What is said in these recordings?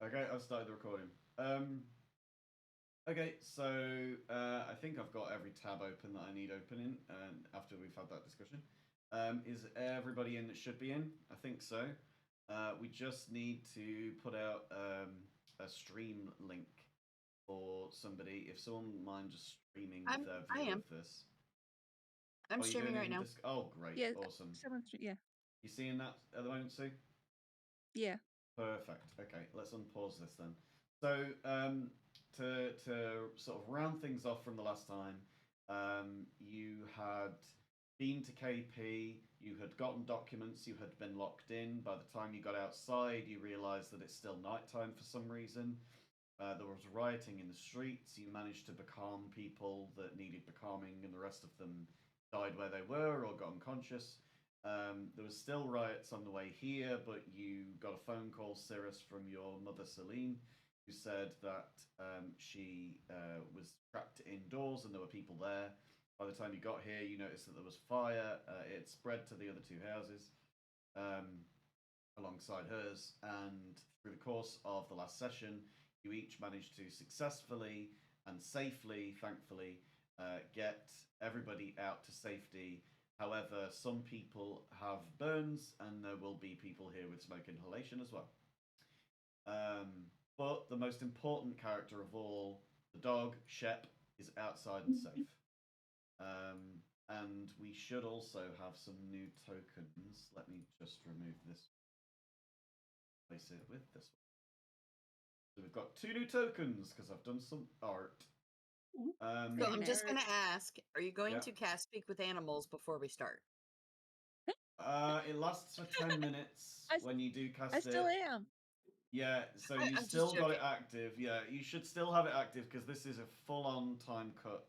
Okay, I've started the recording. Okay, so I think I've got every tab open that I need opening, and after we've had that discussion, is everybody in that should be in? I think so. We just need to put out a stream link for somebody. If someone mind just streaming their I view am. of this. I'm Oh, you're streaming doing it right in now. Oh, great, Yeah, awesome. yeah, You seeing that at the moment, Sue? yeah. Perfect. Okay, let's unpause this then. So, to sort of round things off from the last time, you had been to KP, you had gotten documents, you had been locked in. By the time you got outside, you realised that it's still nighttime for some reason. There was rioting in the streets. You managed to becalm people that needed becalming, and the rest of them died where they were or got unconscious. There was still riots on the way here, but you got a phone call, Cirrus, from your mother, Celine, who said that she was trapped indoors and there were people there. By the time you got here, you noticed that there was fire. It spread to the other two houses alongside hers, and through the course of the last session, you each managed to successfully and safely, thankfully, get everybody out to safety. However, some people have burns, and there will be people here with smoke inhalation as well. But the most important character of all, the dog, Shep, is outside and safe. And we should also have some new tokens. Let me just remove this. Place it with this one. So we've got 2 new tokens because I've done some art. So I'm just going to ask, are you going to cast Speak with Animals before we start? It lasts for 10 minutes when you do cast it. I still am. Yeah, so you I'm still just got it joking. active. Yeah, you should still have it active because this is a full-on time cut.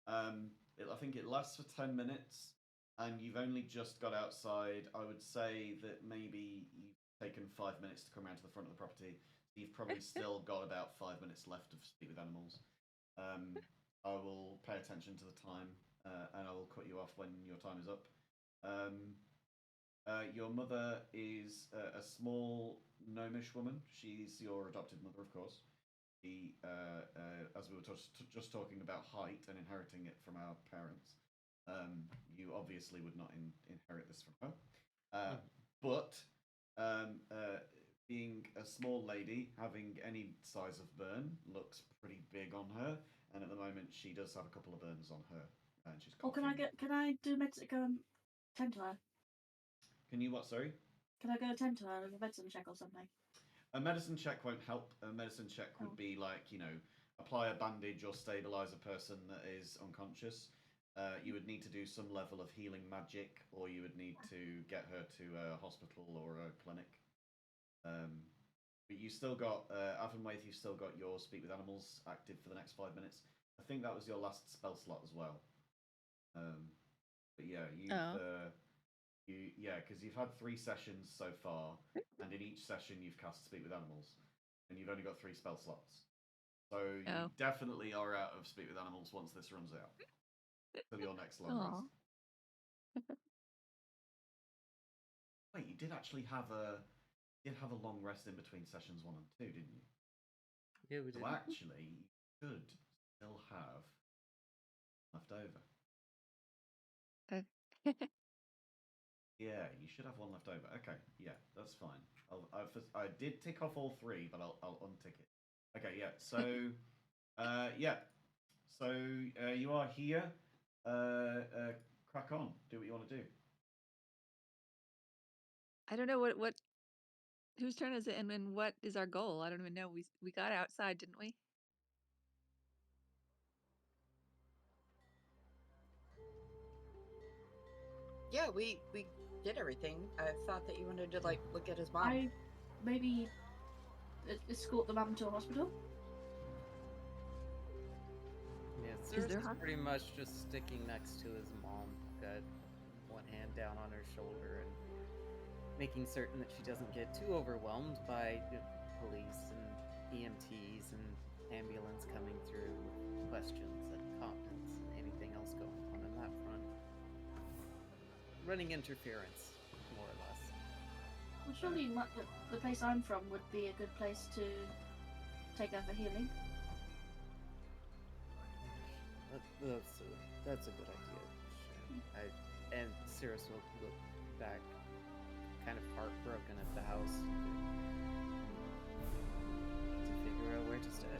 I think it lasts for 10 minutes, and you've only just got outside. I would say that maybe you've taken 5 minutes to come around to the front of the property. So you've probably still got about 5 minutes left of Speak with Animals. I will pay attention to the time, and I will cut you off when your time is up. Your mother is a small gnomish woman. She's your adopted mother, of course. She, as we were just talking about height and inheriting it from our parents, you obviously would not inherit this from her. But being a small lady, having any size of burn looks pretty big on her. And at the moment, she does have a couple of burns on her, and she's coughing. Can I do go and tend to her? Can you what? Sorry. Can I go attend to her with a medicine check or something? A medicine check won't help. A medicine check would be like, apply a bandage or stabilize a person that is unconscious. You would need to do some level of healing magic, or you would need to get her to a hospital or a clinic. But you still got, Avonwaith, you've still got your Speak with Animals active for the next 5 minutes. I think that was your last spell slot as well. But yeah, because you've had 3 sessions so far, and in each session you've cast Speak with Animals, and you've only got 3 spell slots. So you definitely are out of Speak with Animals once this runs out. Till your next long rest. Wait, you did actually have a long rest in between sessions 1 and 2, didn't you? Yeah, we did. So actually, you should still have left over. Yeah, you should have 1 left over. Okay, yeah, that's fine. I did tick off all 3, but I'll untick it. Okay, yeah. So, yeah. So you are here. Crack on. Do what you want to do. I don't know what whose turn is it, and then what is our goal? I don't even know. We got outside, didn't we? Yeah, we did everything. I thought that you wanted to look at his mom. Maybe escort the mum to a hospital. Yeah, Cirrus is pretty much just sticking next to his mom, got one hand down on her shoulder and making certain that she doesn't get too overwhelmed by police and EMTs and ambulance coming through with questions and incontinence and anything else going on that front. Running interference, more or less. Well, surely the place I'm from would be a good place to take her for healing. That's a good idea. And Cirrus will look back, kind of heartbroken at the house, to figure out where to stay.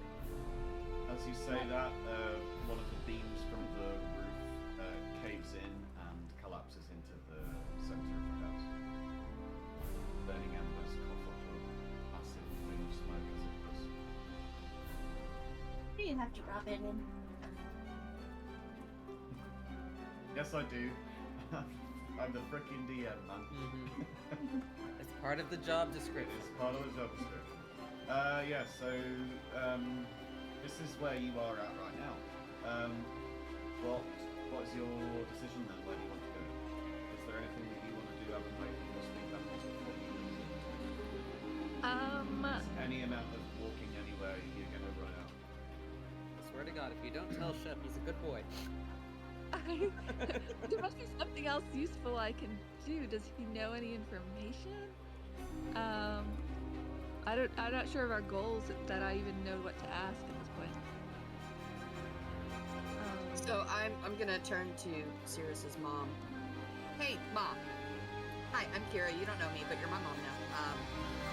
As you say that, one of the beams from the roof caves in and collapses into the center of the house. Burning embers cough up a massive plume of smoke as it does. You have to rub it in. Yes, I do. I'm the frickin' DM, man. It's part of the job It description. is part of the job description. Yeah, so this is where you are at right now. What is your decision then? Where do you want to go? Is there anything that you want to do? I would make you speak that much before you leave. Any amount of walking anywhere, you're gonna run out. I swear to God, if you don't tell Shep, he's a good boy. There must be something else useful I can do. Does he know any information? I'm not sure of our goals that I even know what to ask at this point. So I'm gonna turn to Cirrus's mom. Hey, mom. Hi, I'm Kira. You don't know me, but you're my mom now.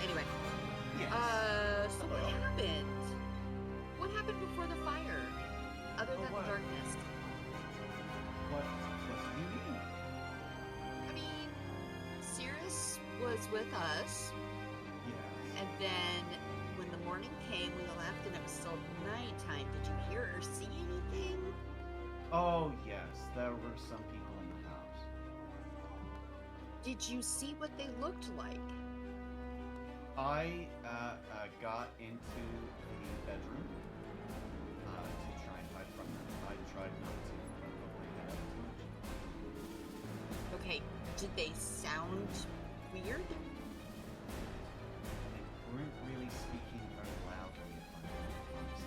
Anyway. Yes. So what happened? What happened before the fire? Other than the darkness? What do you mean? I mean, Cirrus was with us, Yes. and then when the morning came, we left and it was still nighttime. Did you hear or see anything? Oh yes, there were some people in the house. Did you see what they looked like? I got into the bedroom to try and hide from them. I tried not to. Probably had too much. Okay, did they sound weird? They weren't really speaking very loudly, if I'm honest.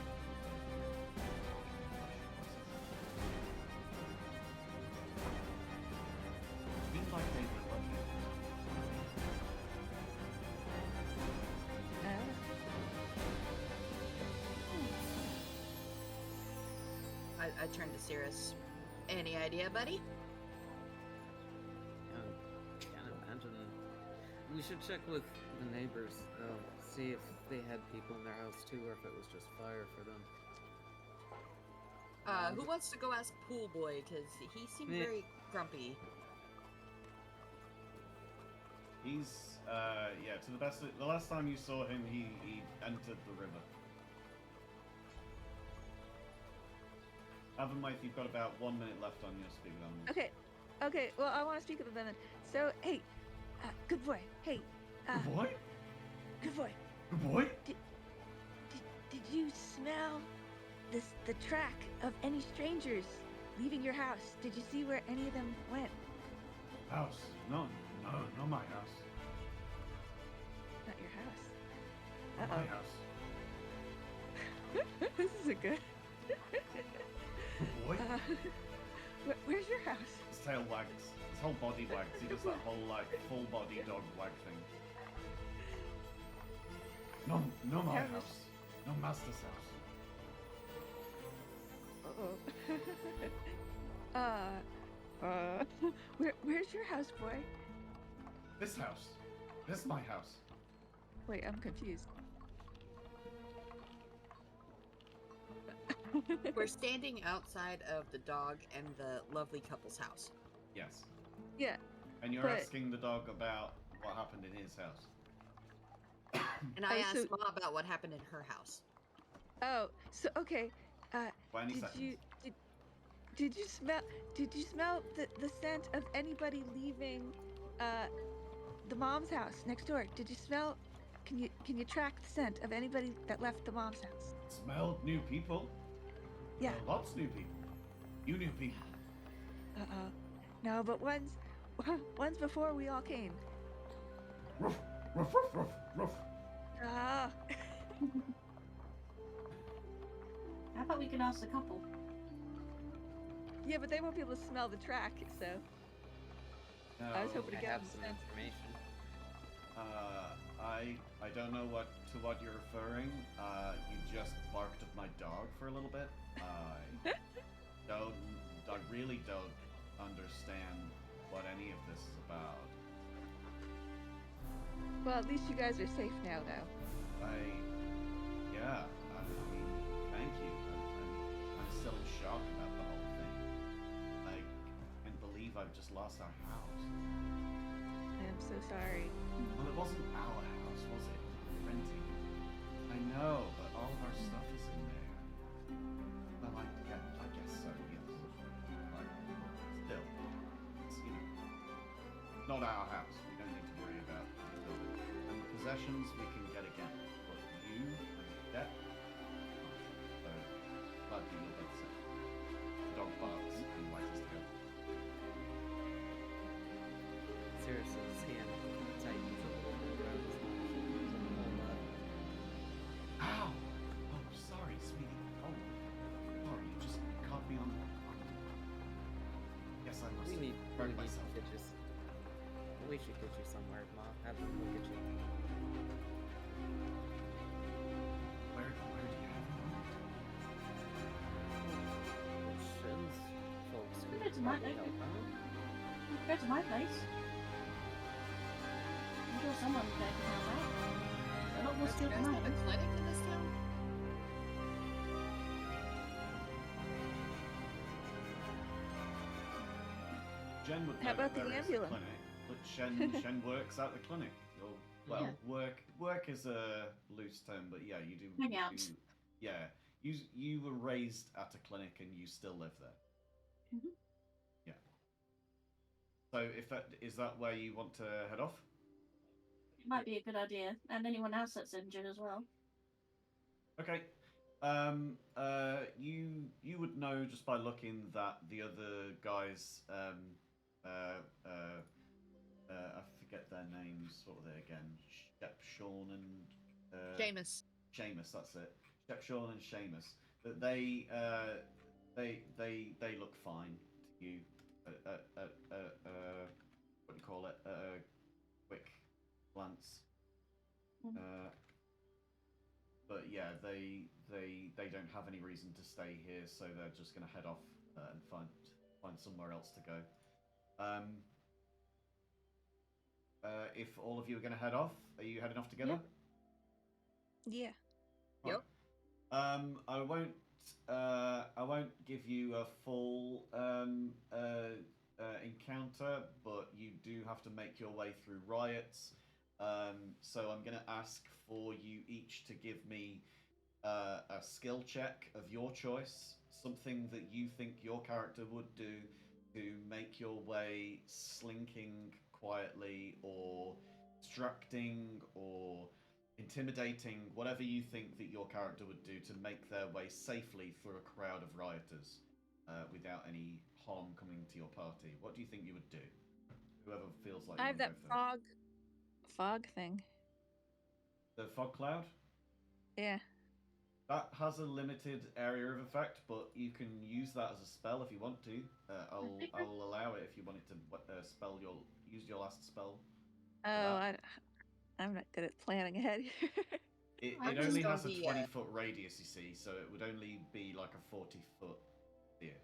Seemed like they were looking. I turned to Cirrus. Any idea, buddy? Can't imagine. We should check with the neighbors, see if they had people in their house too, or if it was just fire for them. Who wants to go ask Pool Boy? Because he seemed Me. very grumpy. He's, yeah, to the best of, the last time you saw him, he entered the river. Avonmouth, you've got about 1 minute left on your speak with animals. Okay. Well, I want to speak with them then. So, hey, good boy. Hey, Good boy? good boy. Good boy? Did you smell the track of any strangers leaving your house? Did you see where any of them went? House? No, not my house. Not your house. Not my house. This isn't good. Good boy? Where's your house? His tail wags. His whole body wags. He does that whole, like, full body dog wag thing. No, my House. house. No master's house. Where's your house, boy? This house. This is my house. Wait, I'm confused. We're standing outside of the dog and the lovely couple's house. Yes. Yeah. And you're But- asking the dog about what happened in his house. And I Oh, asked so- Mom about what happened in her house. Oh, so okay. 20 Did seconds. you smell the scent of anybody leaving the mom's house next door? Did you smell? Can you track the scent of anybody that left the mom's house? Smelled new people. Yeah. Lots new people. You new people. No, but ones before we all came. Ruff, ruff, ruff, ruff, ruff. Ah. How about we can ask the couple? Yeah, but they won't be able to smell the track, so I was hoping to I get have them some sense. information. I don't know what you're referring. You just barked at my dog for a little bit. I really don't understand what any of this is about. Well, at least you guys are safe now, though. Yeah, I mean, thank you. I'm still in shock about the whole thing. I can't believe I've just lost our house. I am so sorry. Well, it wasn't our house, was it? Renting. I know, but all of our stuff is in there. Well, I guess so, yes. Like, still, it's, not our house. We don't need to worry about it. And the possessions we can get again. But you and your debt, so glad that you'll get safe. The dog barks and wags his tail. Cirrus's hand tightens a little bit around his shoulders and hold up. Ow! Oh, sorry, sweetie. Oh, sorry, you just caught me on. Guess I must We need have hurt myself. to get you. We should get you somewhere, Mom. Have them look at you. Where do you have Questions, folks who Go to my probably place. help out. Go to my place. I'm sure someone there can help out. They're not more Don't you skilled guys than I have a am. clinic in this town? Jen would How know about that the there is a ambulance? clinic, but Shen works at the clinic. Well, work is a loose term, but yeah, you do. Hang you out. do- yeah, you were raised at a clinic and you still live there. Mhm. Yeah. So if that is that where you want to head off? It might be a good idea. And anyone else that's injured as well. Okay. You would know just by looking that the other guys, I forget their names. What were they again? Shep, Sean, and Seamus. Seamus. That's it. Shep, Sean, and Seamus. That they look fine to you. What do you call it? Quick glance. Mhm. But yeah, they don't have any reason to stay here, so they're just going to head off and find somewhere else to go. If all of you are going to head off, are you heading off together? Yeah. Right. I won't give you a full encounter, but you do have to make your way through riots. So I'm going to ask for you each to give me a skill check of your choice, something that you think your character would do to make your way slinking quietly or distracting or intimidating, whatever you think that your character would do to make their way safely through a crowd of rioters without any harm coming to your party. What do you think you would do? Whoever feels like I you have wanna that go first. fog thing. The fog cloud? Yeah. That has a limited area of effect, but you can use that as a spell if you want to. I'll allow it if you wanted to use your last spell. Oh, I'm not good at planning ahead. It I'm only just has a on the, 20-foot radius, you see, so it would only be like a 40-foot sphere.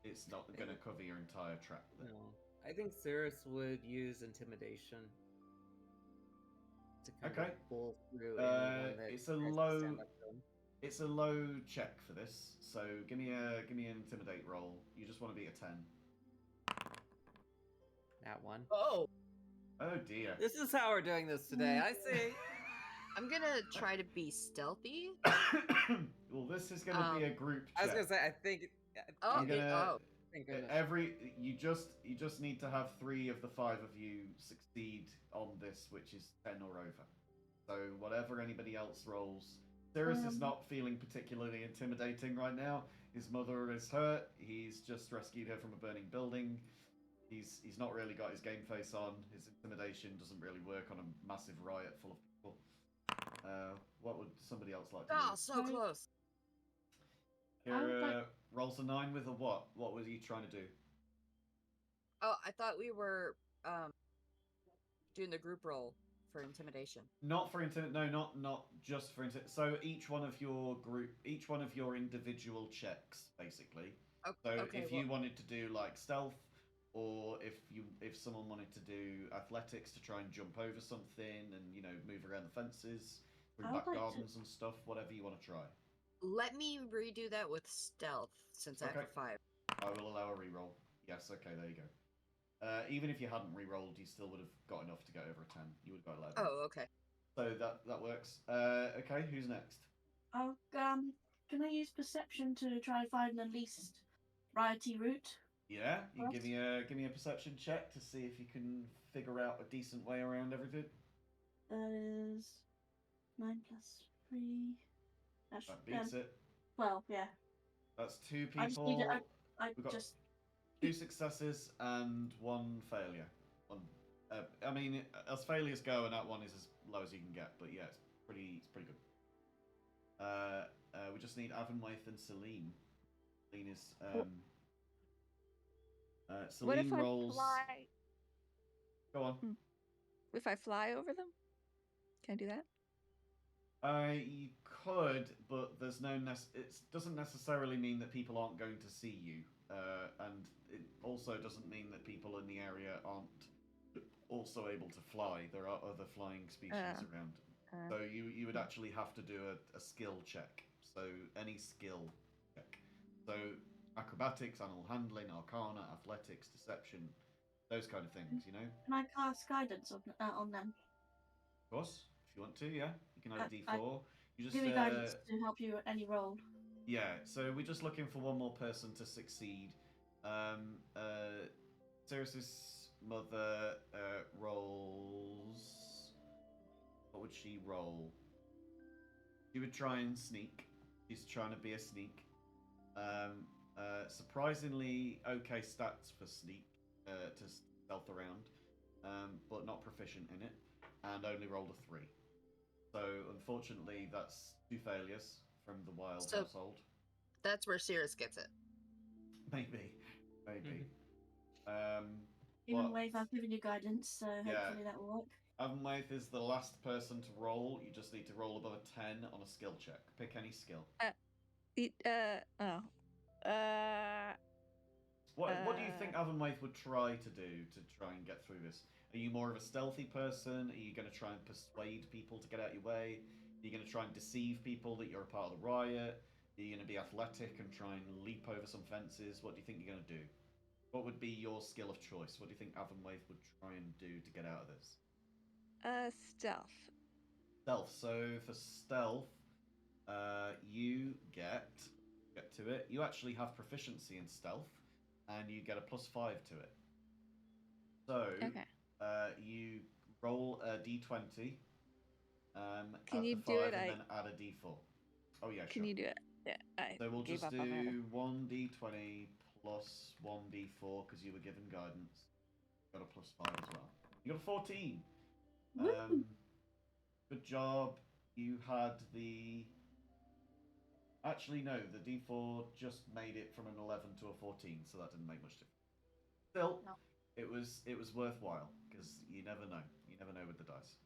It's not going to cover your entire track there. No. I think Cirrus would use intimidation to kind Okay. of pull through anyone that it's a tries to low- stand up to him. It's a low check for this, so give me an intimidate roll. You just want to be a 10. That one. Oh, Oh dear. This is how we're doing this today. I see. I'm gonna try to be stealthy. Well, this is going to be a group check. I was gonna say. I think. Oh, I'm gonna- Thank goodness. You just need to have 3 of the 5 of you succeed on this, which is 10 or over. So whatever anybody else rolls, Cirrus is not feeling particularly intimidating right now. His mother is hurt. He's just rescued her from a burning building. He's not really got his game face on. His intimidation doesn't really work on a massive riot full of people. What would somebody else like to Oh, do? so close. Kira rolls a 9 with a what? What was he trying to do? Oh, I thought we were doing the group roll for intimidation. Not for no, not just for so each one of your individual checks, basically. So Okay, if you wanted to do like stealth, or if someone wanted to do athletics to try and jump over something and move around the fences, through I would back like to- gardens and stuff, whatever you want to try. Let me redo that with stealth since I have Okay. a 5. I will allow a reroll. Yes, okay, there you go. Even if you hadn't re-rolled, you still would have got enough to get over a 10. You would have got 11. Oh, okay. So that works. Okay, who's next? Oh, can I use perception to try and find the least righty route? Yeah, you can give me a perception check to see if you can figure out a decent way around everything. That is 9 plus 3. That beats it. 12, yeah. That's 2 I just need people. it. We've got 2 successes and 1 failure. I mean, as failures go, and that one is as low as you can get. But yeah, it's pretty good. We just need Avonwaith and Celine. Celine is Celine What if rolls. I fly? Go on. If I fly over them, can I do that? You could, but there's no. It doesn't necessarily mean that people aren't going to see you, and it also doesn't mean that people in the area aren't also able to fly. There are other flying species around. So you would actually have to do a skill check. So any skill check. So acrobatics, animal handling, arcana, athletics, deception, those kind of things. Can I cast guidance on them? Of course, if you want to, yeah, you can add a D4. You just Give me guidance to help you at any roll. Yeah, so we're just looking for one more person to succeed. Sirius's mother rolls. What would she roll? She would try and sneak. She's trying to be a sneak. Surprisingly okay stats for sneak to stealth around, but not proficient in it, and only rolled a 3. So unfortunately, that's 2 failures from the Wild household. That's where Cirrus gets it. Maybe. Even Wave, I've given you guidance, so hopefully that will work. Avonwaith is the last person to roll. You just need to roll above a 10 on a skill check. Pick any skill. What do you think Avonwaith would try to do to try and get through this? Are you more of a stealthy person? Are you going to try and persuade people to get out of your way? Are you going to try and deceive people that you're a part of the riot? Are you going to be athletic and try and leap over some fences? What do you think you're going to do? What would be your skill of choice? What do you think Avonwaith would try and do to get out of this? Stealth. Stealth. So for stealth, you get to it. You actually have proficiency in stealth, and you get a +5 to it. So you roll a d20. Can you add the do 5 it? and then add a d4. Oh yeah, Can sure. you do it? Yeah. So we'll gave just up on that. do 1d20 plus 1d4 because you were given guidance. You got a +5 as well. You got a 14. Good job. You had the. Actually, no. The d4 just made it from an 11 to a 14, so that didn't make much difference. Still, No. it was worthwhile because you never know. You never know with the dice.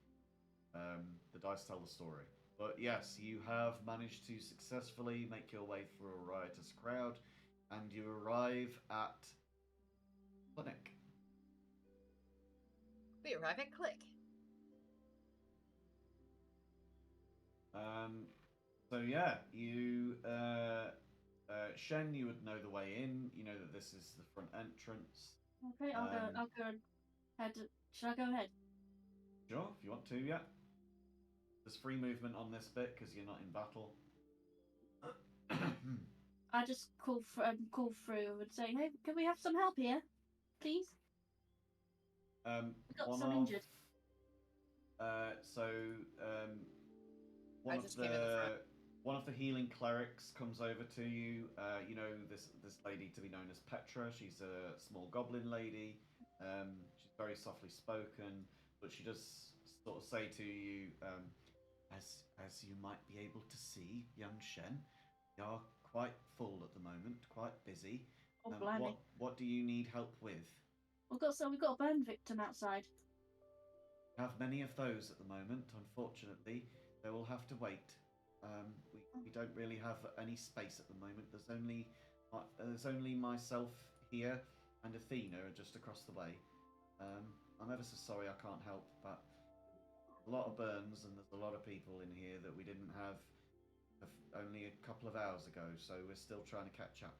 The dice tell the story. But yes, you have managed to successfully make your way through a riotous crowd, and you arrive at clinic. We arrive at Click. So yeah, you Shen, you would know the way in. You know that this is the front entrance. Okay, I'll go ahead. Should I go ahead? Sure, if you want to, yeah. There's free movement on this bit because you're not in battle. I just call through and say, hey, can we have some help here, please? We've got some injured. One of the healing clerics comes over to you. You know this lady to be known as Petra. She's a small goblin lady. She's very softly spoken, but she does sort of say to you, as you might be able to see, young Shen, we are quite full at the moment, quite busy. Oh, blimey. What do you need help with? We've got a burn victim outside. have many of those at the moment. Unfortunately, they will have to wait. We don't really have any space at the moment. There's only myself here and Athena just across the way. I'm ever so sorry I can't help, but a lot of burns and there's a lot of people in here that we didn't have only a couple of hours ago, so we're still trying to catch up.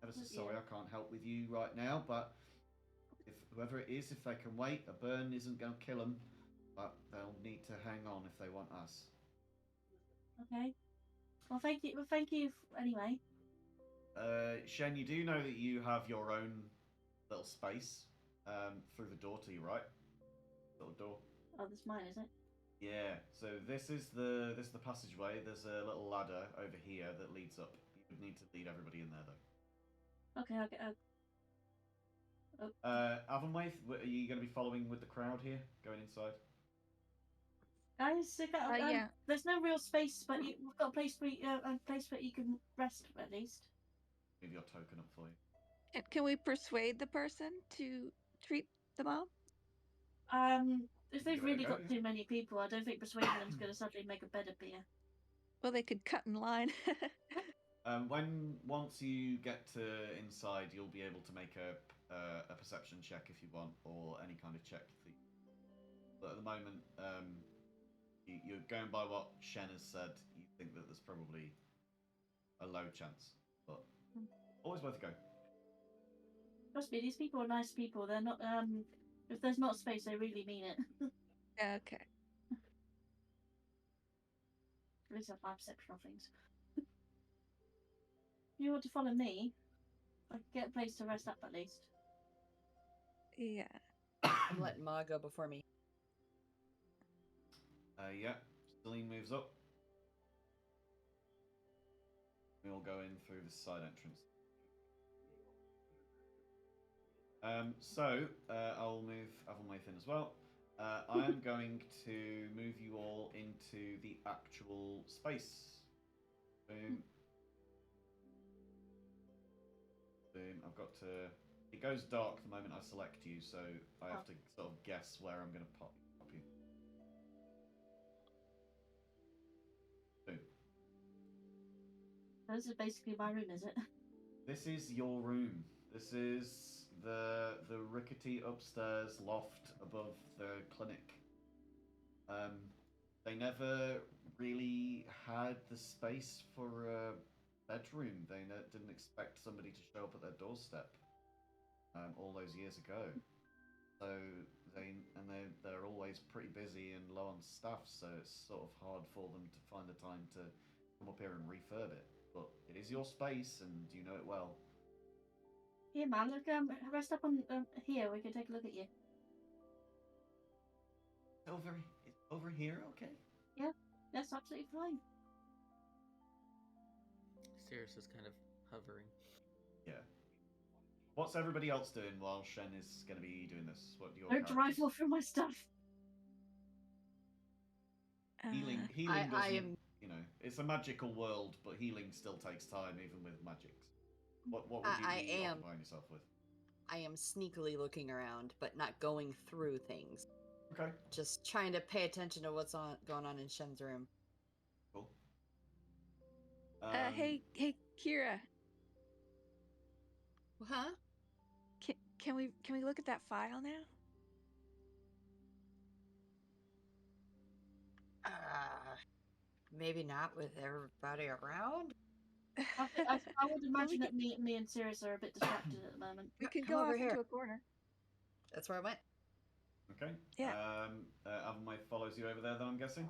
Ever so sorry I can't help with you right now, but if whoever it is, if they can wait, a burn isn't going to kill them, but they'll need to hang on if they want us. Okay. Well, thank you. Well, thank you anyway. Shen, you do know that you have your own little space through the door to your right. Little door. Oh, that's mine, is it? Yeah. So this is the passageway. There's a little ladder over here that leads up. You would need to lead everybody in there though. Okay. Avonwaith, are you going to be following with the crowd here, going inside? Guys, yeah. there's no real space, but we've got a place where you can rest at least. Move your token up for you. Can we persuade the person to treat the mom? If they've really got too many people, I don't think persuading them's going to suddenly make a better beer. Well, they could cut in line. Once you get to inside, you'll be able to make a perception check if you want, or any kind of check. But at the moment, you're going by what Shen has said. You think that there's probably a low chance, but always worth a go. Trust me, these people are nice people. They're not. If there's not space, they really mean it. Okay. At least that's my perception of things. If you want to follow me, I can get a place to rest up at least. Yeah. I'm letting Ma go before me. Yeah. Celine moves up. We all go in through the side entrance. I'll move Avonwaith in as well. I'm going to move you all into the actual space. Boom. Boom. I've got to... It goes dark the moment I select you, so I have to sort of guess where I'm going to pop you. Boom. This is basically my room, is it? This is your room. This is the rickety upstairs loft above the clinic. They never really had the space for a bedroom. They didn't expect somebody to show up at their doorstep all those years ago. So they're always pretty busy and low on staff. So it's sort of hard for them to find the time to come up here and refurb it. But it is your space, and you know it well. Here, man, look, rest up on here. We can take a look at you. Over here, okay? Yeah, that's absolutely fine. Cirrus is kind of hovering. Yeah. What's everybody else doing while Shen is going to be doing this? What do your Don't rifle through my stuff. Healing I doesn't, am... you know, it's a magical world, but healing still takes time, even with magics. What would you be occupying yourself with? I am sneakily looking around, but not going through things. Okay. Just trying to pay attention to what's going on in Shen's room. Cool. Hey, Kira. Huh? Can we look at that file now? Maybe not with everybody around. I would imagine that me and Cirrus are a bit distracted at the moment. We can Come go over off here. into a corner. That's where I went. Okay. Yeah. Avonwaith follows you over there, then, I'm guessing?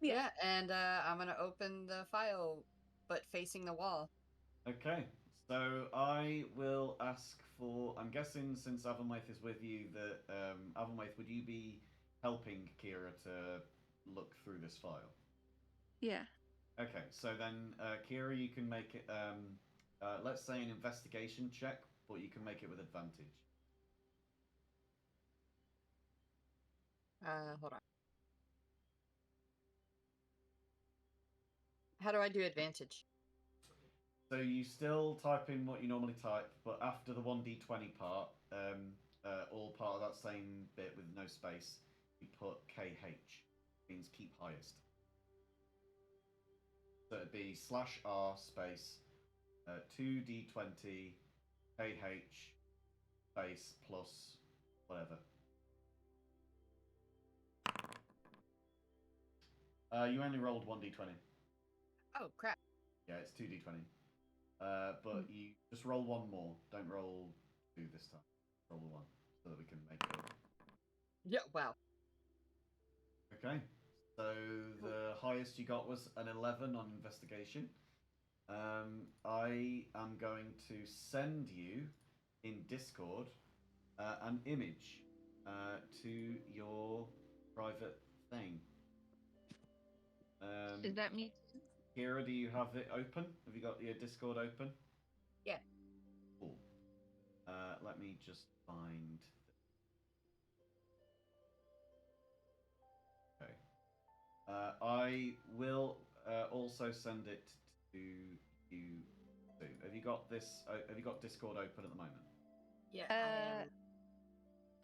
Yeah, and I'm gonna open the file, but facing the wall. Okay. So I will ask for... I'm guessing, since Avonwaith is with you, that... Avonwaith, would you be helping Kira to look through this file? Yeah. Okay, so then, Kira, you can make it, let's say an investigation check, but you can make it with advantage. Hold on. How do I do advantage? So you still type in what you normally type, but after the 1d20 part, all part of that same bit with no space, you put KH, means keep highest. So it'd be /r space 2d20 KH space plus whatever. You only rolled 1d20. Oh crap! Yeah, it's 2d20. But you just roll one more. Don't roll 2 this time. Roll the 1 so that we can make it. Yeah. Wow. Okay. So the highest you got was an 11 on investigation. I am going to send you in Discord an image to your private thing. Does that mean? Kira, do you have it open? Have you got your Discord open? Yeah. Cool. Let me just find. Okay. I will also send it to you soon. Have you got this? Have you got Discord open at the moment? Yeah. I am.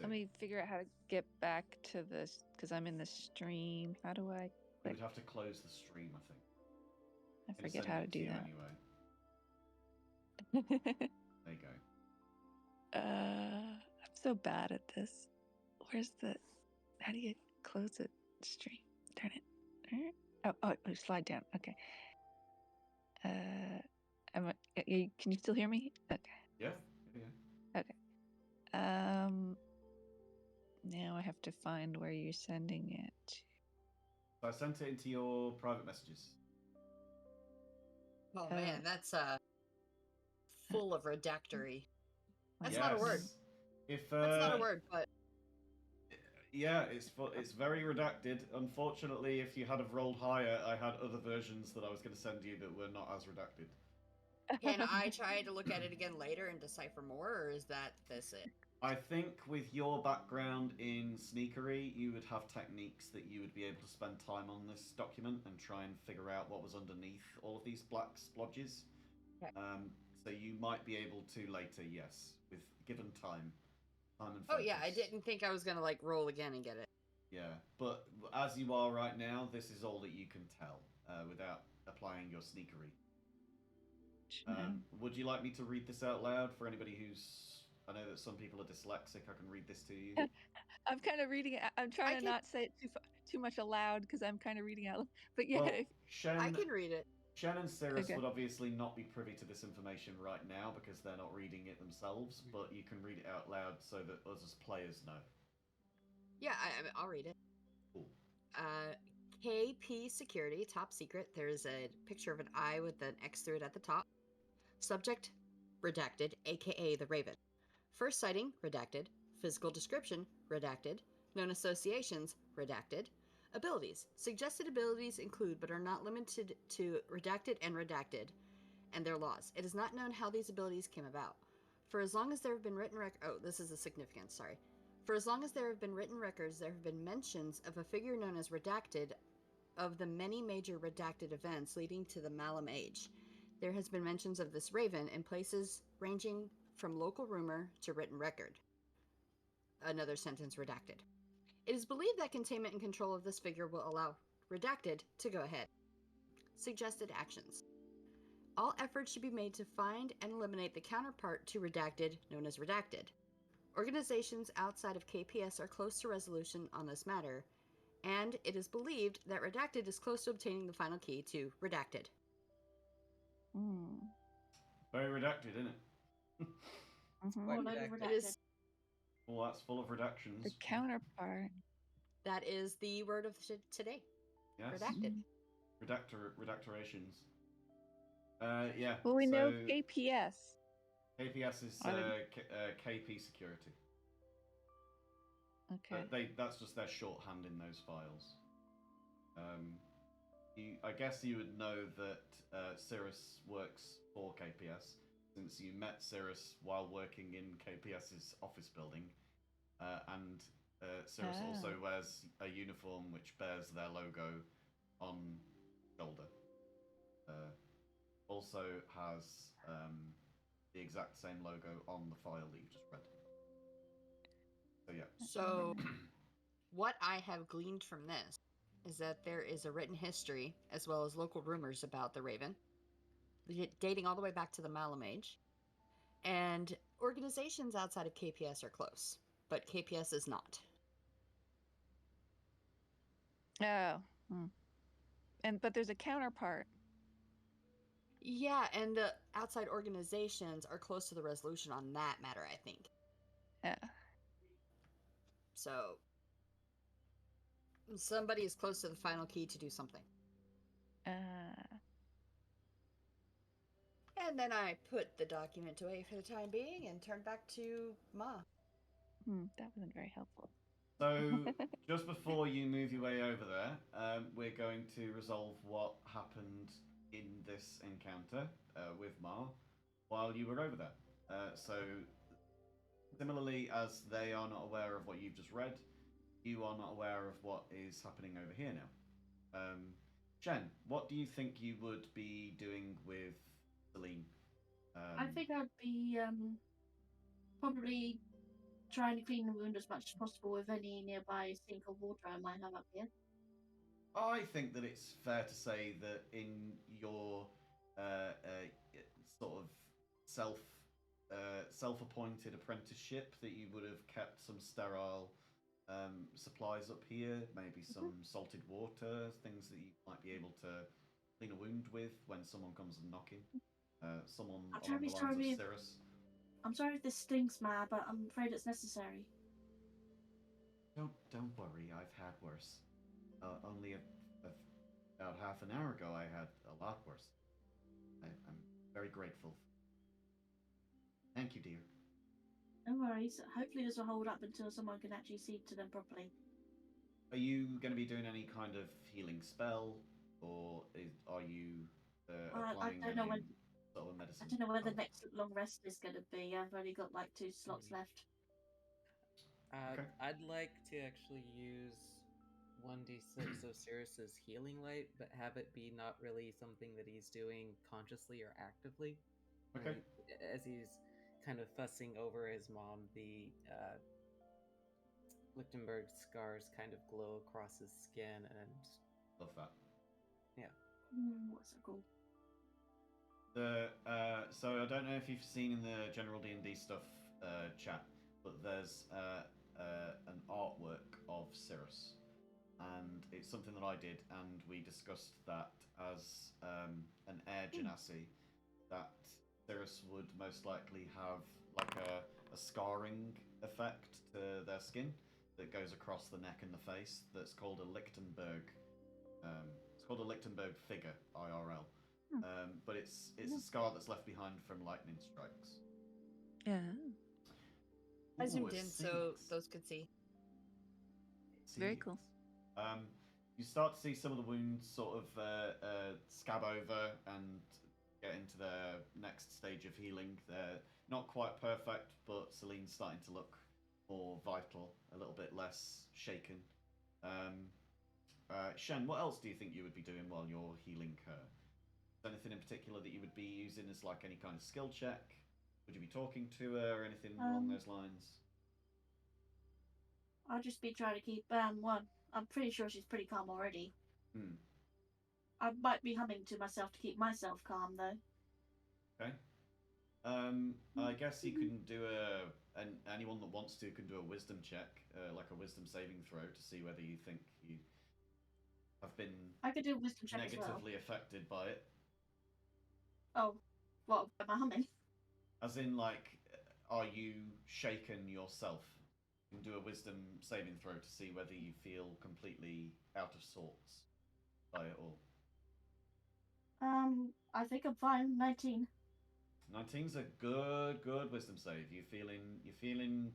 Let me figure out how to get back to this because I'm in the stream. How do I? You would have to close the stream, I think. I I'm forget sending how to it do you that. Anyway. There you go. I'm so bad at this. Where's the? How do you close the stream? Turn it. Oh, slide down. Okay. Can you still hear me? Okay. Yeah. Okay. Now I have to find where you're sending it. So I sent it into your private messages. Oh man, that's full of redactory. That's not a Yes. word. If That's not a word, but yeah, it's very redacted. Unfortunately, if you had have rolled higher, I had other versions that I was going to send you that were not as redacted. can I try to look at it again later and decipher more, or is this it? I think with your background in sneakery, you would have techniques that you would be able to spend time on this document and try and figure out what was underneath all of these black splodges. Okay. So you might be able to later, yes, with given time and Oh yeah, I focus. didn't think I was gonna like roll again and get it. Yeah, but as you are right now, this is all that you can tell without applying your sneakery. Would you like me to read this out loud for anybody who's... I know that some people are dyslexic. I can read this to you. I'm kind of reading it. I'm trying to not say it too much aloud because I'm kind of reading out. But yeah, Well, I can read it. Shen and Cirrus Okay. would obviously not be privy to this information right now because they're not reading it themselves, but you can read it out loud so that us as players know. Yeah, I'll read it. Cool. KP Security, top secret. There's a picture of an eye with an X through it at the top. Subject, redacted, aka the Raven. First sighting, redacted. Physical description, redacted. Known associations, redacted. Abilities. Suggested abilities include but are not limited to redacted, and their laws. It is not known how these abilities came about. For as long as there have been written this is a significance, sorry. For as long as there have been written records, there have been mentions of a figure known as Redacted of the many major redacted events leading to the Malum Age. There has been mentions of this raven in places ranging from local rumor to written record. Another sentence redacted. It is believed that containment and control of this figure will allow Redacted to go ahead. Suggested actions. All efforts should be made to find and eliminate the counterpart to Redacted, known as Redacted. Organizations outside of KPS are close to resolution on this matter, and it is believed that Redacted is close to obtaining the final key to Redacted. Very redacted, isn't it? All over redacted. It is. Well, that's full of redactions. the counterpart. That is the word of today. Yes. Redacted. Redactorations. Yeah. Well, we know so KPS. KPS is Are KP Security. Okay. That's just their shorthand in those files. I guess you would know that Cirrus works for KPS, since you met Cirrus while working in KPS's office building, and Cirrus also wears a uniform which bears their logo on shoulder. Also has the exact same logo on the file that you've just read. So yeah. So, what I have gleaned from this is that there is a written history as well as local rumors about the Raven, dating all the way back to the Malum Age. And organizations outside of KPS are close, but KPS is not. Oh. But there's a counterpart. Yeah, and the outside organizations are close to the resolution on that matter, I think. Yeah. So, somebody is close to the final key to do something. And then I put the document away for the time being and turned back to Ma. That wasn't very helpful. So, just before you move your way over there, we're going to resolve what happened in this encounter with Mar while you were over there. So, similarly, as they are not aware of what you've just read, you are not aware of what is happening over here now. Jen, what do you think you would be doing with Celine? I think I'd be probably trying to clean the wound as much as possible with any nearby sink of water I might have up here. I think that it's fair to say that in your sort of self-appointed apprenticeship, that you would have kept some sterile supplies up here, maybe some salted water, things that you might be able to clean a wound with when someone comes and knocking. Someone I'm along the lines sorry of Cirrus. I'm sorry if this stings, Ma, but I'm afraid it's necessary. Don't worry, I've had worse. Only about half an hour ago, I had a lot worse. I'm very grateful. Thank you, dear. No worries. Hopefully this will hold up until someone can actually see to them properly. Are you going to be doing any kind of healing spell, or are you applying I don't know when. sort of medicine? I don't know where the next long rest is going to be. I've only got like 2 slots left. Okay. I'd like to actually use 1d6 of Cirrus's healing light, but have it be not really something that he's doing consciously or actively. Okay. As he's kind of fussing over his mom, the Lichtenberg scars kind of glow across his skin, and Love that. yeah. What's that called? So I don't know if you've seen in the general D&D stuff chat, but there's an artwork of Cirrus, and it's something that I did, and we discussed that as an air genasi, that Cirrus would most likely have like a scarring effect to their skin that goes across the neck and the face. That's called a Lichtenberg. It's called a Lichtenberg figure, IRL. But it's a scar that's left behind from lightning strikes. Yeah. I Ooh, zoomed a in so Sphinx. those could see. Very cool. You start to see some of the wounds sort of scab over and get into their next stage of healing. They're not quite perfect, but Celine's starting to look more vital, a little bit less shaken. Shen, what else do you think you would be doing while you're healing her? Is there anything in particular that you would be using as like any kind of skill check? Would you be talking to her or anything along those lines? I'll just be trying to keep one. I'm pretty sure she's pretty calm already. I might be humming to myself to keep myself calm though. Okay. I guess you can do and anyone that wants to can do a wisdom check, like a wisdom saving throw, to see whether you think you have been I could do a wisdom check as well. negatively affected by it. Oh, what? Am I humming? As in, like, are you shaken yourself? You can do a wisdom saving throw to see whether you feel completely out of sorts by it all. I think I'm fine. 19. 19's a good wisdom save. You're feeling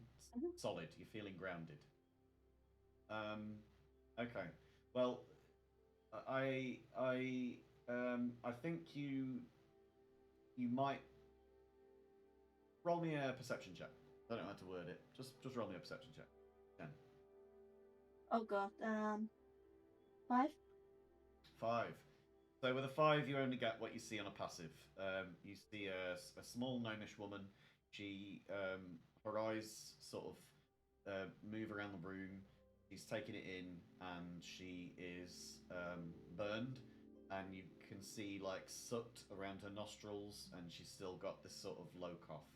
solid. You're feeling grounded. Okay. Well, I think you might roll me a perception check. I don't know how to word it. Just roll me a perception check. 10. Oh god. 5. 5. So with a 5, you only get what you see on a passive. You see a small gnomish woman. She, her eyes sort of move around the room. She's taken it in, and she is burned, and you can see like soot around her nostrils, and she's still got this sort of low cough.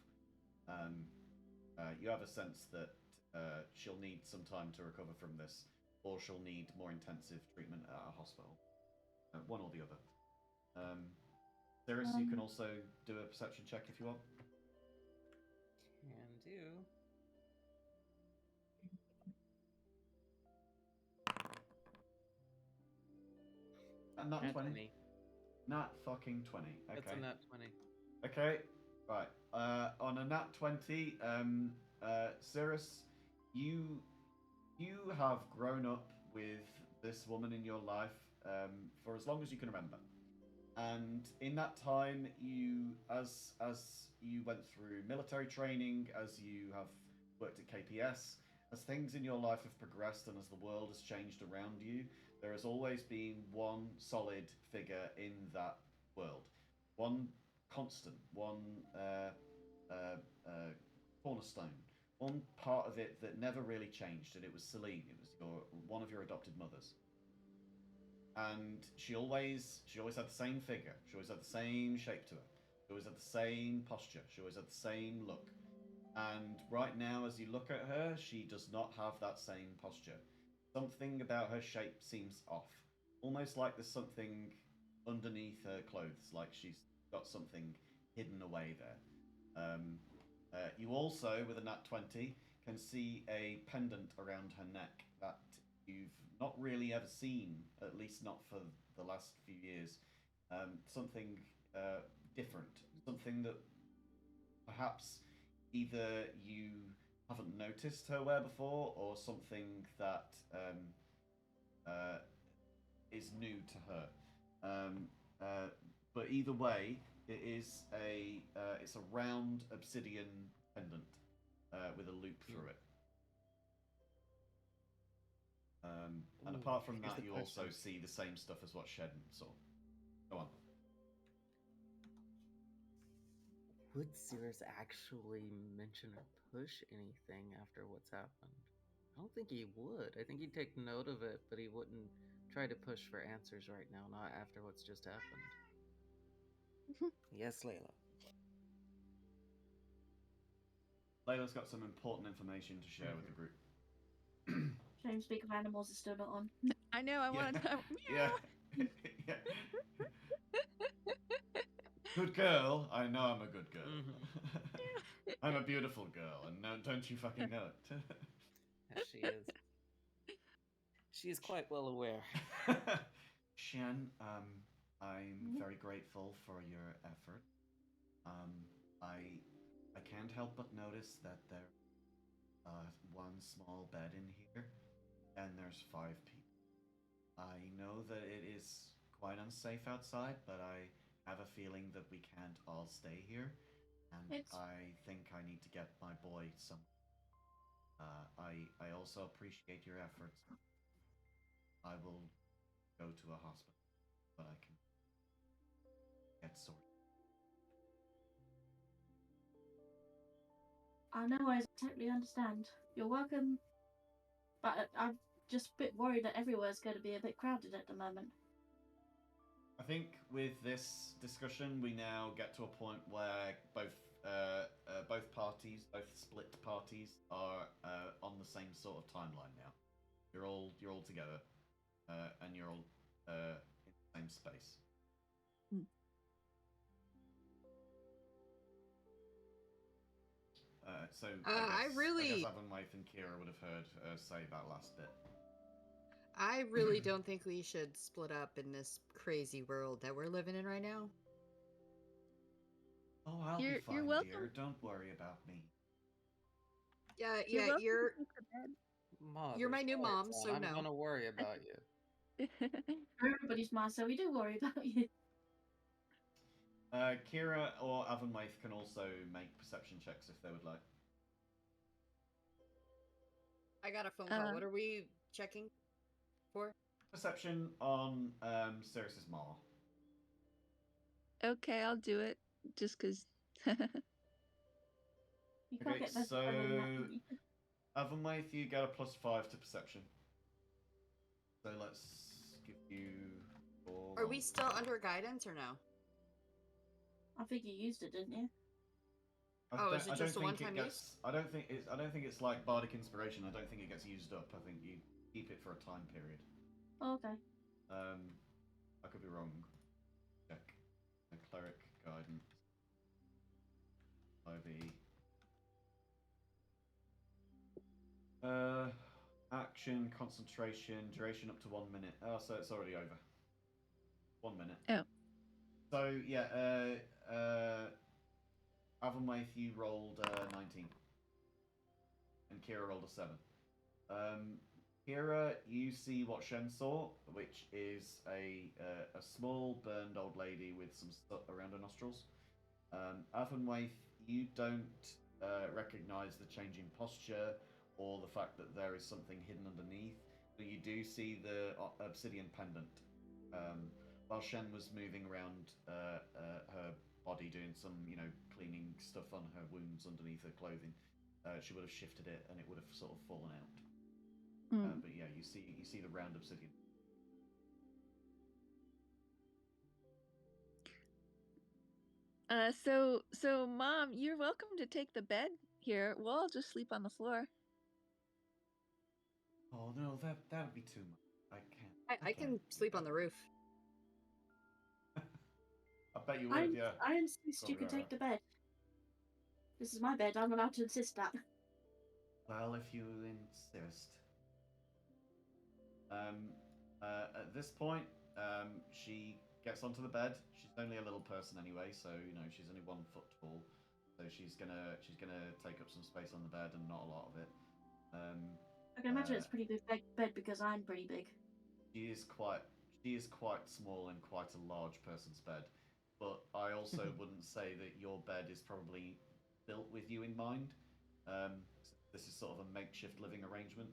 You have a sense that she'll need some time to recover from this, or she'll need more intensive treatment at a hospital. One or the other. Cirrus, you can also do a perception check if you want. Can do. Nat Nat 20. Nat fucking 20. Okay. That's a nat 20. Okay, right. On a nat 20, Cirrus, you have grown up with this woman in your life for as long as you can remember. And in that time, you, as you went through military training, as you have worked at KPS, as things in your life have progressed and as the world has changed around you, there has always been one solid figure in that world. One constant, one cornerstone, one part of it that never really changed, and it was Celine. It was one of your adopted mothers. And she always had the same figure. She always had the same shape to her. She always had the same posture. She always had the same look. And right now, as you look at her, she does not have that same posture. Something about her shape seems off. Almost like there's something underneath her clothes, like she's got something hidden away there. You also, with a nat 20, can see a pendant around her neck that you've not really ever seen, at least not for the last few years. Something different, something that perhaps either you haven't noticed her wear before, or something that is new to her. But either way, it is it's a round obsidian pendant with a loop through it. And apart from that, you also see the same stuff as what Shedden saw. Go on. Would Cirrus actually mention or push anything after what's happened? I don't think he would. I think he'd take note of it, but he wouldn't try to push for answers right now, not after what's just happened. Yes, Layla. Layla's got some important information to share with the group. Shame Speak of Animals is still not on. I know. I want to. Yeah. Yeah. Good girl. I know I'm a good girl. Mhm. I'm a beautiful girl, and no, don't you fucking know it? Yes, she is. She is quite well aware. Shen, I'm very grateful for your effort. I can't help but notice that there's one small bed in here, and there's 5 people. I know that it is quite unsafe outside, but I have a feeling that we can't all stay here, and I think I need to get my boy somewhere. I also appreciate your efforts. I will go to a hospital, but I can get sorted. I know, I totally understand. You're welcome. But I'm just a bit worried that everywhere's going to be a bit crowded at the moment. I think with this discussion, we now get to a point where both parties, both split parties, are on the same sort of timeline now. You're all together, and you're all in the same space. So I guess Avonwife and Kira would have heard say that last bit. I really don't think we should split up in this crazy world that we're living in right now. Oh, I'll be fine, you're welcome. dear. Don't worry about me. Yeah, welcome you're to take the bed. Mom, You're my new mom, so I'm no. gonna worry about you. Everybody's mad, so we do worry about you. Kira or Avonwife can also make perception checks if they would like. I got a phone call. What are we checking for? Perception on Cirrus's Ma. Okay, I'll do it. Just because. You can't get better than that, can you? Avonwaith, you get a +5 to perception. So let's give you. Are we still under guidance or no? I think you used it, didn't you? Is it just a one-time use? I don't think it's like bardic inspiration. I don't think it gets used up. I think you keep it for a time period. Oh, okay. I could be wrong. Check. The cleric guidance. IV. Action, concentration, duration up to 1 minute. Oh, so it's already over. 1 minute. Oh. So yeah, Avonwaith, you rolled 19, and Kira rolled a 7. Kira, you see what Shen saw, which is a small burned old lady with some stuff around her nostrils. Avonwaith, you don't recognize the change in posture or the fact that there is something hidden underneath, but you do see the obsidian pendant. While Shen was moving around her body doing some, cleaning stuff on her wounds underneath her clothing, she would have shifted it and it would have sort of fallen out. But yeah, you see the round obsidian. So Mom, you're welcome to take the bed here. We'll all just sleep on the floor. Oh no, that would be too much. I can't. I can sleep on the roof. I bet you would, yeah. I insist you can take the bed. This is my bed. I'm allowed to insist that. Well, if you insist. At this point, she gets onto the bed. She's only a little person anyway, so she's only 1 foot tall. So she's gonna take up some space on the bed and not a lot of it. I can imagine it's a pretty big bed because I'm pretty big. She is quite small and quite a large person's bed. But I also wouldn't say that your bed is probably built with you in mind. This is sort of a makeshift living arrangement.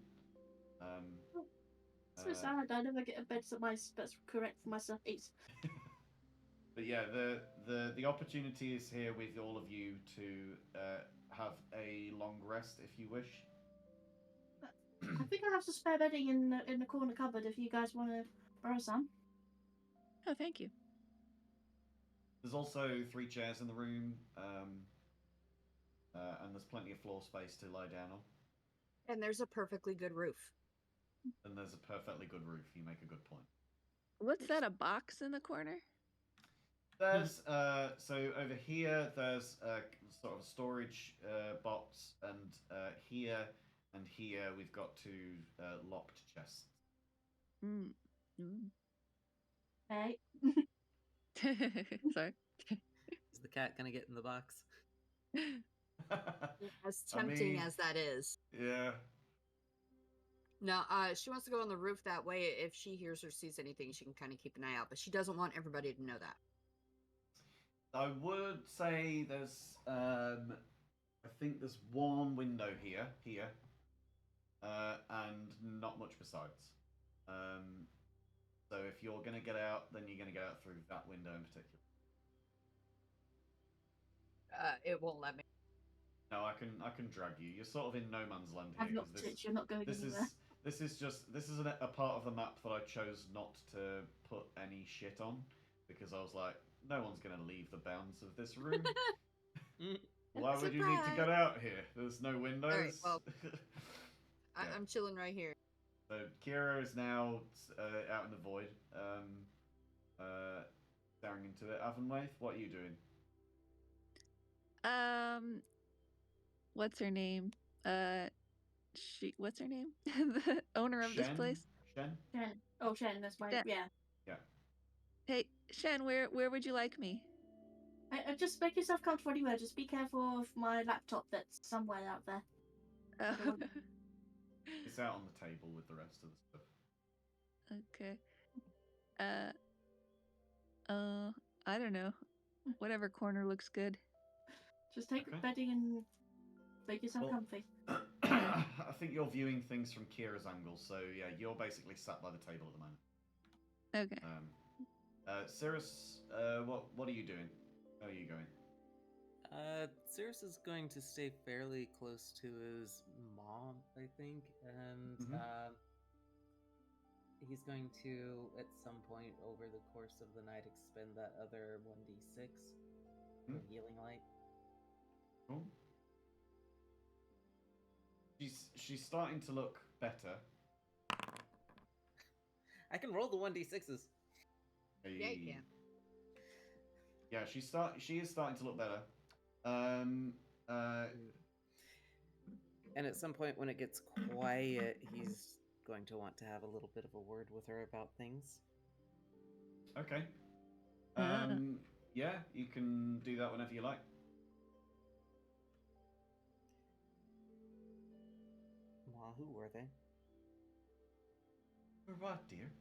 So sad. I never get a bed that's correct for my size. But yeah, the opportunity is here with all of you to have a long rest if you wish. I think I have some spare bedding in the corner cupboard if you guys want to borrow some. Oh, thank you. There's also 3 chairs in the room, and there's plenty of floor space to lie down on. And there's a perfectly good roof. And there's a perfectly good roof. You make a good point. What's that, a box in the corner? There's so over here there's a sort of storage box, and here and here we've got 2 locked chests. Hey. Sorry. Is the cat gonna get in the box? As tempting as that is. Yeah. No, she wants to go on the roof that way. If she hears or sees anything, she can kind of keep an eye out. But she doesn't want everybody to know that. I would say there's, I think there's 1 window here, and not much besides. So if you're gonna get out, then you're gonna get out through that window in particular. It won't let me. No, I can drag you. You're sort of in no man's land I've here. not touched. You're not going anywhere. This is a part of the map that I chose not to put any shit on because I was like, no one's gonna leave the bounds of this room. Why would you need to get out here? There's no windows. All right, well, Yeah. I'm chilling right here. So Kira is now out in the void, staring into it. Avonwaith, what are you doing? What's her name? What's her name? The owner of this place. Shen? Shen. Oh, Shen. That's my Shen. yeah. Yeah. Hey, Shen, where would you like me? I just make yourself comfortable anywhere. Just be careful of my laptop that's somewhere out there. Oh. It's out on the table with the rest of the stuff. Okay. I don't know. Whatever corner looks good. Just take the Okay. bedding and make yourself Well, comfy. I think you're viewing things from Kira's angle, so yeah, you're basically sat by the table at the moment. Okay. Cirrus, what are you doing? How are you going? Cirrus is going to stay fairly close to his mom, I think, and Mhm. he's going to, at some point over the course of the night, expend that other 1d6 for Mhm. healing light. Cool. She's starting to look better. I can roll the 1d6s. Yeah, you can. Yeah, she is starting to look better. Um. And at some point, when it gets quiet, he's going to want to have a little bit of a word with her about things. Okay. Yeah, you can do that whenever you like. Ma, who were they? For what, dear?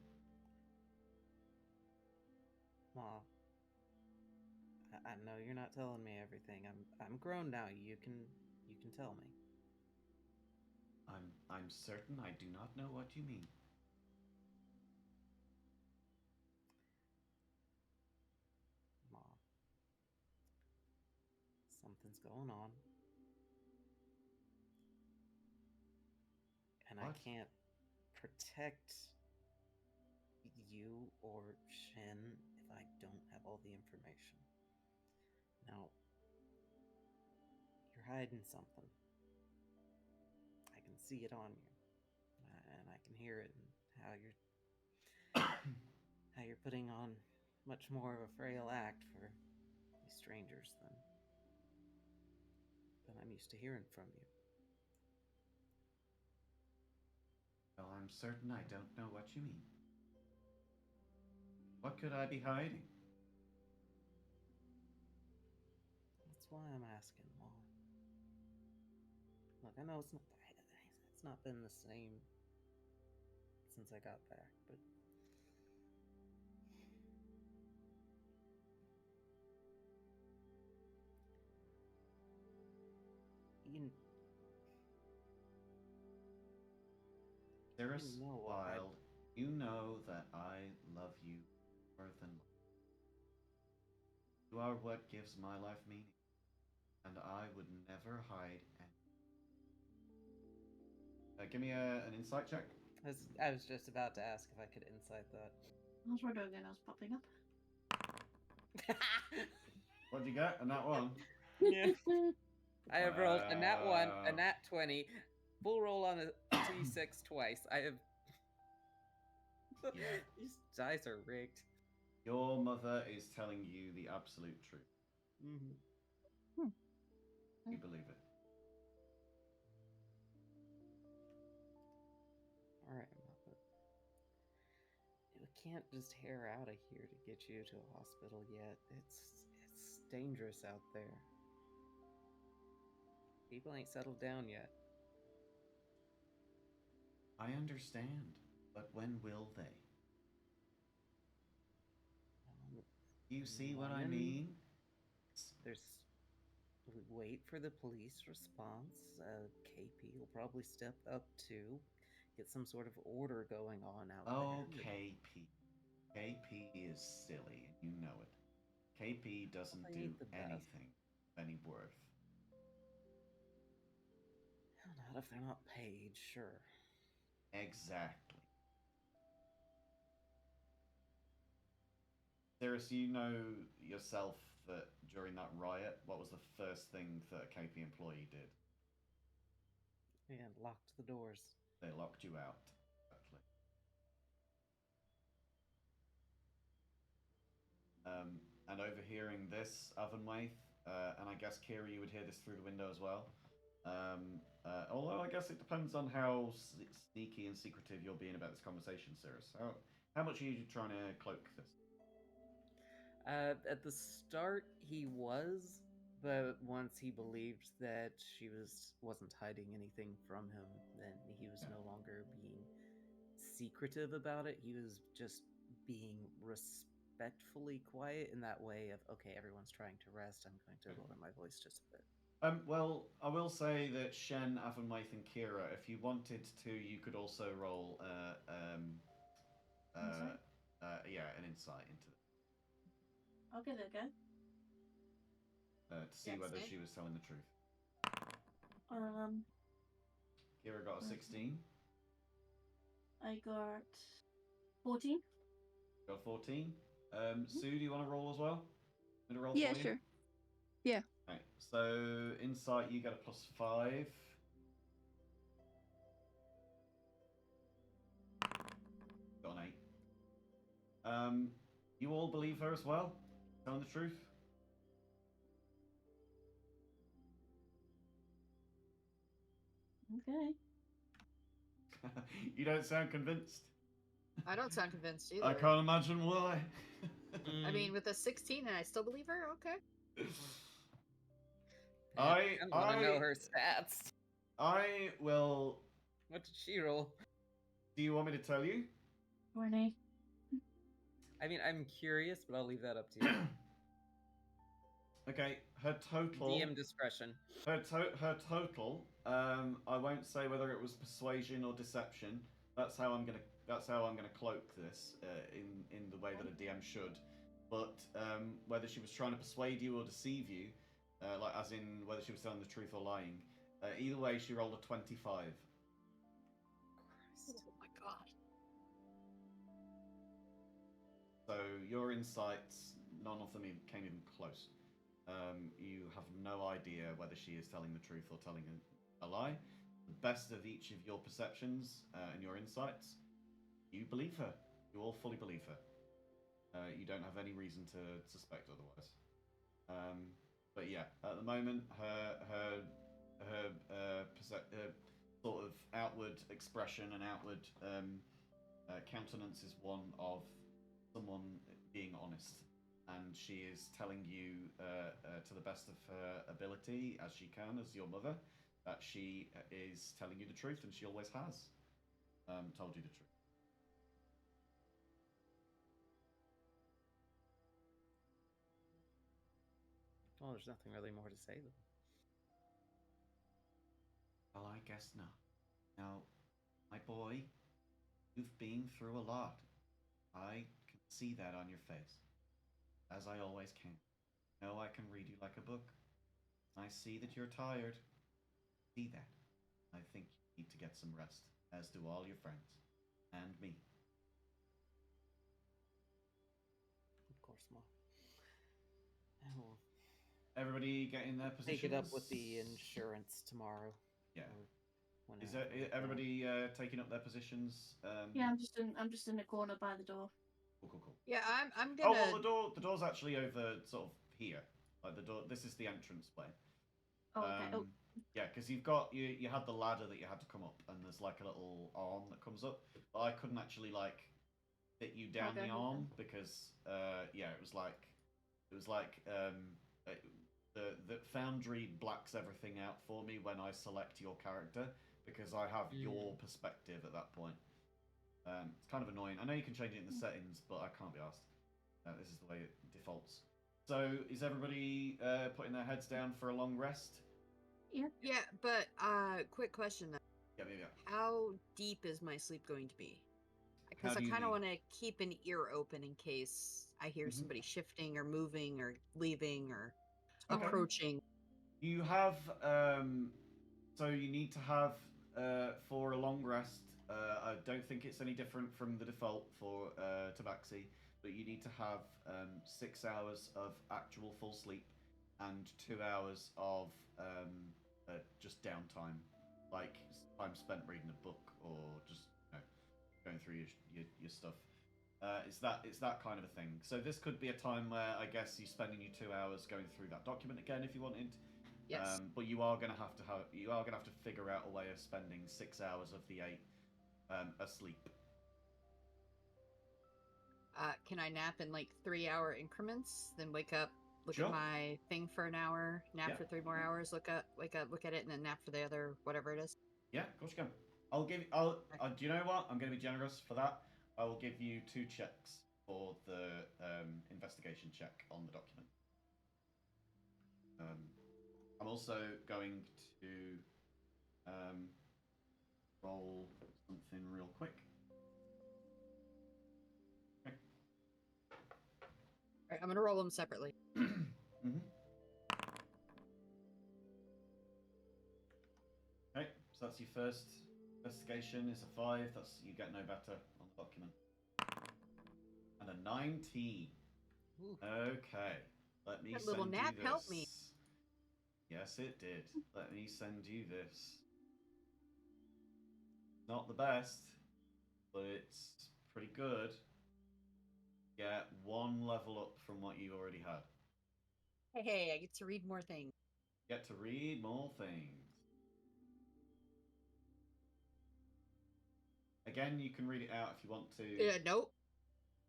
Ma, I know you're not telling me everything. I'm grown now. You can tell me. I'm certain I do not know what you mean. Ma, something's going on. And I What? can't protect you or Shen if I don't have all the information. Now, you're hiding something. I can see it on you, and I can hear it in how you're putting on much more of a frail act for these strangers than I'm used to hearing from you. Well, I'm certain I don't know what you mean. What could I be hiding? That's why I'm asking, Mom. Look, I know it's not been the same since I got back, but you Cirrus know what Wild, you know that I love you more than life. You are what gives my life meaning, and I would never hide any. Give me an insight check. I was just about to ask if I could insight that. That's what again I was popping up. What'd you get? And that one? Yeah. I have rolled a nat 1, a Wow. nat 20, full roll on a d6 twice. I have. Yeah. These dice are rigged. Your mother is telling you the absolute truth. Mm-hmm. You believe it. Alright, Muppet. We can't just hair out of here to get you to a hospital yet. It's dangerous out there. People ain't settled down yet. I understand, but when will they? You see what I When mean? there's we wait for the police response. KP will probably step up to get some sort of order going on out Oh, there. KP. KP is silly, and you know it. KP doesn't They do ain't the best. anything of any worth. Not if they're not paid, sure. Exactly. Cirrus, you know yourself that during that riot, what was the first thing that a KP employee did? And locked the doors. They locked you out. Exactly. And overhearing this, Ovenwaith, and I guess Kira, you would hear this through the window as well. Although I guess it depends on how sneaky and secretive you're being about this conversation, Cirrus. How much are you trying to cloak this? At the start, he was, but once he believed that she wasn't hiding anything from him, then he was no longer being secretive about it. He was just being respectfully quiet in that way of, okay, everyone's trying to rest. I'm going to lower my voice just a bit. Well, I will say that Shen, Avonwaith, and Kira, if you wanted to, you could also roll Insight? an insight into I'll give it a go. to see Yes, whether eh? she was telling the truth. Kira got a 16. I got 14. Got a 14. Sue, do you want to roll as well? Want me to roll Yeah, for you? sure. Yeah. Right. So insight, you get a +5. Got an 8. You all believe her as well? Telling the truth? Okay. You don't sound convinced. I don't sound convinced either. I can't imagine why. I mean, with a 16 and I still believe her, okay. I want to know her stats. I will. What did she roll? Do you want me to tell you? 20. I mean, I'm curious, but I'll leave that up to you. Okay, her total. DM discretion. Her total. I won't say whether it was persuasion or deception. That's how I'm gonna cloak this in the way that a DM should. But whether she was trying to persuade you or deceive you, like as in whether she was telling the truth or lying, either way, she rolled a 25. Oh my god. So your insights, none of them came even close. You have no idea whether she is telling the truth or telling a lie. The best of each of your perceptions and your insights, you believe her. You all fully believe her. You don't have any reason to suspect otherwise. But yeah, at the moment, her sort of outward expression and outward countenance is one of someone being honest. And she is telling you, to the best of her ability, as she can, as your mother, that she is telling you the truth, and she always has told you the truth. Well, there's nothing really more to say, though. Well, I guess not. Now, my boy, you've been through a lot. I can see that on your face. As I always can. No, I can read you like a book. I see that you're tired. See that. I think you need to get some rest, as do all your friends. And me. Of course, Mom. And we'll Everybody get in their positions. take it up with the insurance tomorrow. Yeah. or Is whenever. everybody taking up their positions? Yeah, I'm just in the corner by the door. Cool. Yeah, I'm Oh, gonna. well, the door's actually over sort of here. Like the door. This is the entrance way. Oh, okay. Oh, Yeah, because you had the ladder that you had to come up, and there's like a little arm that comes up. But I couldn't actually like fit you down Okay. the arm because yeah, it was like the Foundry blacks everything out for me when I select your character because I have your perspective at that point. It's kind of annoying. I know you can change it in the settings, but I can't be asked. This is the way it defaults. So is everybody putting their heads down for a long rest? Yeah, but quick question though. Yeah. How deep is my sleep going to be? Because How I do you kind of mean? want to keep an ear open in case I hear Mhm. somebody shifting or moving or leaving or Okay. approaching. You have so you need to have for a long rest. I don't think it's any different from the default for Tabaxi, but you need to have 6 hours of actual full sleep and 2 hours of just downtime, like time spent reading a book or just going through your stuff. It's that kind of a thing. So this could be a time where I guess you're spending your 2 hours going through that document again if you wanted. Yes. But you are gonna have to figure out a way of spending 6 hours of the 8 asleep. Can I nap in like 3-hour increments? Then wake up, look Sure. at my thing for an hour, nap Yeah. for 3 more hours, wake up, look at it, and then nap for the other whatever it is. Yeah, of course you can. Do you know what? I'm going to be generous for that. I will give you 2 checks for the investigation check on the document. I'm also going to roll something real quick. Okay. Alright, I'm gonna roll them separately. Okay, so that's That's your first investigation. It's a 5. That's you get no better on the document. And a 19. Ooh. Okay. Let me That send little you nap this. helped me. Yes, it did. Let me send you this. Not the best, but it's pretty good. Get 1 level up from what you already had. Hey, I get to read more things. Get to read more things. Again, you can read it out if you want to. Nope.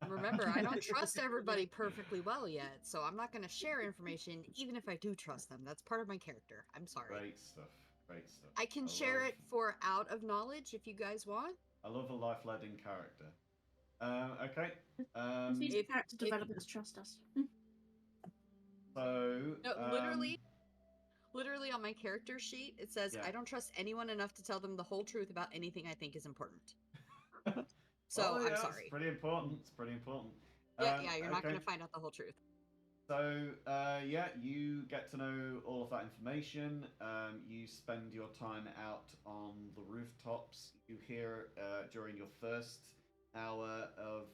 Remember, I don't trust everybody perfectly well yet, so I'm not going to share information even if I do trust them. That's part of my character. I'm sorry. Great stuff. Great stuff. I can share it for out of knowledge if you guys want. I love a life-leading character. Okay. These If- character developers trust us. So. No, literally on my character sheet, it says, Yeah. I don't trust anyone enough to tell them the whole truth about anything I think is important. So, Oh, yeah, I'm sorry. It's pretty important. It's pretty important. Yeah, you're not okay. going to find out the whole truth. So, yeah, you get to know all of that information. You spend your time out on the rooftops. You hear during your first hour of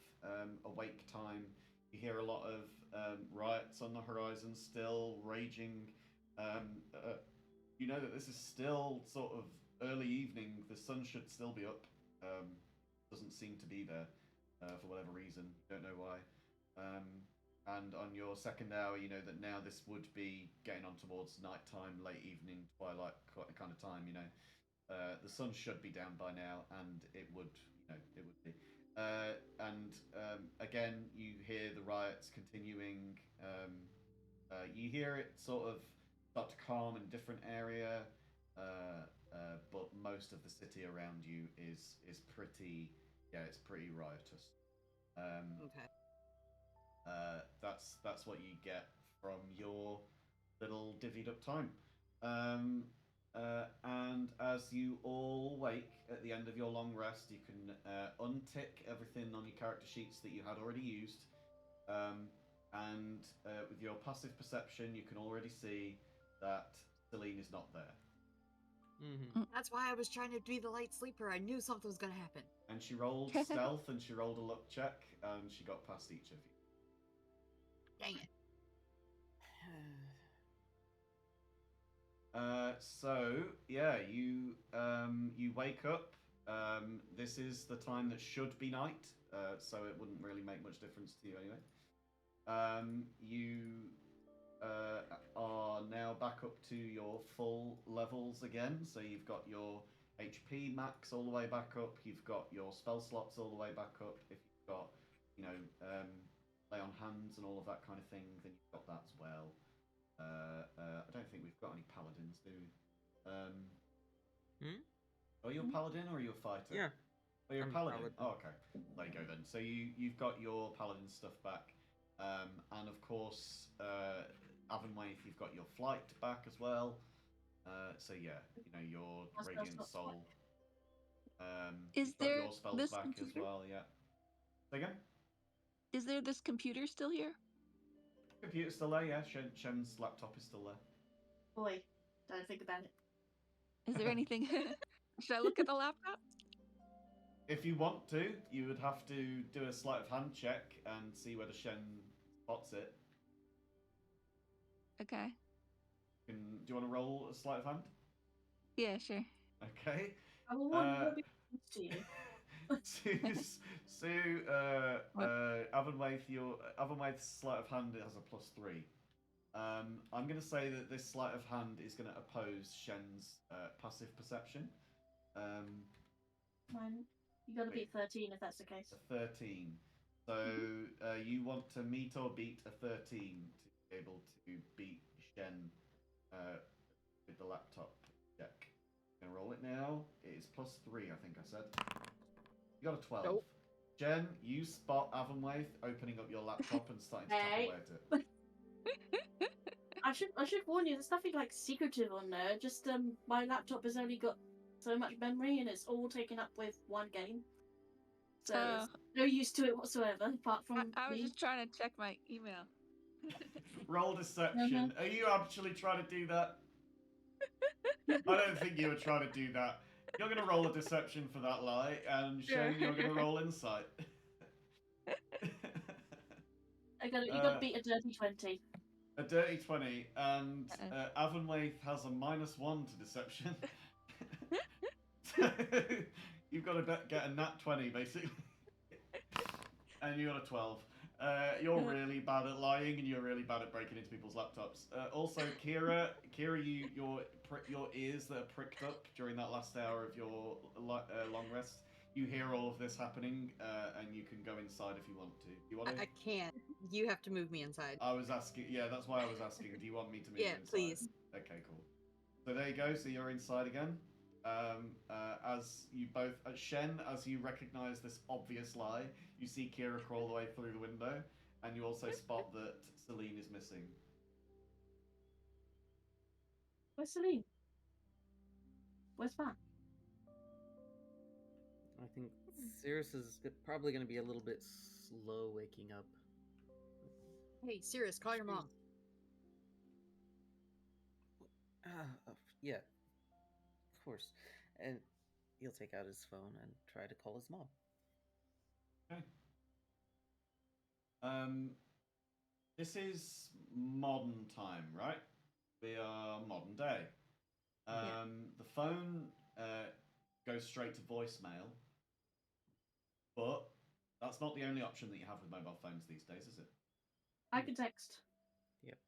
awake time, you hear a lot of riots on the horizon still raging. You know that this is still sort of early evening. The sun should still be up. Doesn't seem to be there for whatever reason. Don't know why. And on your second hour, you know that now this would be getting on towards nighttime, late evening, twilight kind of time. You know, the sun should be down by now, and it would, it would be. Again, you hear the riots continuing. You hear it sort of start to calm in a different area, but most of the city around you is pretty, it's pretty riotous. Okay. That's what you get from your little divvied up time. And as you all wake at the end of your long rest, you can untick everything on your character sheets that you had already used. And with your passive perception, you can already see that Celine is not there. Mm-hmm. That's why I was trying to be the light sleeper. I knew something was going to happen. And she rolled stealth and she rolled a luck check and she got past each of you. Dang it. So yeah, you wake up. This is the time that should be night, so it wouldn't really make much difference to you anyway. You are now back up to your full levels again. So you've got your HP max all the way back up. You've got your spell slots all the way back up. If you've got, lay on hands and all of that kind of thing, then you've got that as well. I don't think we've got any paladins, do we? Are you a paladin or are you a fighter? Yeah. Oh, you're a I'm a paladin. paladin. Oh, okay. There you go then. So you've got your paladin stuff back, and of course, Avonwaith, you've got your flight back as well. So yeah, your radiant soul. Is you've got there your spells this back computer? as well? Yeah. Say again. Is there this computer still here? Computer's still there, yeah. Shen's laptop is still there. Boy, don't think about it. Is there anything? Should I look at the laptop? If you want to, you would have to do a sleight of hand check and see whether Shen spots it. Okay. Do you want to roll a sleight of hand? Yeah, sure. Okay. I will want to be to you. Sue, Avonwaith's sleight of hand has a +3. I'm going to say that this sleight of hand is going to oppose Shen's passive perception. Mine, you got to beat 13 if that's the case. A 13. So you want to meet or beat a 13 to be able to beat Shen with the laptop check. I'm going to roll it now. It is +3, I think I said. You got a 12. Nope. Jen, you spot Avonwaith opening up your laptop and starting to tap Hey. away at it. I should warn you, there's nothing like secretive on there. Just my laptop has only got so much memory and it's all taken up with one game. So there's no use to it whatsoever, apart from I was me. just trying to check my email. Roll deception. Are you actually trying to do that? I don't think you were trying to do that. You're gonna roll a deception for that lie, and Sure. Shane, you're gonna roll insight. You got to beat a dirty 20. A dirty 20, and Uh-uh. Avonwaith has a -1 to deception. So you've got to get a nat 20, basically. And you got a 12. You're really bad at lying, and you're really bad at breaking into people's laptops. Also, Kira, your ears that are pricked up during that last hour of your long rest. You hear all of this happening, and you can go inside if you want to. Do you want to? I can't. You have to move me inside. I was asking. Yeah, that's why I was asking. Do you want me to move you Yeah, inside? please. Okay, cool. So there you go. So you're inside again. As you both, Shen, as you recognise this obvious lie, you see Kira crawl the way through the window, and you also spot that Celine is missing. Where's Celine? Where's Van? I think Cirrus is probably going to be a little bit slow waking up. Hey, Cirrus, call your mom. Yeah, of course. And he'll take out his phone and try to call his mom. Okay. This is modern time, right? We are modern day. The phone goes straight to voicemail, but that's not the only option that you have with mobile phones these days, is it? I can text. Yep.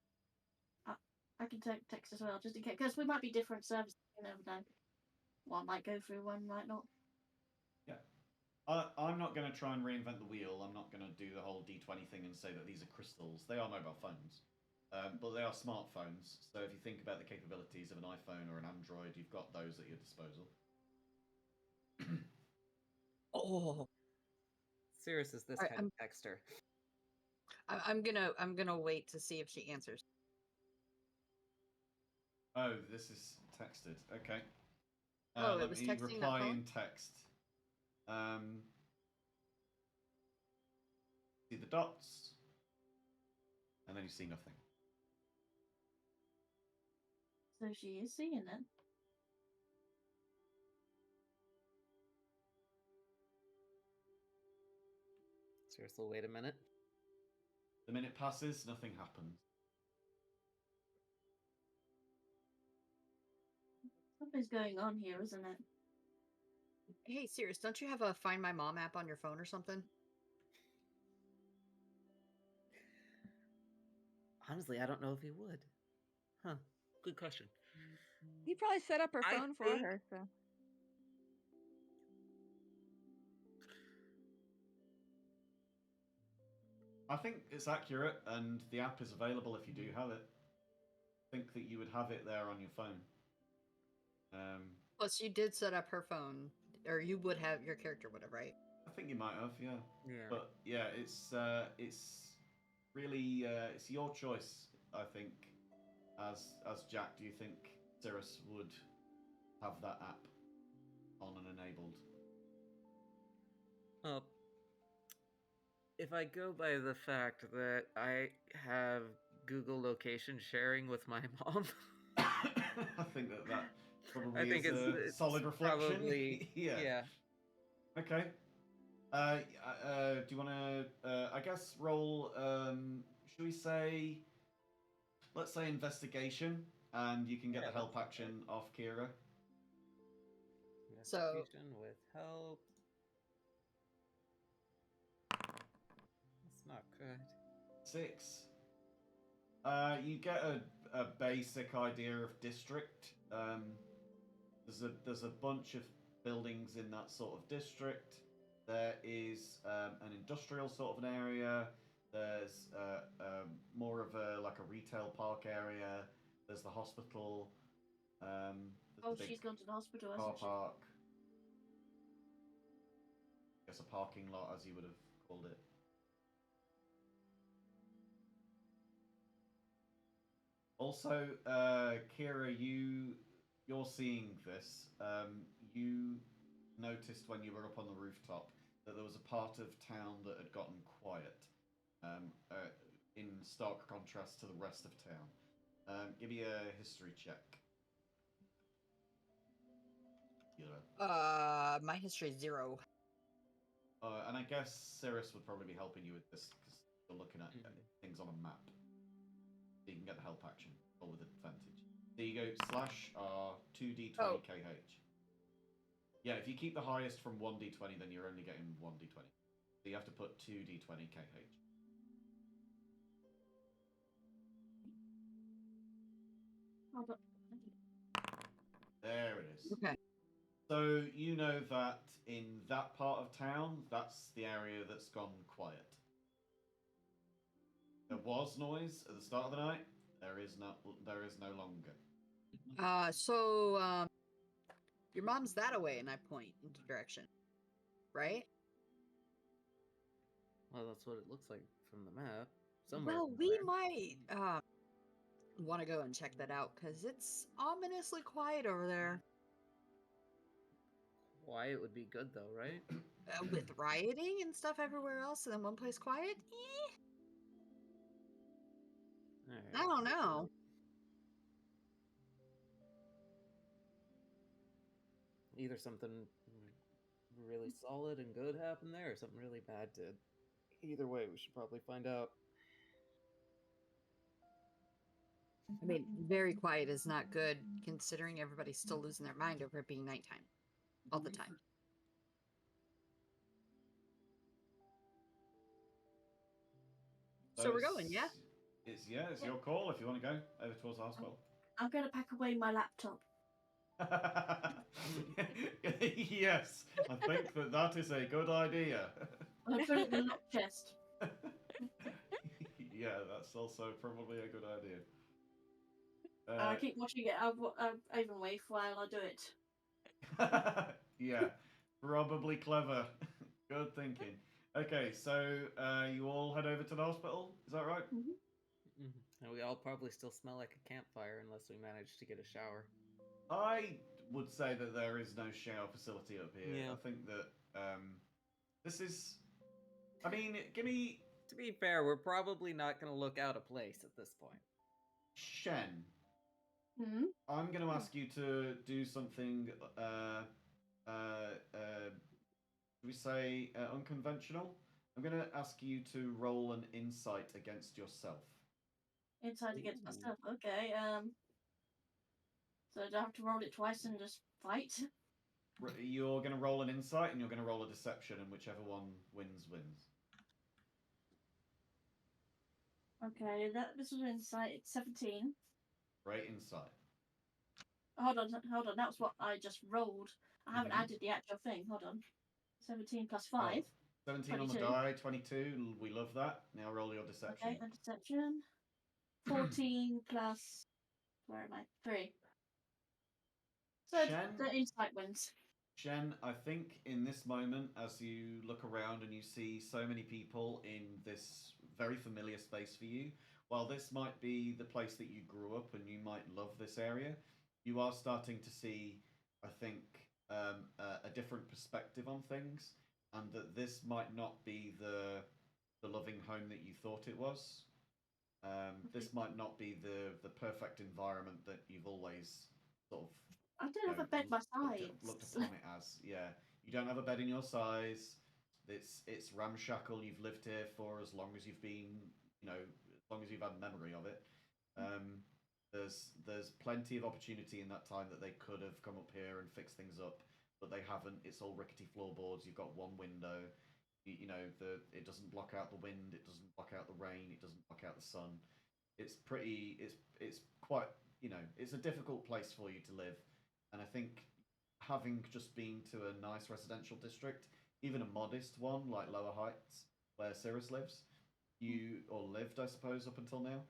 I can text as well, just in case, because we might be different services. You never know. One might go through, one might not. Yeah. I'm not going to try and reinvent the wheel. I'm not going to do the whole D20 thing and say that these are crystals. They are mobile phones, but they are smartphones. So if you think about the capabilities of an iPhone or an Android, you've got those at your disposal. Oh, Cirrus is this kind of texter. I'm gonna wait to see if she answers. Oh, this is texted. Okay. Oh, it let was me texting that reply phone? in text. See the dots, and then you see nothing. So she is seeing it. Cirrus will wait a minute. The minute passes, nothing happens. Something's going on here, isn't it? Hey, Cirrus, don't you have a Find My Mom app on your phone or something? Honestly, I don't know if he would. Huh. Good question. He probably set up her I phone for think- her. So. I think it's accurate, and the app is available if you do have it. I think that you would have it there on your phone. Plus, you did set up her phone, or you would have, your character would have, right? I think you might have, yeah. Yeah. But yeah, it's really it's your choice. I think, as Jack, do you think Cirrus would have that app on and enabled? Well, if I go by the fact that I have Google location sharing with my mom, I think that probably I think is a it's solid reflection. probably yeah. Okay. Do you want to? I guess roll. Should we say? Let's say investigation, and you can get Yeah, the help that's action off Kira. So- investigation with help. That's not good. 6. You get a basic idea of district. There's a bunch of buildings in that sort of district. There is an industrial sort of an area. There's more of a retail park area. There's the hospital. There's Oh, the big she's gone to the hospital, car hasn't she? park. I guess a parking lot, as you would have called it. Also, Kira, you're seeing this. You noticed when you were up on the rooftop that there was a part of town that had gotten quiet, in stark contrast to the rest of town. Give me a history check. My history is 0. And I guess Cirrus would probably be helping you with this because you're looking at things on a map. So you can get the help action or with advantage. So you go /R2d20 KH. Yeah, if you keep the highest from 1d20, then you're only getting 1d20. So you have to put 2d20 KH. There it is. Okay. So you know that in that part of town, that's the area that's gone quiet. There was noise at the start of the night. There is no longer. So your mom's that away, and I point into direction, right? Well, that's what it looks like from the map. Somewhere. Well, we might want to go and check that out because it's ominously quiet over there. Quiet would be good though, right? With rioting and stuff everywhere else, and then one place quiet. I don't know. Either something really solid and good happened there, or something really bad did. Either way, we should probably find out. I mean, very quiet is not good, considering everybody's still losing their mind over it being nighttime. All the time. So we're going, yeah? It's your call if you want to go over towards the hospital. I'm going to pack away my laptop. Yes, I think that is a good idea. I put it in the lock chest. Yeah, that's also probably a good idea. I keep watching it even wave while I do it. Yeah, probably clever. Good thinking. Okay, so you all head over to the hospital. Is that right? Mm-hmm. And we all probably still smell like a campfire unless we manage to get a shower. I would say that there is no shower facility up here. Yeah. I think that this is. I mean, give me. To be fair, we're probably not going to look out of place at this point. Shen. Hmm? I'm going to ask you to do something. We say unconventional. I'm going to ask you to roll an insight against yourself. Inside against myself. Okay. So do I have to roll it twice and just fight? You're going to roll an insight and you're going to roll a deception, and whichever one wins. Okay, this was insight. It's 17. Great insight. Hold on. That was what I just rolled. I haven't added the actual thing. Hold on. 17 plus 5. 17 22. on the die, 22. We love that. Now roll your deception. Okay, and deception. 14 plus. Where am I? 3. So Shen? the insight wins. Shen, I think in this moment, as you look around and you see so many people in this very familiar space for you, while this might be the place that you grew up and you might love this area, you are starting to see, I think, a different perspective on things, and that this might not be the loving home that you thought it was. This might not be the perfect environment that you've always sort of. I don't have a bed my size. Looked upon it as, yeah. You don't have a bed in your size. It's ramshackle. You've lived here for as long as you've been, as long as you've had memory of it. There's plenty of opportunity in that time that they could have come up here and fixed things up, but they haven't. It's all rickety floorboards. You've got one window. It doesn't block out the wind. It doesn't block out the rain. It doesn't block out the sun. It's pretty. It's quite. It's a difficult place for you to live. And I think having just been to a nice residential district, even a modest one like Lower Heights, where Cirrus lives, lived, I suppose, up until now.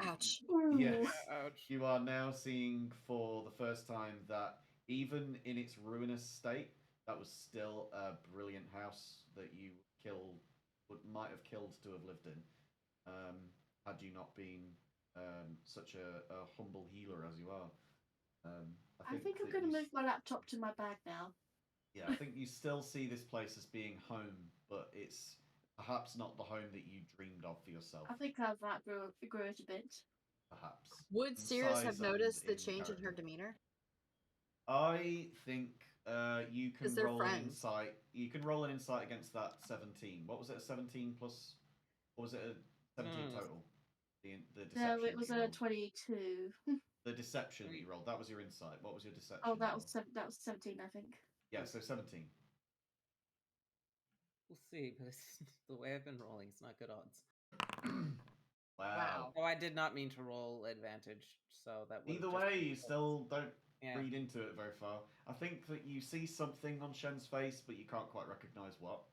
Ouch. Yes, Ouch. you are now seeing for the first time that even in its ruinous state, that was still a brilliant house that you might have killed to have lived in, had you not been such a humble healer as you are. I think I'm going to move my laptop to my bag now. Yeah, I think you still see this place as being home, but it's perhaps not the home that you dreamed of for yourself. I think I've outgrew it a bit. Perhaps. Would In Cirrus size have and noticed the in change in her character. demeanor? I think you 'Cause can they're roll an friends. insight. You can roll an insight against that 17. What was it? A 17 plus? Or was it a 17 Hmm. total? The deception. No, it was that you a rolled. 22. The deception that you rolled. That was your insight. What was your deception? Oh, that roll? was that was 17, I think. Yeah, so 17. We'll see, but it's, the way I've been rolling, it's not good odds. Wow. Oh, I did not mean to roll advantage, so that would. Either way, you still don't Yeah. read into it very far. I think that you see something on Shen's face, but you can't quite recognize what.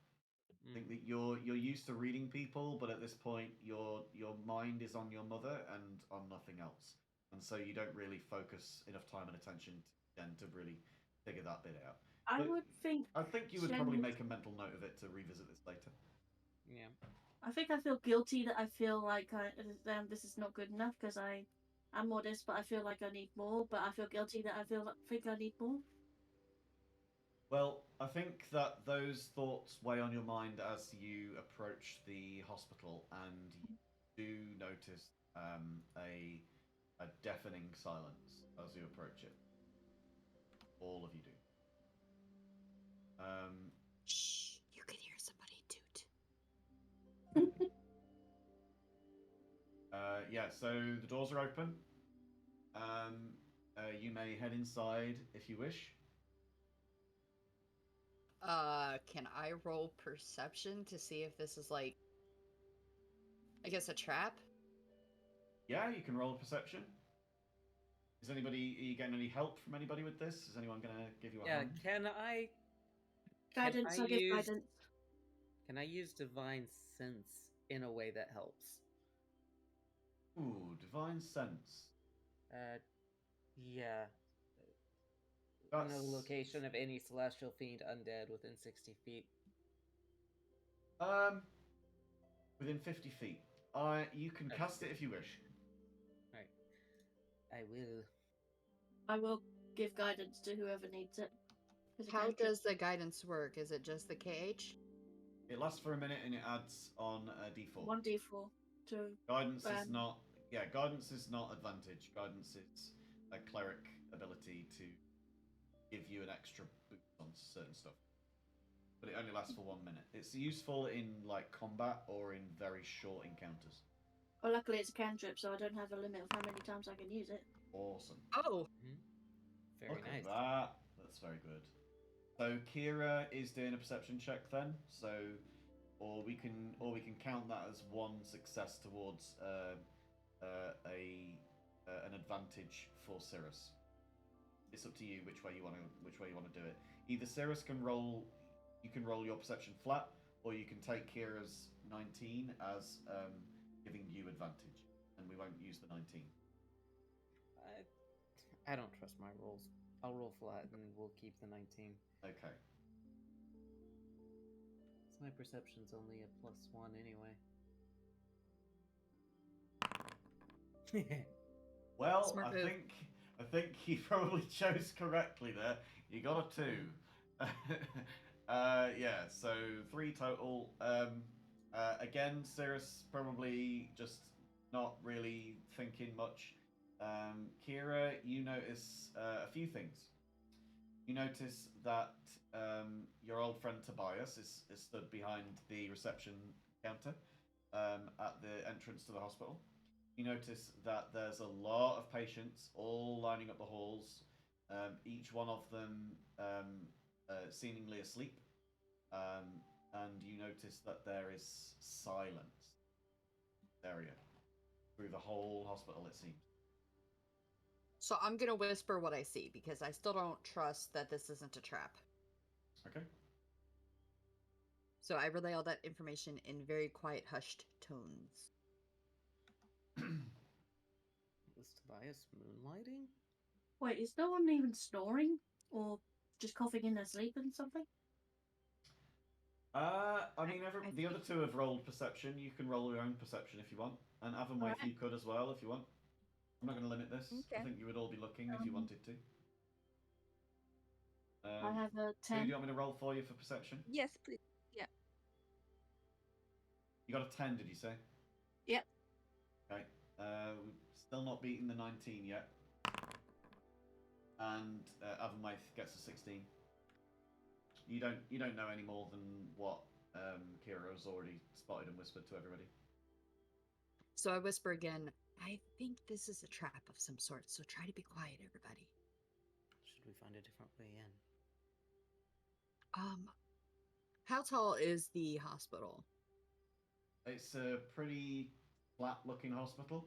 I think that you're used to reading people, but at this point, your mind is on your mother and on nothing else, and so you don't really focus enough time and attention to really figure that bit out. I But would think. I think you would Shen probably would- make a mental note of it to revisit this later. Yeah. I think I feel guilty that I feel like this is not good enough because I'm modest, but I feel like I need more. But I feel guilty that I think I need more. Well, I think that those thoughts weigh on your mind as you approach the hospital, and you do notice a deafening silence as you approach it. All of you do. Shh, you can hear somebody toot. Yeah, so the doors are open. You may head inside if you wish. Can I roll perception to see if this is like, I guess, a trap? Yeah, you can roll a perception. Are you getting any help from anybody with this? Is anyone going to give you a hand? Can I? Guidance. I give guidance. Can I use divine sense in a way that helps? Ooh, divine sense. Yeah. That's... Know the location of any celestial fiend undead within 60 feet. Within 50 feet. You can cast it if you wish. Right. I will. I will give guidance to whoever needs it. How does the guidance work? Is it just the KH? It lasts for a minute and it adds on a d4. 1d4 to guidance is not. Yeah, guidance is not advantage. Guidance is a cleric ability to give you an extra boost on certain stuff. But it only lasts for 1 minute. It's useful in like combat or in very short encounters. Well, luckily it's a cantrip, so I don't have a limit of how many times I can use it. Awesome. Oh, Very Look nice. at that. That's very good. So Kira is doing a perception check then. So, or we can count that as one success towards an advantage for Cirrus. It's up to you which way you want to do it. Either Cirrus can roll, you can roll your perception flat, or you can take Kira's 19 as giving you advantage, and we won't use the 19. I don't trust my rolls. I'll roll flat and we'll keep the 19. Okay. So my perception's only a +1 anyway. Well, Smart move. I think you probably chose correctly there. You got a 2. Yeah, so 3 total. Again, Cirrus probably just not really thinking much. Kira, you notice a few things. You notice that your old friend Tobias is stood behind the reception counter at the entrance to the hospital. You notice that there's a lot of patients all lining up the halls, each one of them seemingly asleep. And you notice that there is silence area through the whole hospital, it seems. so I'm gonna whisper what I see because I still don't trust that this isn't a trap. Okay. So I relay all that information in very quiet, hushed tones. Was Tobias moonlighting? Wait, is no one even snoring? Or just coughing in their sleep and something? I mean, the other two have rolled perception. You can roll your own perception if you want, and Avonway, if you could as well, if you want. I'm not going to limit this. Okay. I think you would all be looking if you wanted to. I have a Who 10. do you want me to roll for you for perception? Yes, please. Yeah. You got a 10, did you say? Yep. Okay. Still not beating the 19 yet. and Avonmaith gets a 16. You don't know any more than what Kira has already spotted and whispered to everybody. So I whisper again, I think this is a trap of some sort, so try to be quiet, everybody. Should we find a different way in? How tall is the hospital? It's a pretty flat-looking hospital.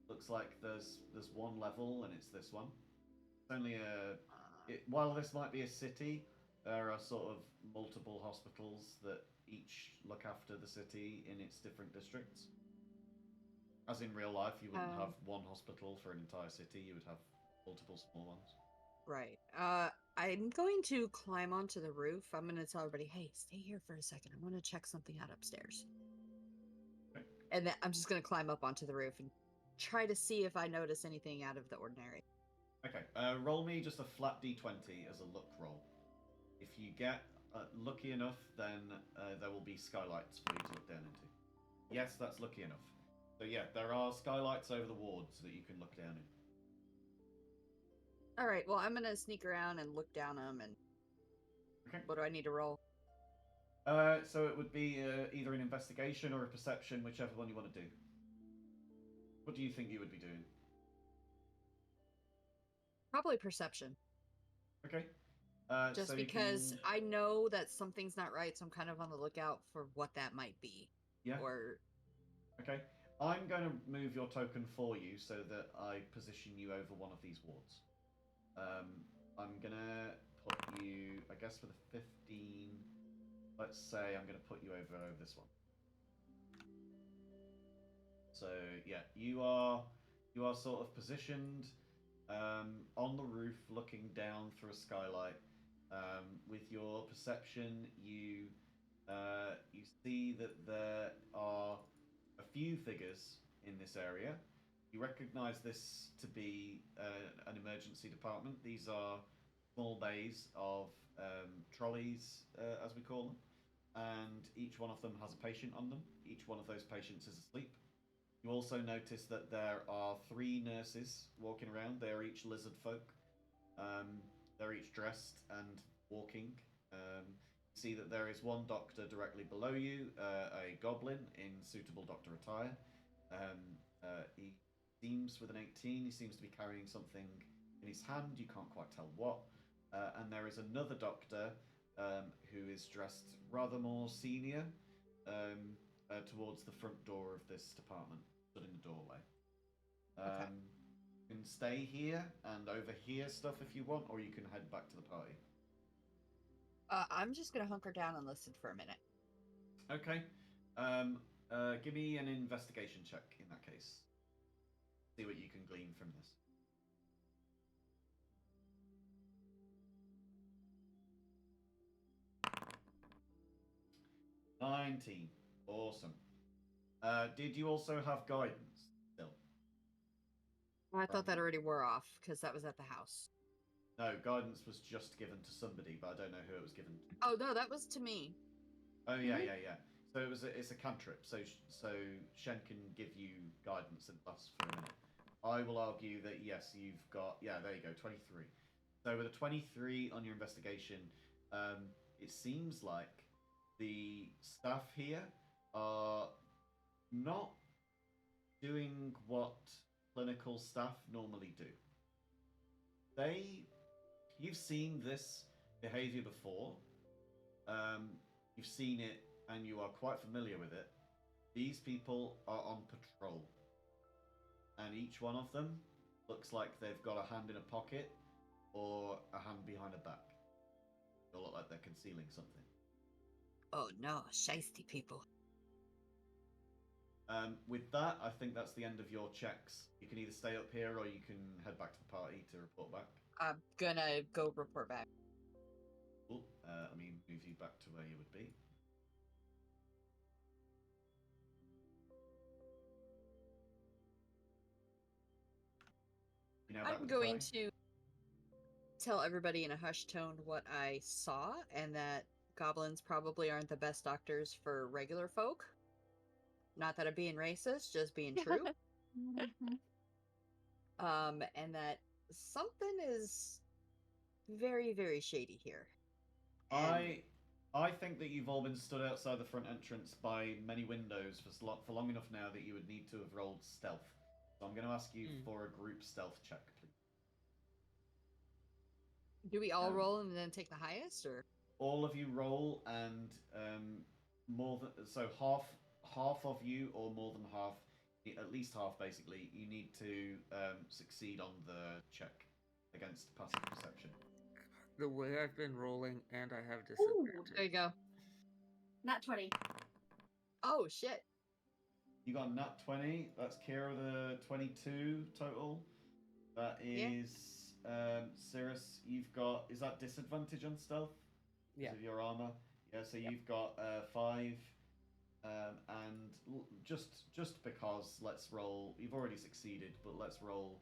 Looks like there's one level, and it's this one. It's only while this might be a city, there are sort of multiple hospitals that each look after the city in its different districts. As in real life, you wouldn't have one hospital for an entire city. You would have multiple small ones. Right. I'm going to climb onto the roof. I'm going to tell everybody, hey, stay here for a second. I want to check something out upstairs. Okay. And then I'm just going to climb up onto the roof and try to see if I notice anything out of the ordinary. Okay. Roll me just a flat d20 as a look roll. If you get lucky enough, then there will be skylights for you to look down into. Yes, that's lucky enough. So yeah, there are skylights over the wards that you can look down in. All right, well, I'm going to sneak around and look down them. And Okay. what do I need to roll? So it would be either an investigation or a perception, whichever one you want to do. What do you think you would be doing? Probably perception. Okay. Just so you because can- I know that something's not right, so I'm kind of on the lookout for what that might be. Yeah. Or Okay. I'm going to move your token for you so that I position you over one of these wards. I'm going to put you, I guess, for the 15. Let's say I'm going to put you over this one. So yeah, you are sort of positioned on the roof, looking down through a skylight. With your perception, you see that there are a few figures in this area. You recognize this to be an emergency department. These are small bays of trolleys, as we call them, and each one of them has a patient on them. Each one of those patients is asleep. You also notice that there are 3 nurses walking around. They are each lizard folk. They're each dressed and walking. See that there is one doctor directly below you, a goblin in suitable doctor attire. He seems with an 18. He seems to be carrying something in his hand. You can't quite tell what. And there is another doctor who is dressed rather more senior towards the front door of this department, stood in the doorway. Okay. You can stay here and overhear stuff if you want, or you can head back to the party. I'm just going to hunker down and listen for a minute. Okay. Give me an investigation check in that case. See what you can glean from this. $19. Awesome. Did you also have guidance still? I thought that already wore off because that was at the house. No, guidance was just given to somebody, but I don't know who it was given to. Oh, no, that was to me. Oh yeah, yeah. So it's a cantrip. So Shen can give you guidance and plus for a minute. I will argue that yes, you've got there you go, 23. So with a 23 on your investigation, it seems like the staff here are not doing what clinical staff normally do. You've seen this behavior before. You've seen it and you are quite familiar with it. These people are on patrol. And each one of them looks like they've got a hand in a pocket or a hand behind a back. They look like they're concealing something. Oh no, shiesty people. With that, I think that's the end of your checks. You can either stay up here or you can head back to the party to report back. I'm gonna go report back. Cool. Let me move you back to where you would be. I'm going to tell everybody in a hushed tone what I saw and that goblins probably aren't the best doctors for regular folk. Not that I'm being racist, just being true. And that something is very, very shady here. And I think that you've all been stood outside the front entrance by many windows for long enough now that you would need to have rolled stealth. So I'm going to ask you for a group stealth check, please. do we all roll and then take the highest, or? All of you roll, and half of you, or more than half, at least half basically, you need to succeed on the check against passive perception. The way I've been rolling, and I have Ooh, disadvantage. There you go. Nat 20. Oh shit! You got a nat 20. That's Kira the 22 total. That is Cirrus. You've got, is that disadvantage on stealth? Yeah. Of your armor. Yeah. So you've got 5. And just because, let's roll. You've already succeeded, but let's roll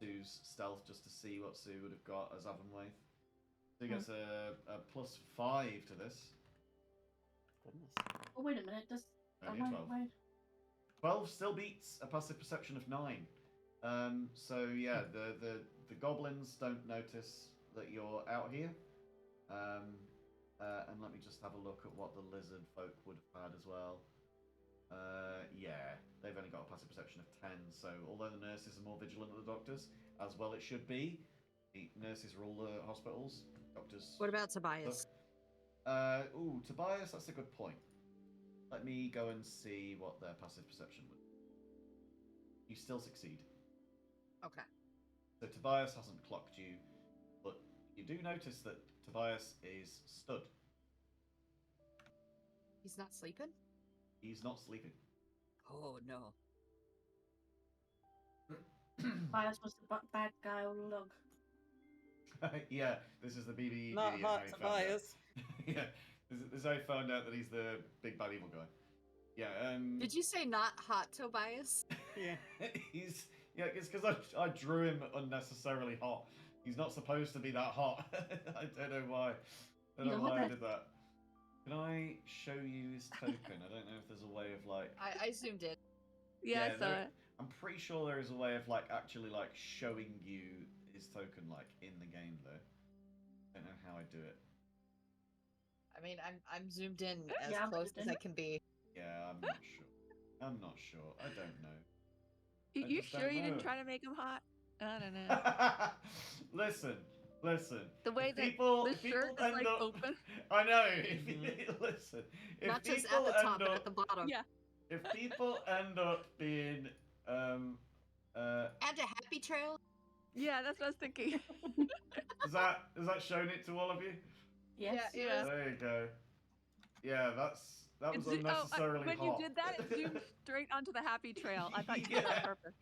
Sue's stealth just to see what Sue would have got as Avonwaith. So he gets a +5 to this. Goodness. Oh, wait a minute. Does Only a 12. 12 still beats a passive perception of 9. So yeah, the goblins don't notice that you're out here. And let me just have a look at what the lizard folk would have had as well. Yeah, they've only got a passive perception of 10. So although the nurses are more vigilant than the doctors, as well it should be, the nurses rule the hospitals. Doctors. What about Tobias? Tobias, that's a good point. Let me go and see what their passive perception would be. You still succeed. Okay. So Tobias hasn't clocked you, but you do notice that Tobias is stood. He's not sleeping? He's not sleeping. Oh no. Bias was the bad guy all along. Yeah, this is the BB. Not video, hot how he found Tobias. out. Yeah, this is how he found out that he's the big bad evil guy. Yeah. Did you say not hot Tobias? Yeah. It's because I drew him unnecessarily hot. He's not supposed to be that hot. I don't know why. I don't know why I did that. Can I show you his token? I don't know if there's a way of like. I zoomed in. Yeah, I saw it. I'm pretty sure there is a way of like actually like showing you his token like in the game though. I don't know how I do it. I mean, I'm zoomed in as Yeah, I'm close zoomed as in. I can be. Yeah, I'm not sure. I'm not sure. I don't know. You just sure don't you didn't know. try to make him hot? I don't know. Listen. The way If that people, the if people shirt is end like up, open. I know. Listen. If Not just people at the top, end but up, at the bottom. Yeah. if people end up being And a happy trail. Yeah, that's what I was thinking. has that shown it to all of you? Yes. Yeah. There you go. Yeah, that was It unnecessarily when hot. you did that, it zoomed straight onto the happy trail. I thought you did it on purpose.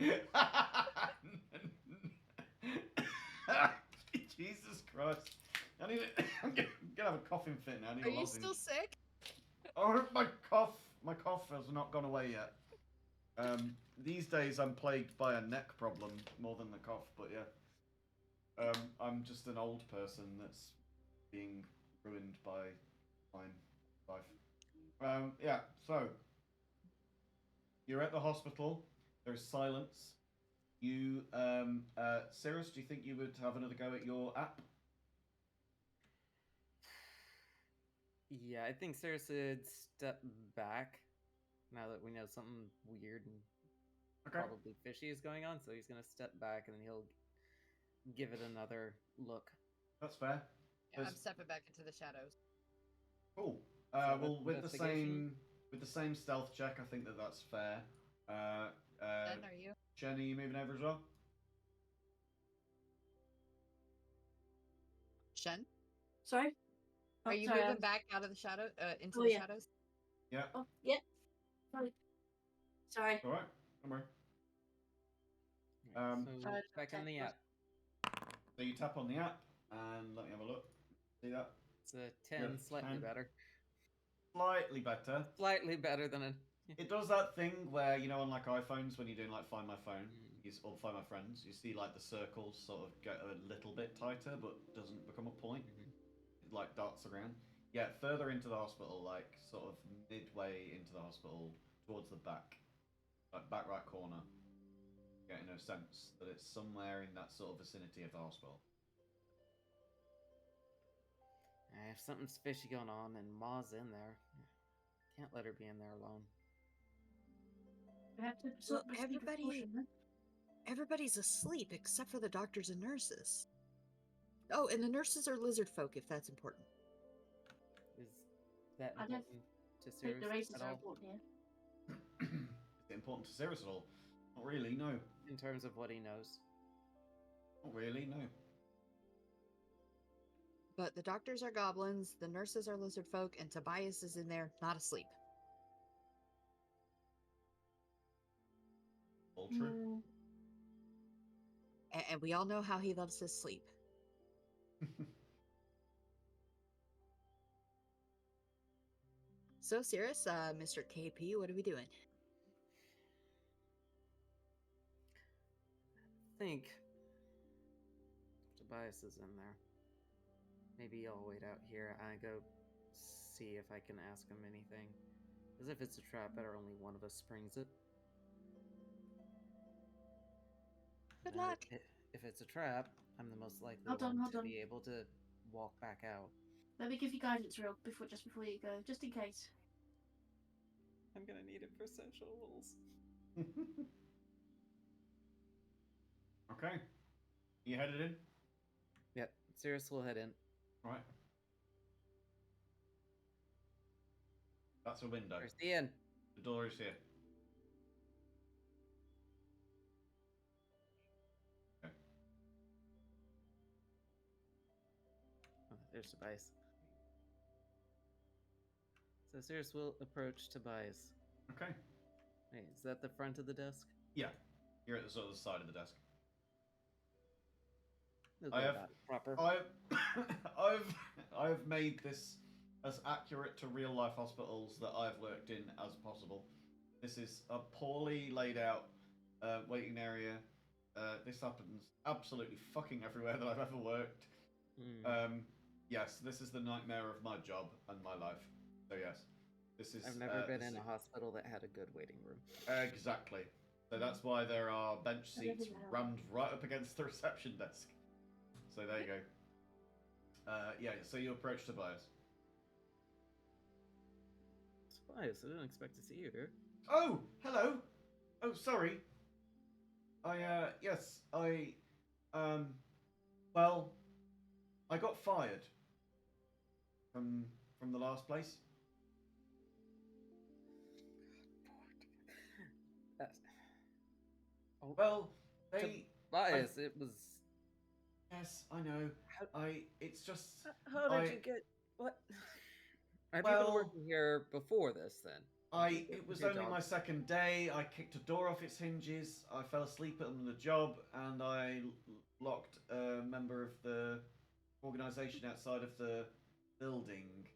Jesus Christ! I'm gonna have a coughing fit now. I need Are a you lozenge. still sick? Oh, my cough has not gone away yet. These days I'm plagued by a neck problem more than the cough, but yeah. I'm just an old person that's being ruined by fine life. Yeah, so you're at the hospital. There's silence. You, Cirrus, do you think you would have another go at your app? Yeah, I think Cirrus would step back now that we know something weird and probably fishy is going on. So he's gonna step back and then he'll give it another look. That's fair. Yeah, I'm There's- stepping back into the shadows. Cool. So Well, with the investigation? same stealth check, I think that's fair. Jen, are you? Jenny, you moving over as well? Shen? Sorry? Are you sorry, moving back out of the shadow, into Oh, the yeah. shadows? Yeah. Oh, yeah. Sorry. All right. Don't worry. So Sorry, back in the app. So you tap on the app and let me have a look. See that? It's a 10, Yeah, slightly 10. better. Slightly better. Slightly better than a. It does that thing where, you know, on like iPhones, when you're doing like Find My Phone, or Find My Friends, you see like the circles sort of get a little bit tighter, but doesn't become a point. It like darts around. Yeah, further into the hospital, like sort of midway into the hospital, towards the back, like back right corner. Getting a sense that it's somewhere in that sort of vicinity of the hospital. If something's fishy going on and Ma's in there, can't let her be in there alone. We have to Well, sort of proceed with caution, then. everybody's asleep except for the doctors and nurses. Oh, and the nurses are lizard folk, if that's important. Is that I don't important to I think Sirius the races at are all? important here. Is it important to Cirrus at all? Not really, no. In terms of what he knows. Not really, no. But the doctors are goblins, the nurses are lizard folk, and Tobias is in there, not asleep. All true. Mm, And we all know how he loves his sleep. So, Cirrus, Mr. KP, what are we doing? I think Tobias is in there. Maybe I'll wait out here and go see if I can ask him anything. As if it's a trap, better only one of us springs it. Good And luck. If it's a trap, I'm the most likely Hold on, one hold to on. be able to walk back out. Let me give you guidance real just before you go, just in case. I'm gonna need it for social rules. Okay. You headed in? Yep, Sirius will head in. Right. That's a window. Where's the inn? The door is here. Okay. Oh, there's Tobias. So Sirius will approach Tobias. Okay. Hey, is that the front of the desk? Yeah. You're at the sort of the side of the desk. We'll I go have- about it proper. I've made this as accurate to real life hospitals that I've worked in as possible. This is a poorly laid out waiting area. This happens absolutely fucking everywhere that I've ever worked. Yes, this is the nightmare of my job and my life. So yes, this is. I've never been this in a is- hospital that had a good waiting room. Exactly. So that's why there are bench I seats live in a- rammed right up against the reception desk. So there you go. Yeah, so you approach Tobias. Tobias, I didn't expect to see you here. Oh, hello. Oh, sorry. Yes, well, I got fired from the last place. Oh, Well, they. Tobias, it was. Yes, I know. It's just. How did I- you get. What? Have you Well- been working here before this then? It was Your only job. my second day. I kicked a door off its hinges. I fell asleep on the job, and I locked a member of the organisation outside of the building.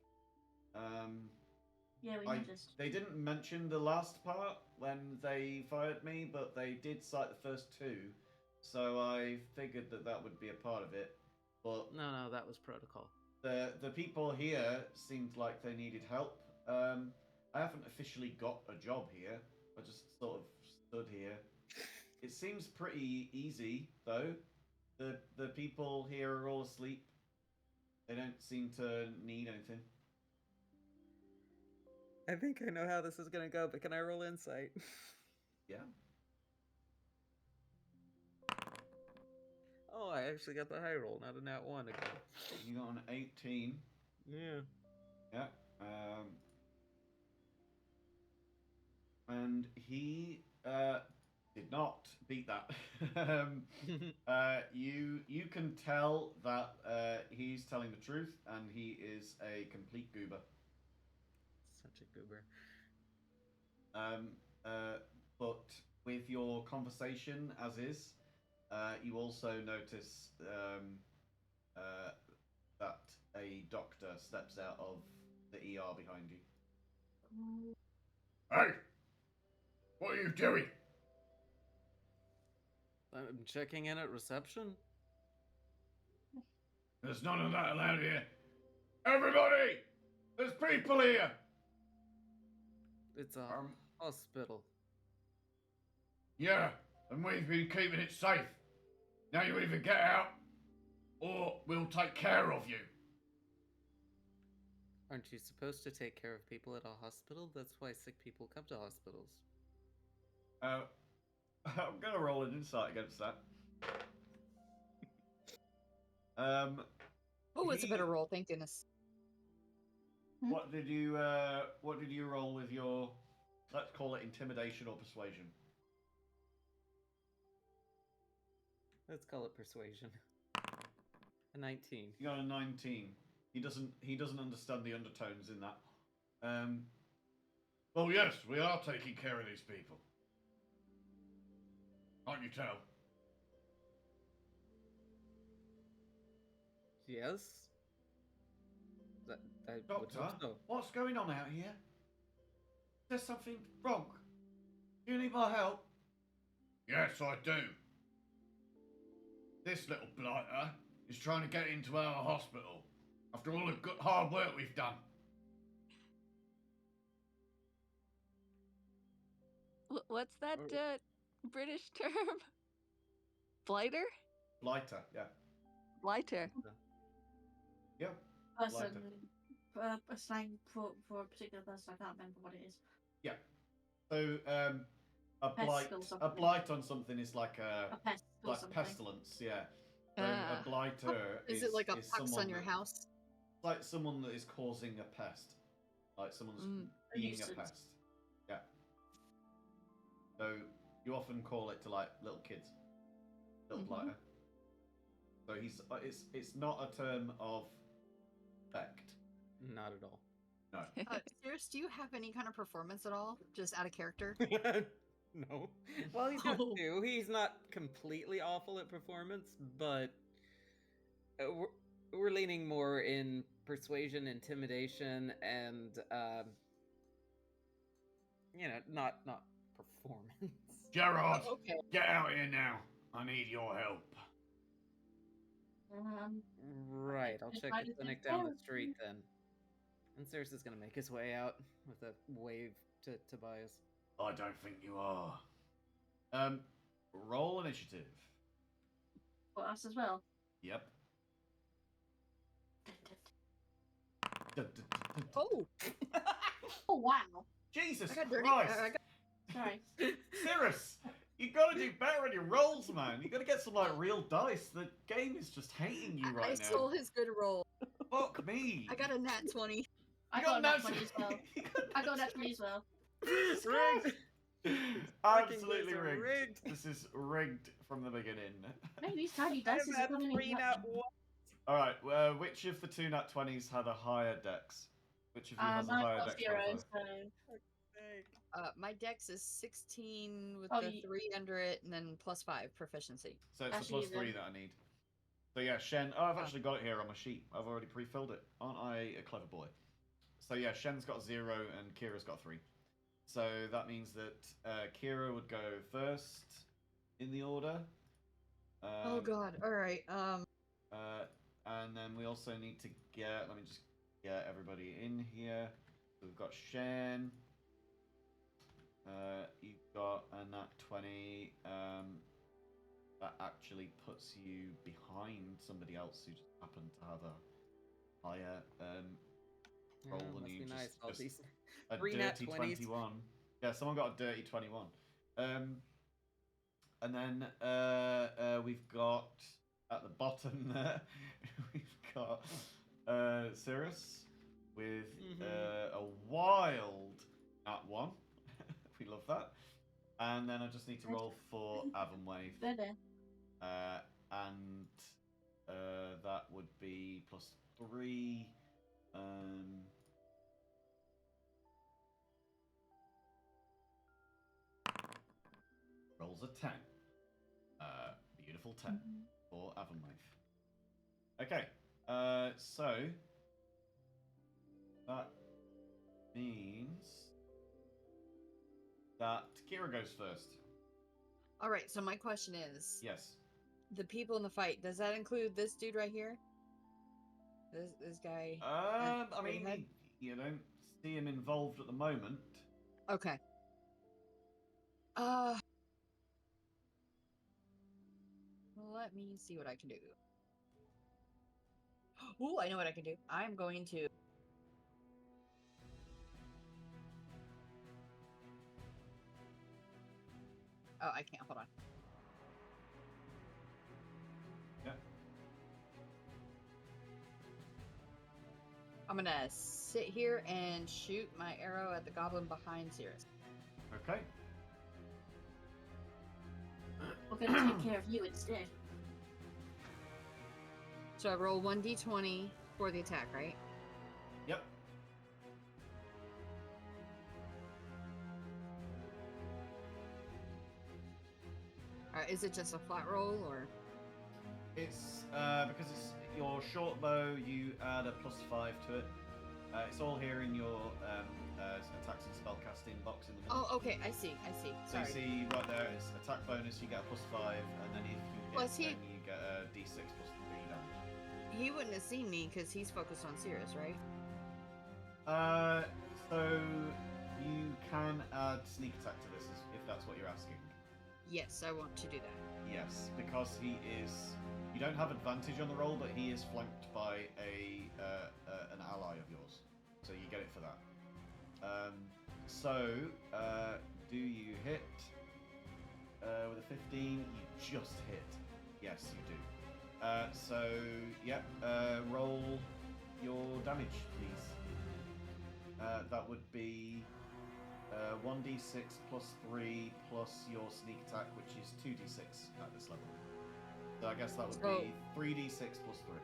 Yeah, we I- noticed. They didn't mention the last part when they fired me, but they did cite the first two, so I figured that that would be a part of it. But No, that was protocol. the people here seemed like they needed help. I haven't officially got a job here. I just sort of stood here. It seems pretty easy though. The people here are all asleep. They don't seem to need anything. I think I know how this is gonna go, but can I roll insight? Yeah. Oh, I actually got the high roll, not a nat 1 again. You got an 18. Yeah. Yeah. And he did not beat that. You can tell that he's telling the truth, and he is a complete goober. Such a goober. But with your conversation as is, you also notice that a doctor steps out of the ER behind you. Hey! What are you doing? I'm checking in at reception. There's none of that allowed here. Everybody! There's people here! It's a Um, hospital. Yeah, and we've been keeping it safe. Now you either get out, or we'll take care of you. Aren't you supposed to take care of people at a hospital? That's why sick people come to hospitals. I'm gonna roll an insight against that. Oh, it's a better he- roll, thank goodness. What did you roll with your, let's call it intimidation or persuasion? Let's call it persuasion. A 19. You got a 19. He doesn't understand the undertones in that. Oh yes, we are taking care of these people. Can't you tell? Yes? I would Doctor, hope so. what's going on out here? There's something wrong. Do you need my help? Yes, I do. This little blighter is trying to get into our hospital after all the good, hard work we've done. What's that British term? Blighter? Blighter, yeah. Blighter. Yeah. Person, Blighter. a slang for a particular person. I can't remember what it is. Yeah. So a blight, Pest or a something. blight on something is like A pest or like something. pestilence, yeah. So Ah. a blighter Is it like a is pox someone on your that- house? like someone that is causing a pest, like someone's A being a nuisance. pest. Yeah. So you often call it to like little kids, little Mhm. blighter. So it's not a term of effect. Not at all. No. Cirrus, do you have any kind of performance at all? Just out of character? No. Well, he's got Oh. 2. He's not completely awful at performance, but we're leaning more in persuasion, intimidation, and not performance. Gerard, Okay. get out here now. I need your help. Right, I'll check Decided the to clinic down the tell. street then. And Circe is gonna make his way out with a wave to Tobias. I don't think you are. Roll initiative. For us as well. Yep. Oh, Oh wow! Jesus I got dirty. Christ! I got, Sorry. Cirrus, you gotta do better on your rolls, man. You gotta get some like real dice. The game is just hating you I right stole now. his good roll. Fuck me. I got a nat 20. I You got a nat natural- 20 as well. You got I got a nat nat 20 as well. Jesus Rigged. Christ. Fucking Absolutely guys are rigged. rigged. This is rigged from the beginning. Maybe these tiny I've dice are had coming 3 in. nat 1. All right. Which of the 2 nat 20s had a higher dex? Which of you has a Mine higher got dex 0, modifier? so My dex is 16 with Oh, the you- 3 under it, and then plus 5 proficiency. So it's Actually, a plus 3 then- that I need. So yeah, Shen. Oh, I've Ah. actually got it here on my sheet. I've already pre-filled it. Aren't I a clever boy? So yeah, Shen's got 0 and Kira's got 3. So that means that Kira would go first in the order. Oh god. All right. And then we also need to get. Let me just get everybody in here. So we've got Shen. You've got a nat 20. That actually puts you behind somebody else who just happened to have a higher roll than must you. be nice. All Just these a 3 nat dirty 20s. 21. Yeah, someone got a dirty 21. And then we've got at the bottom there, we've got Cirrus with a wild nat 1. We love that. And then I just need to roll for Avonwave. better. And that would be plus 3. Rolls a 10. Beautiful 10 for Avonwave. Okay, so that means that Kira goes first. All right. So my question is, Yes. the people in the fight. Does that include this dude right here? This guy. I mean, Redhead? you don't see him involved at the moment. Okay. Let me see what I can do. Ooh, I know what I can do. I'm going to Oh, I can't. Hold on. Yeah. I'm gonna sit here and shoot my arrow at the goblin behind Cirrus. Okay. We're gonna take care of you instead. So I roll 1d20 for the attack, right? Yep. Is it just a flat roll, or? It's because it's your short bow. You add a +5 to it. It's all here in your attacks and spellcasting box in the middle. Oh, okay. I see. So you Sorry. see right there, it's attack bonus. You get a +5, and then if you hit, Was he- then you get a d6 plus 3 damage. He wouldn't have seen me because he's focused on Cirrus, right? So you can add sneak attack to this if that's what you're asking. Yes, I want to do that. Yes, because he is. You don't have advantage on the roll, but he is flanked by an ally of yours, so you get it for that. Do you hit with a 15? You just hit. Yes, you do. Roll your damage, please. That would be 1d6 plus 3 plus your sneak attack, which is 2d6 at this level. So I guess that would So- be 3d6 plus 3.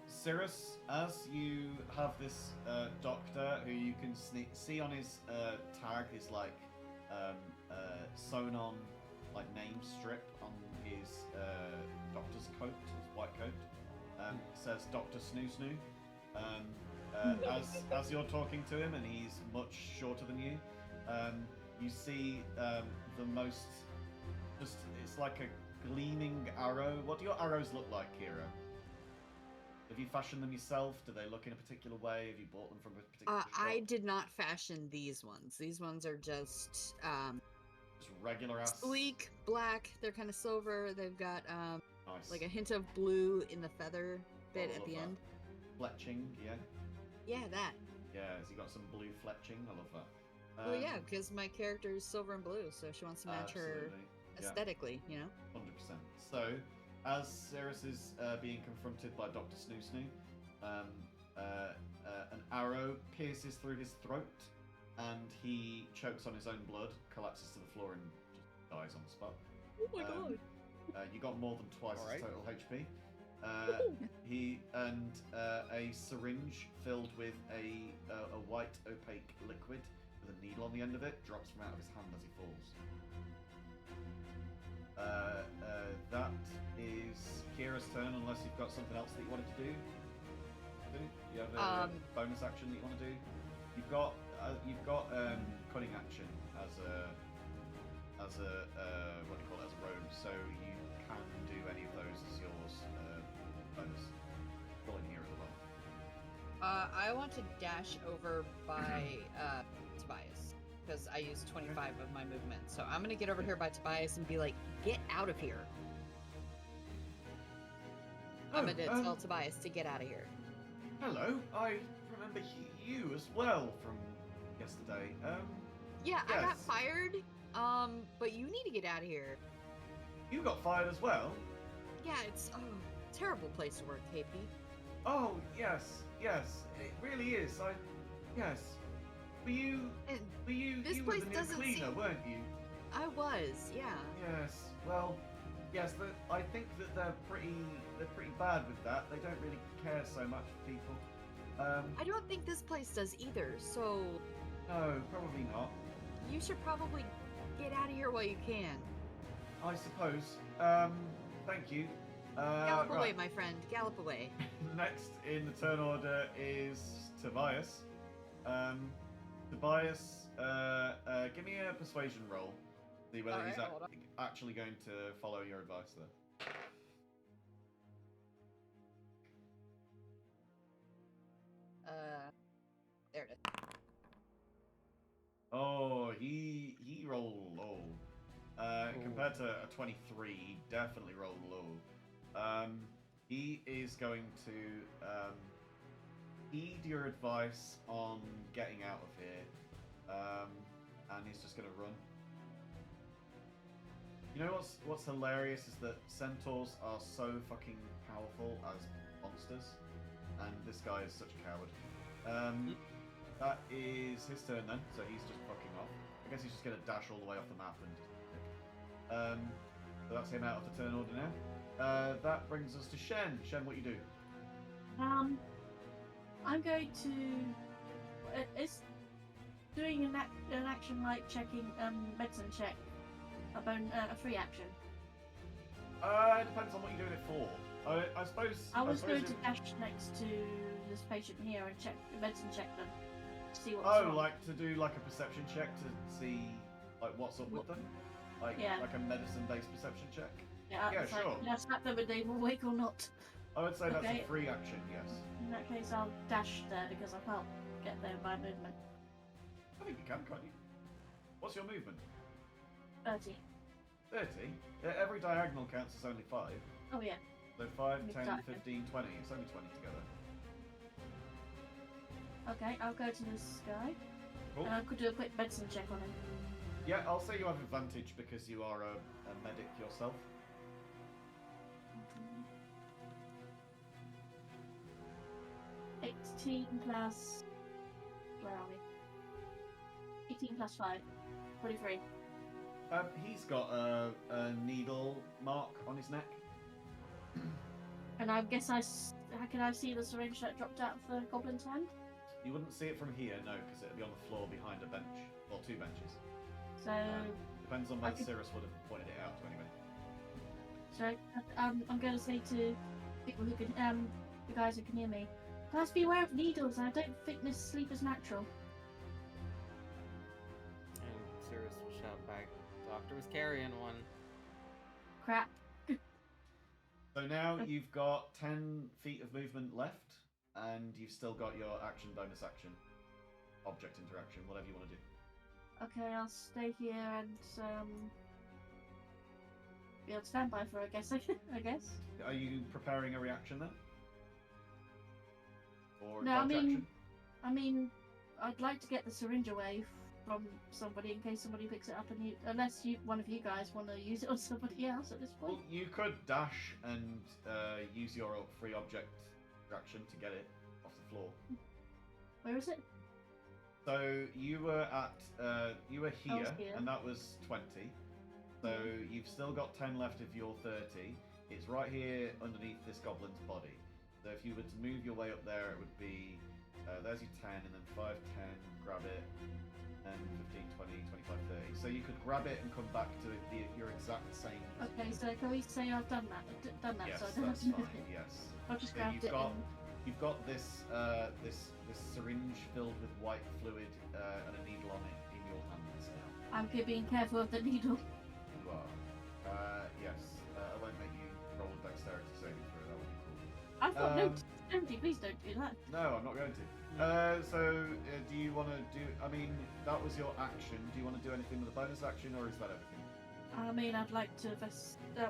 Cirrus, as you have this doctor who you can see on his tag, his sewn on name strip on his doctor's coat, his white coat. It says Dr. Snoo Snoo. As you're talking to him, and he's much shorter than you, you see the most it's like a gleaming arrow. What do your arrows look like, Kira? Have you fashioned them yourself? Do they look in a particular way? Have you bought them from a particular shop? I did not fashion these ones. These ones are just Just regular ass. sleek, black. They're kind of silver. They've got Nice. like a hint of blue in the feather bit I at love the that. end. Fletching, yeah. Yeah, that. Yeah, has he got some blue fletching? I love that. Well, yeah, because my character is silver and blue, so she wants to match her Absolutely. Yeah. aesthetically, you know? 100%. So, as Cirrus is being confronted by Dr. Snoo Snoo, an arrow pierces through his throat, and he chokes on his own blood, collapses to the floor, and just dies on the spot. Oh my god. You got more than twice his Alright. total HP. A syringe filled with a white opaque liquid with a needle on the end of it drops from out of his hand as he falls. That is Kira's turn, unless you've got something else that you wanted to do. You have a bonus action that you want to do. You've got cutting action as a what do you call it, as a rogue, so you can do any of those as yours. Bonus. Roll in here as well. I want to dash over by Tobias, because I used 25 of my movement. So I'm gonna get over here by Tobias and be like, get out of here. I'm gonna tell Tobias to get out of here. Hello, I remember you as well from yesterday. Yeah, I got Yes. fired. But you need to get out of here. You got fired as well? Yeah, it's terrible place to work, KP. Oh, yes, it really is. Yes. Were you And this you were place the new doesn't cleaner, seem- weren't you? I was, yeah. Yes. Well, yes, I think that they're pretty bad with that. They don't really care so much for people. I don't think this place does either, so No, probably not. you should probably get out of here while you can. I suppose. Thank you. Gallop away, right. my friend. Gallop away. Next in the turn order is Tobias. Tobias, give me a persuasion roll. See whether Alright, he's hold on. actually going to follow your advice there. There it is. Oh, he rolled low. Compared to a 23, he definitely rolled low. He is going to heed your advice on getting out of here, and he's just gonna run. You know what's hilarious is that centaurs are so fucking powerful as monsters, and this guy is such a coward. That is his turn then, so he's just fucking off. I guess he's just gonna dash all the way off the map and just so that's him out of the turn order now. That brings us to Shen. Shen, what you do? I'm going to. Is doing an action like checking medicine check a free action? It depends on what you're doing it for. I suppose. I was going to dash next to this patient here and check the medicine check them. See what's wrong. Like to do like a perception check to see like what's up with them, like a medicine-based perception check. Yeah, sure. Like, can I slap them and they will wake or not? I would say that's Okay. a free action, yes. In that case, I'll dash there because I can't get there by movement. I think you can, can't you? What's your movement? 30. 30? Every diagonal counts as only 5. Oh yeah. So 5, 10, Exactly. 15, 20. It's only 20 together. Okay, I'll go to this guy. Cool. And I could do a quick medicine check on him. Yeah, I'll say you have advantage because you are a medic yourself. 18 plus. Where are we? 18 plus 5. 23. He's got a needle mark on his neck. And I guess how can I see the syringe that dropped out of the goblin's hand? You wouldn't see it from here, no, because it'd be on the floor behind a bench. Or 2 benches. So, Depends on I whether could- Cirrus would have pointed it out to anybody. I'm going to say to people who can, the guys who can hear me, guys, beware of needles. I don't think this sleep is natural. And Cirrus will shout back, Doctor was carrying one. Crap. So now you've got 10 feet of movement left, and you've still got your action, bonus action, object interaction, whatever you want to do. Okay, I'll stay here and be on standby for. I guess. Are you preparing a reaction then? Or No, dodge action? I mean, I'd like to get the syringe away from somebody in case somebody picks it up and unless one of you guys want to use it on somebody else at this point. Well, you could dash and use your free object action to get it off the floor. Where is it? So you were here, here. and that was 20. So you've still got 10 left of your 30. It's right here underneath this goblin's body. So if you were to move your way up there, it would be there's your 10, and then 5, 10, grab it, and 15, 20, 25, 30. So you could grab it and come back to your exact same. Okay, so can we say I've done that? Yes, so I don't have that's to move fine. it. Yes. I've just So grabbed it. you've got this this syringe filled with white fluid and a needle on it in your hands now. I'm being careful of the needle. You are. Yes. I won't make you roll a dexterity saving throw. That would be cool. I've got no Um, dexterity. Please don't do that. No, I'm not going to. So do you want to do? I mean, that was your action. Do you want to do anything with a bonus action, or is that everything? I mean, I'd like to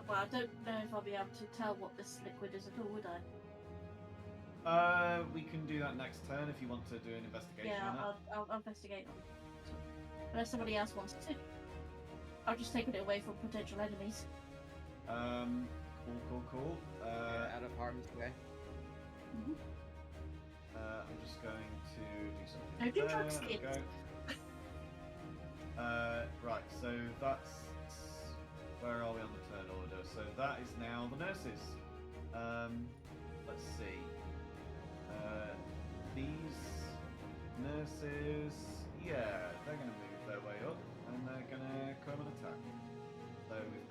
well, I don't know if I'll be able to tell what this liquid is at all, would I? We can do that next turn if you want to do an investigation Yeah, on that. I'll investigate them. Unless somebody else wants to. I'll just take it away from potential enemies. Cool. Out of harm's way. I'm just going to do something. No, do there. drugs, There we kids. go. Right, so that's where are we on the turn order? So that is now the nurses. Let's see. These nurses, yeah, they're going to move their way up and they're going to come and attack. So they've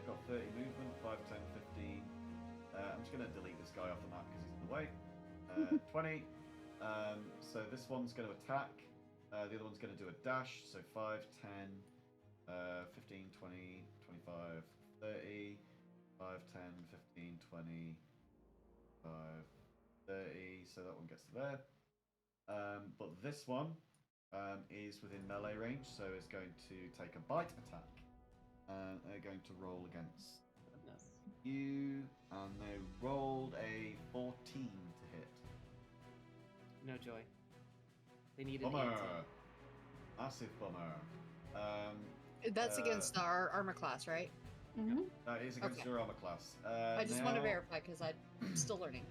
got 30 movement, 5, 10, 15. I'm just going to delete this guy off the map because he's in the way. 20. So this one's going to attack. The other one's going to do a dash. So 5, 10, 15, 20, 25, 30. 5, 10, 15, 20, 5, 30. So that one gets to there. But this one is within melee range, so it's going to take a bite attack. They're going to roll against Goodness. you, and they rolled a 14 to hit. No joy. They need an Bummer. answer. Massive bummer. That's against our armor class, right? Mm-hmm. That is against Okay. your armor class. I just want to now- verify because I'm still learning.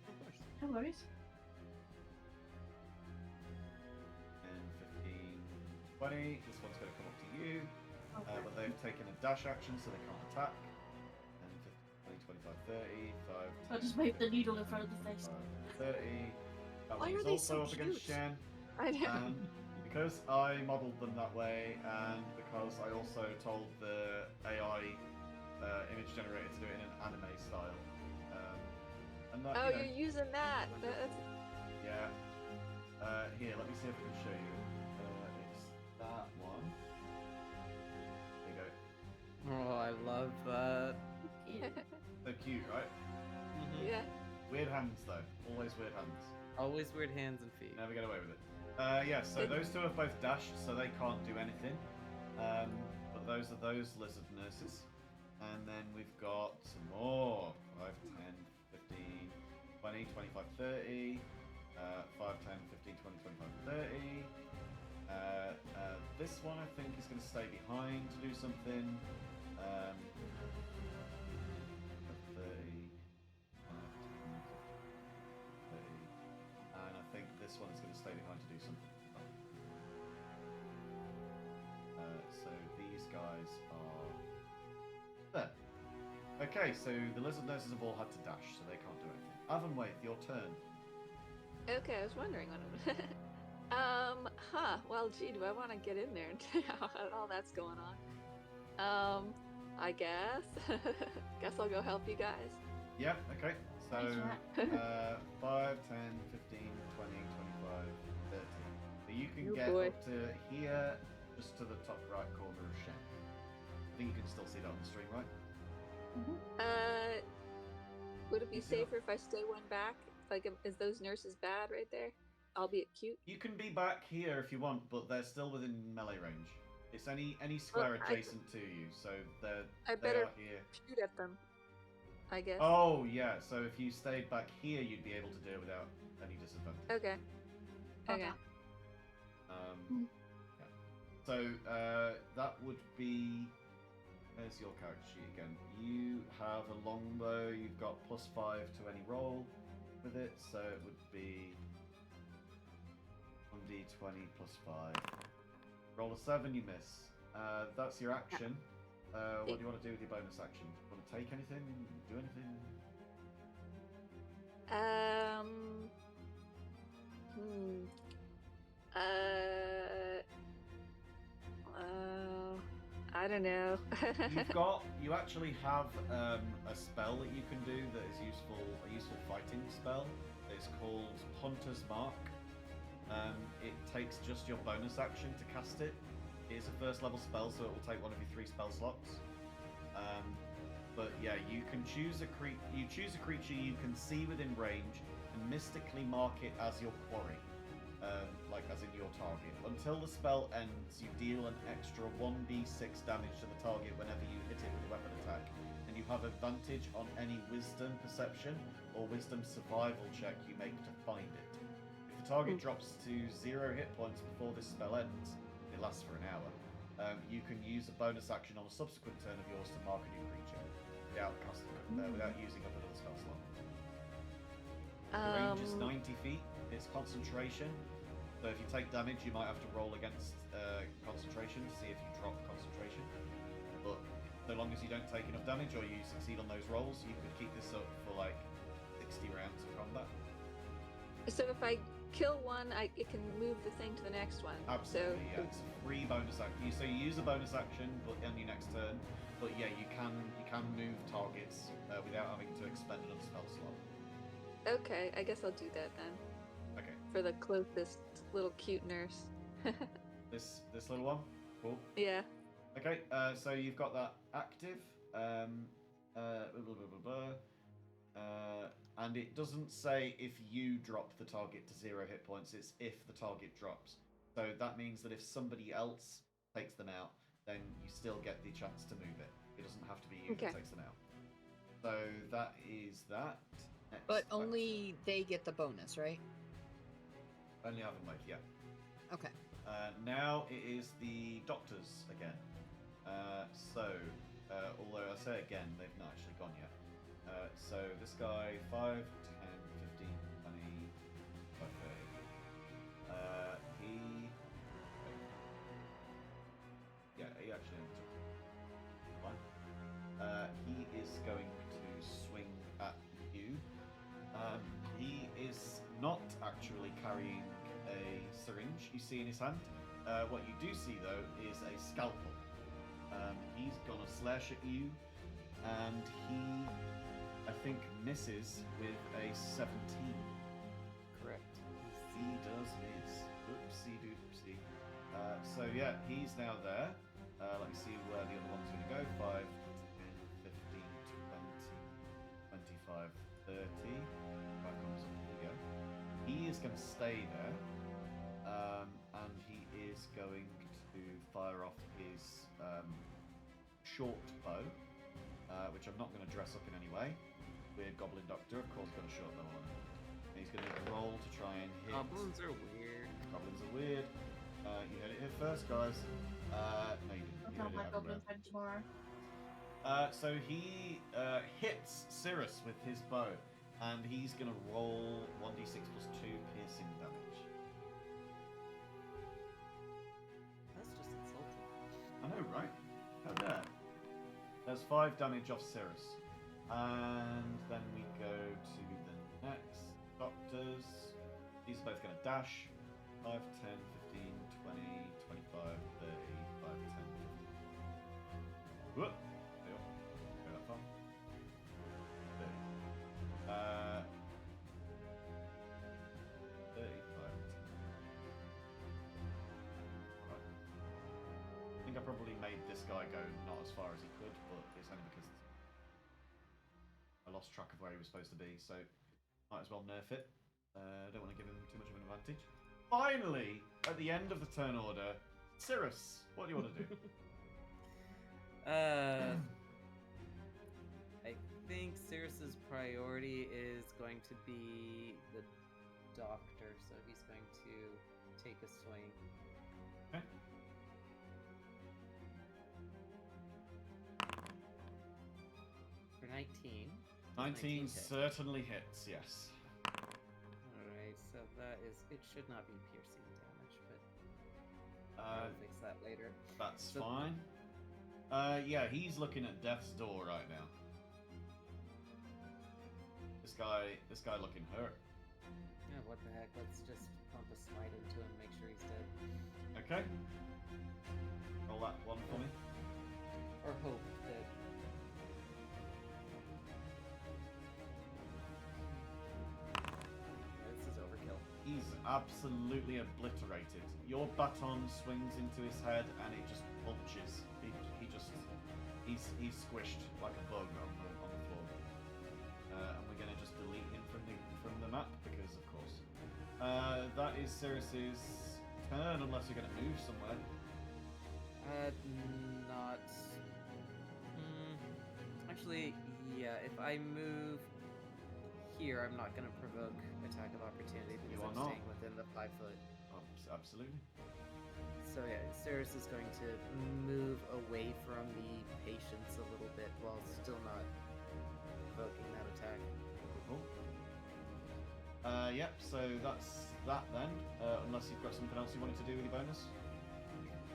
Of course. No worries. 10, 15, 20. This one's going to come up to you. Okay. But they've taken a dash action, so they can't attack. 10, 15, 20, 25, 30, 5, I'll 10, just wave the 15, needle in front of the face. 25, 30. That Why one are is they also so up against cute? Shen. I know. Because I modelled them that way, and because I also told the AI image generator to do it in an anime style. And that, Oh, you know, you're using that. That's... yeah. Here, let me see if I can show you. It's that one. There you go. Oh, I love that. So cute, right? Mhm. Yeah. Weird hands, though. Always weird hands. Always weird hands and feet. Never get away with it. Yeah, so those two have both dashed, so they can't do anything. But those are those lizard nurses. And then we've got some more. 5, 10, 15, 20, 25, 30. 5, 10, 15, 20, 25, 30. This one I think is going to stay behind to do something. 30. 30. And I think this one is going to stay behind to do something. So these guys are there. Okay, so the lizard nurses have all had to dash, so they can't do anything. Avonwaith, your turn. Okay, I was wondering what it well, gee, do I want to get in there and see how all that's going on? I guess. Guess I'll go help you guys. Yeah, okay. So Nice 5, 10, 15, 20, 25, 30. So you can Oh, get boy. up to here, just to the top right corner of Shen. I think you can still see that on the stream, right? Would it be You see safer if I stay one back? Like, is those nurses bad right there? Albeit cute. You can be back here if you want, but they're still within melee range. It's any square I- adjacent to you, so I they better are here. shoot at them, I guess. Oh yeah, so if you stayed back here, you'd be able to do it without any disadvantage. Okay. Okay. Yeah. So that would be. There's your character sheet again. You have a longbow. You've got +5 to any roll with it, so it would be 1d20 +5. Roll a 7, you miss. That's your action. What do you want to do with your bonus action? Want to take anything? Do anything? I don't know. You actually have a spell that you can do that is a useful fighting spell. It's called Hunter's Mark. It takes just your bonus action to cast it. It is a first level spell, so it will take one of your 3 spell slots. But yeah, you can choose a creature you can see within range and mystically mark it as your quarry. Like as in your target. Until the spell ends, you deal an extra 1d6 damage to the target whenever you hit it with a weapon attack, and you have advantage on any wisdom perception or wisdom survival check you make to find it. If the target drops to 0 hit points before this spell ends, it lasts for an hour, you can use a bonus action on a subsequent turn of yours to mark a new creature without using up another spell slot. The range is 90 feet. It's concentration. So if you take damage, you might have to roll against concentration to see if you drop concentration. But so long as you don't take enough damage or you succeed on those rolls, you could keep this up for like 60 rounds of combat. So if I kill one, it can move the thing to the next one. Absolutely, So yeah. It's a free bonus action. So you use a bonus action, but on your next turn. But yeah, you can move targets without having to expend another spell slot. Okay, I guess I'll do that then. Okay. For the closest little cute nurse. This little one. Cool. Yeah. Okay, so you've got that active, and it doesn't say if you drop the target to 0 hit points, it's if the target drops. So that means that if somebody else takes them out, then you still get the chance to move it. It doesn't have to be you that takes them out. So that is that. Next But action. only they get the bonus, right? Only Ivan Wade, yeah. Okay. Now it is the doctors again. Although I say again, they've not actually gone yet. So this guy, 5, 10, 15, 20, okay. He actually only took one. He is going to swing at you. He is not actually carrying a syringe, you see in his hand. What you do see, though, is a scalpel. He's gonna slash at you, and he, I think, misses with a 17. Correct. He does miss. Oopsie doopsie. So yeah, he's now there. Let me see where the other one's gonna go. 5, 10, 15, 20, 25, 30. Back comes up, here we go. He is gonna stay there. And he is going to fire off his short bow, which I'm not going to dress up in any way. Weird Goblin Doctor, of course, got a short bow on. And he's going to roll to try and hit. Goblins are weird. Goblins are weird. You heard it here first, guys. No, you didn't. I'll You have heard my it goblin everywhere. friend tomorrow. So he hits Cirrus with his bow, and he's going to roll 1d6 plus 2 piercing damage. That's just insulting. I know, right? How dare. There's 5 damage off Cirrus. And then we go to the next doctors. These are both going to dash. 5, 10, 15, 20, 25, 30, 5, 10, 15. Whoop! There you go. Go that far. 30. 35. Right. I think I probably made this guy go not as far as he could, but it's only because I lost track of where he was supposed to be, so might as well nerf it. Don't want to give him too much of an advantage. Finally, at the end of the turn order, Cirrus, what do you want to do? I think Cirrus's priority is going to be the doctor, so he's going to take a swing. Okay. For 19. 19 hit. certainly hits, yes. Alright, so that is. It should not be piercing damage, but Uh, I'll fix that later. that's So- fine. Yeah, he's looking at death's door right now. This guy looking hurt. Yeah, what the heck? Let's just pump a smite into him, make sure he's dead. Okay. Roll that one for me. Or hope that. This is overkill. He's absolutely obliterated. Your baton swings into his head and it just punches. He's squished like a bug on the floor. And we're gonna just delete him from the map because of course. That is Cirrus's turn unless you're gonna move somewhere. Not. Actually, yeah. If I move here, I'm not gonna provoke attack of opportunity because You are I'm not. staying within the 5 foot. Absolutely. So yeah, Cirrus is going to move away from the patients a little bit while still not provoking that attack. Cool. Yep, so that's that then. Unless you've got something else you wanted to do with your bonus.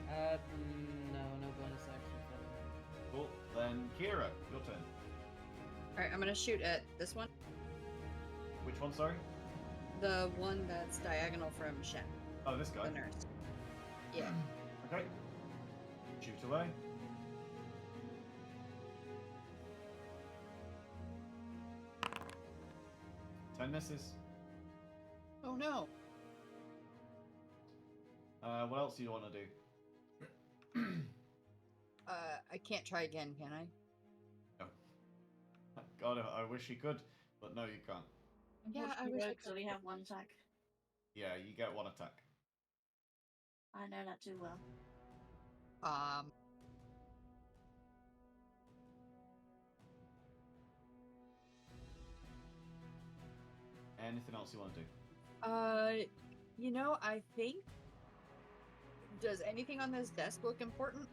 No bonus action for me. Cool. Then Kira, your turn. Alright, I'm gonna shoot at this one. Which one, sorry? The one that's diagonal from Shen, Oh, this guy. the nurse. Yeah. Okay. Shoot away. Ten misses. Oh no. What else do you want to do? I can't try again, can I? God, I wish you could, but no, you can't. Yeah, I Unfortunately, wish I rogues could. only have one attack. Yeah, you get one attack. I know that too well. Anything else you want to do? You know, I think. Does anything on this desk look important?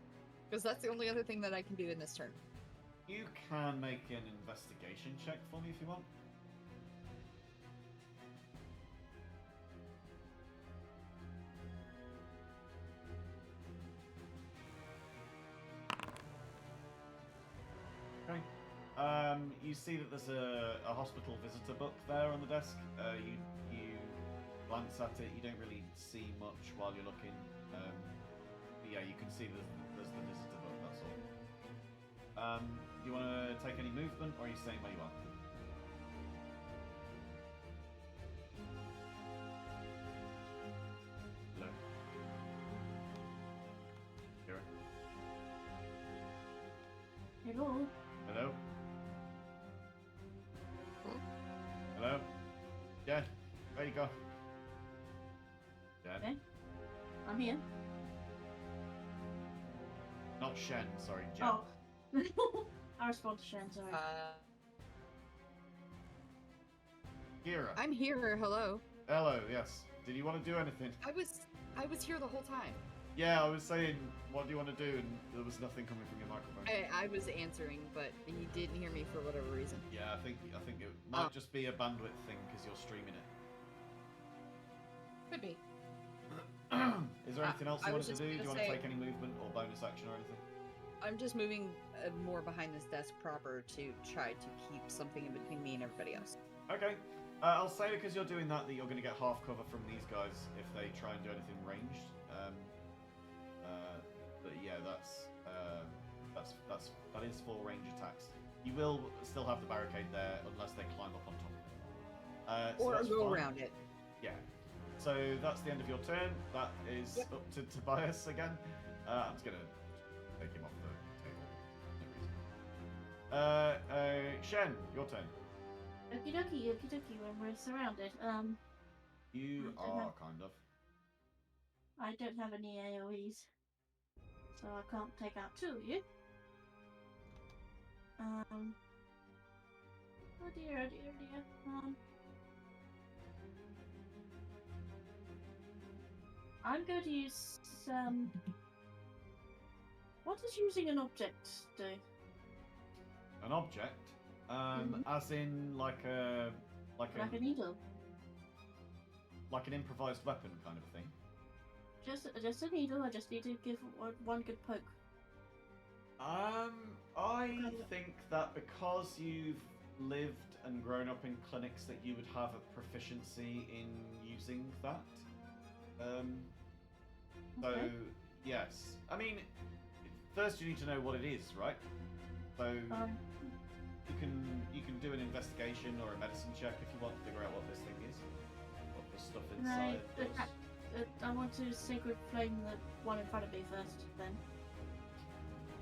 Because that's the only other thing that I can do in this turn. You can make an investigation check for me if you want. Okay. You see that there's a hospital visitor book there on the desk. You glance at it. You don't really see much while you're looking. But yeah, you can see there's the visitor book. That's all. Do you want to take any movement, or are you staying where you are? Hello. Kira? Hello. Hello? Hmm? Hello? Jen, where you go? Jen? Okay. I'm here. Not Shen, sorry, Jen. Oh. I respond to Shen, sorry. Kira. I'm here. Hello. Hello, yes. Did you want to do anything? I was here the whole time. Yeah, I was saying, what do you want to do? And there was nothing coming from your microphone. I was answering, but he didn't hear me for whatever reason. Yeah, I think it might just be a bandwidth thing because you're streaming it. Could be. Is there anything else you I was wanted to do? just Do you want gonna to say- take any movement or bonus action or anything? I'm just moving more behind this desk proper to try to keep something in between me and everybody else. Okay. I'll say because you're doing that you're going to get half cover from these guys if they try and do anything ranged. But yeah, that is full range attacks. You will still have the barricade there unless they climb up on top of it. So Or that's go fine. around it. Yeah. So that's the end of your turn. That is Yep. up to Tobias again. I'm just gonna take him off the table. No reason. Shen, your turn. Okie dokie, when we're surrounded. You I don't are know. kind of. I don't have any AoEs, so I can't take out two of you. Oh dear. I'm going to use what does using an object do? An object, as in like a Like a needle. like an improvised weapon kind of thing. Just a needle. I just need to give one good poke. I think that because you've lived and grown up in clinics, that you would have a proficiency in using that. So Okay. yes, I mean, first you need to know what it is, right? So you can do an investigation or a medicine check if you want to figure out what this thing is, what the stuff inside does. I want to sacred flame the one in front of me first, then.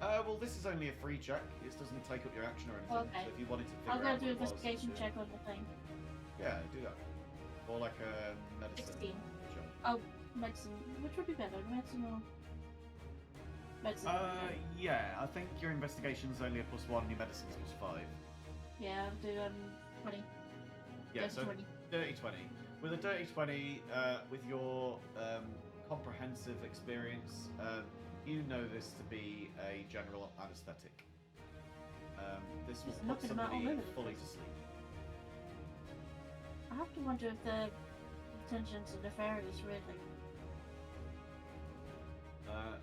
Well, this is only a free check. It doesn't take up your action or anything. Okay. So if you wanted to I'll figure go out do what it was, investigation do it. check on the thing. Yeah, do that. Or like a medicine 16. check. Oh, medicine. Which would be better, medicine or medicine? Yeah, I think your investigation's only a +1, your medicine's +5. Yeah, I'll do 20. Yeah, Just so 20. dirty 20. With a dirty 20, with your comprehensive experience, you know this to be a general anesthetic. This will Just put knocking them out all somebody over the fully place. to sleep. I have to wonder if the intentions are nefarious, really.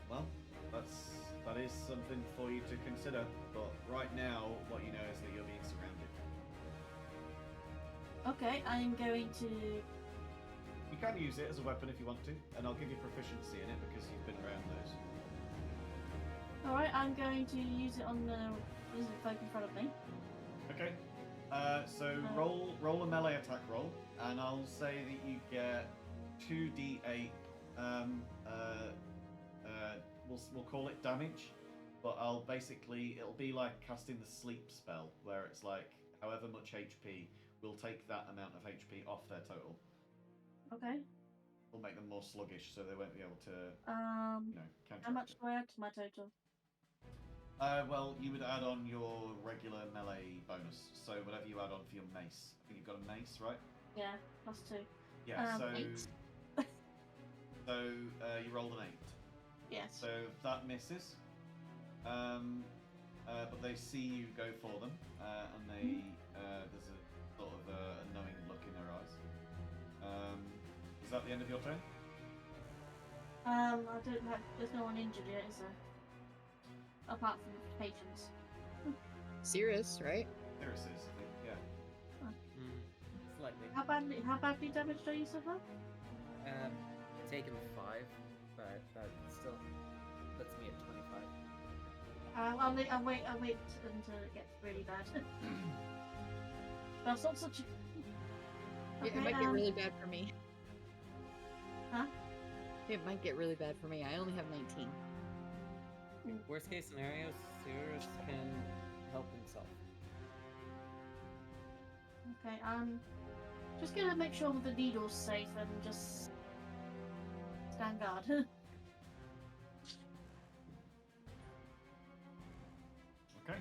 Well, that is something for you to consider. But right now, what you know is that you're being surrounded. Okay, I'm going to. You can use it as a weapon if you want to, and I'll give you proficiency in it because you've been around those. Alright, I'm going to use it on the lizard folk in front of me. Okay. So roll a melee attack roll, and I'll say that you get 2d8. We'll call it damage, but it'll be like casting the sleep spell, where it's like however much HP, we'll take that amount of HP off their total. Okay. We'll make them more sluggish, so they won't be able to, counteract How much it. do I add to my total? Well, you would add on your regular melee bonus, so whatever you add on for your mace. I think you've got a mace, right? Yeah, +2. Yeah. So 8. So you rolled an 8. Yes. So that misses. But they see you go for them, and they there's a sort of a knowing look in their eyes. Is that the end of your turn? I don't have. There's no one injured yet, is there? Apart from patients. Serious, right? There it is, I think. Yeah. Slightly. How badly damaged are you so far? Taken 5, but that still puts me at 25. I'll wait until it gets really bad. That's not such a... It might get really bad for me. Huh? It might get really bad for me. I only have 19. Worst case scenario, Sirius can help himself. Okay, just gonna make sure the needle's safe and just stand guard. Okay.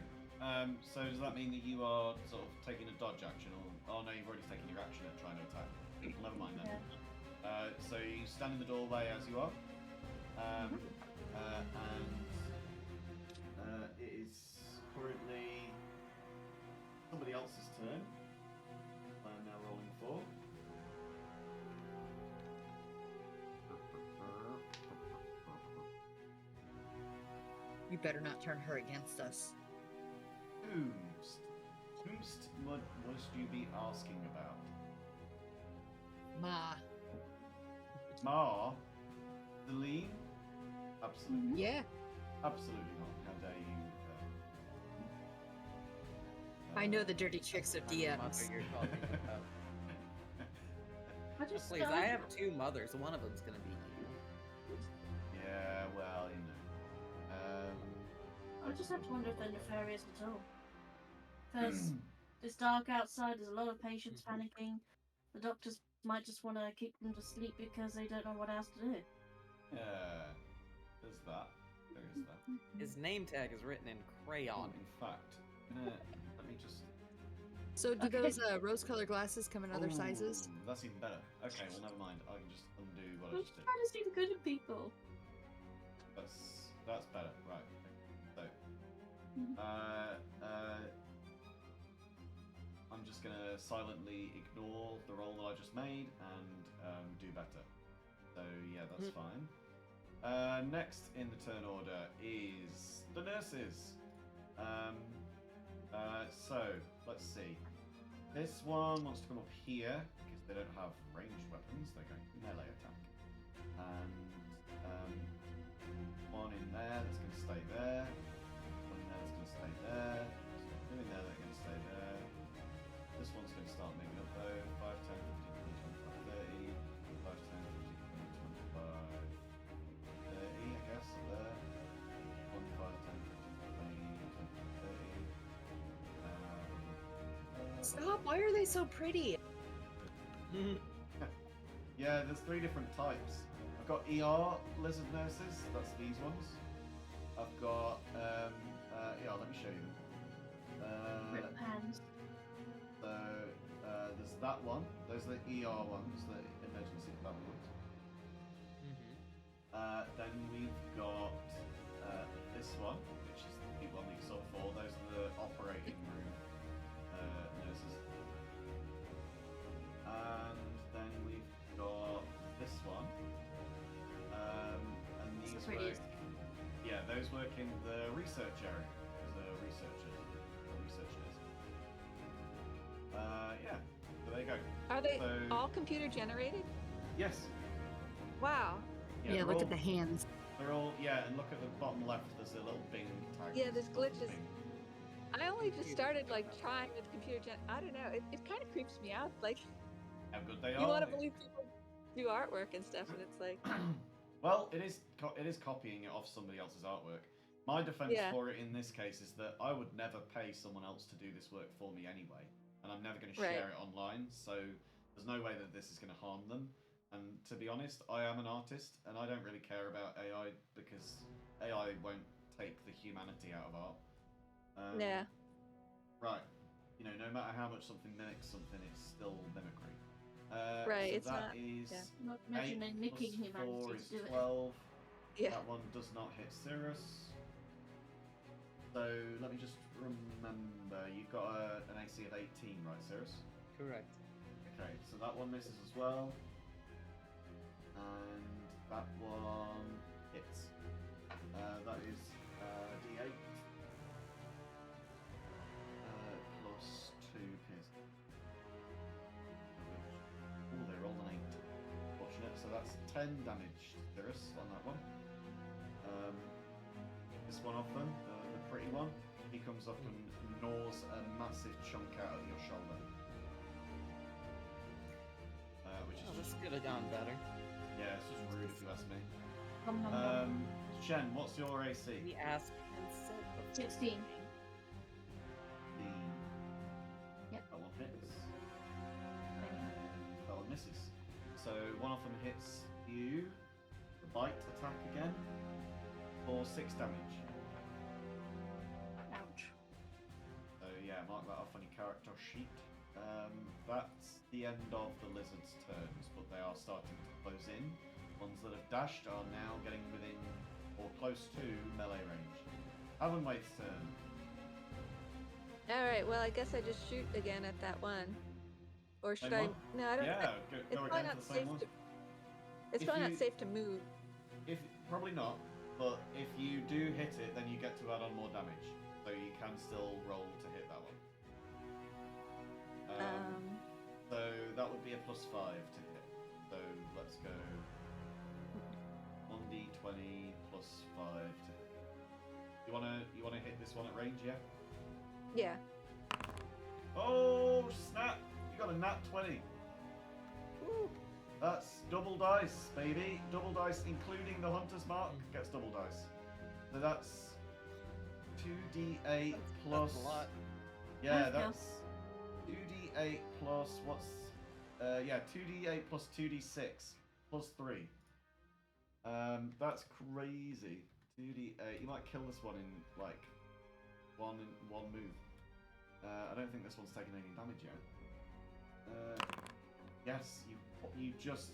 So does that mean that you are sort of taking a dodge action, or oh no, you've already taken your action at trying to attack. Never mind then. So you stand in the doorway as you are, and it is currently somebody else's turn. I'm now rolling for. You better not turn her against us. Whomst must you be asking about? Ma. Ma? Celine? Absolutely. Yeah. Absolutely not. How dare you? I know the dirty tricks of Mother DMs. you're talking about. I just Please, I have 2 mothers. One of them's gonna be you. Yeah, well, you know. I just have to wonder if they're nefarious at all. Because it's dark outside, there's a lot of patients panicking. The doctors might just want to keep them to sleep because they don't know what else to do. Yeah, there's that. There is that. His name tag is written in crayon. In fact, let me just. So do Okay. those rose-colored glasses come in other sizes? Ooh, that's even better. Okay, well, never mind. I can just undo what I I'm just just did. trying to see the good in people. That's better. Right. So, I'm just gonna silently ignore the roll that I just made and do better. So yeah, that's fine. Next in the turn order is the nurses. So let's see. This one wants to come up here because they don't have ranged weapons. They're going melee attack. And one in there that's going to stay there. One in there that's going to stay there. Two in there that are going to stay there. This one's going to start moving up though. 5, 10, 15, 20, 25, 30. 5, 10, 15, 20, 25, 30, I guess. There. 1, 5, 10, 15, 20, 30. Stop! Why are they so pretty? Yeah, there's 3 different types. I've got ER lizard nurses, that's these ones. I've got, yeah, let me show you them. Rip hands. So, there's that one. Those are the ER ones, the emergency department ones. Then we've got this one, which is the one that you saw before. Those are the operating room nurses. And then we've got this one. And these the work. prettiest. Yeah, those work in the research area. As a researchers. Yeah. So there you go. Are they So- all computer generated? Yes. Wow. Yeah, they're look all- at the hands. They're all and look at the bottom left. There's a little Bing tag. Yeah, there's Little glitches. Bing. I only just started like trying with computer gen. I don't know. It kind of creeps me out. Like How good they you are. want to believe people do artwork and stuff, and it's like Well, it is copying it off somebody else's artwork. My defense Yeah. for it in this case is that I would never pay someone else to do this work for me anyway, and I'm never going to Right. share it online. So there's no way that this is going to harm them. And to be honest, I am an artist, and I don't really care about AI because AI won't take the humanity out of art. yeah. Right. You know, no matter how much something mimics something, it's still mimicry. Right, So it's that not- is yeah. Not 8 imagining nicking plus 4 humanity is to do it. 12. Yeah. That one does not hit Cirrus. So let me just remember, you've got an AC of 18, right, Cirrus? Correct. Okay, so that one misses as well. And that one hits. That is D8 plus 2 pierce. Oh, they rolled an 8. Fortunate. So that's 10 damage, Cirrus, on that one. This one of them, the pretty one, he comes up and gnaws a massive chunk out of your shoulder. Which is Oh, this just could have gone better. yeah, it's just rude if you ask me. Nom, nom, nom. Shen, what's your AC? We asked instead of 16. Yep. That one hits. That one misses. So one of them hits you. The bite attack again for 6 damage. Ouch. So yeah, mark that off on your character sheet. That's the end of the lizard's turns, but they are starting to close in. Ones that have dashed are now getting within or close to melee range. Avonwaith's turn. All right. Well, I guess I just shoot again at that one, or should Same I? one? No, I don't. Yeah, It's go probably again not for the same safe. one. It's If probably you- not safe to move. If probably not, but if you do hit it, then you get to add on more damage, so you can still roll to hit that one. So that would be a +5 to hit. So let's go 1d20 plus 5 to hit. You wanna hit this one at range, yeah? Yeah. Oh snap! You got a nat 20. Ooh. That's double dice, baby. Double dice, including the hunter's mark, gets double dice. So that's 2d8 plus. That's a lot. Yeah, Nice, Cal. that's 2d8 plus what's? Yeah, 2d8 plus 2d6 plus 3. That's crazy. 2d8. You might kill this one in like one move. I don't think this one's taken any damage yet. Yes, you just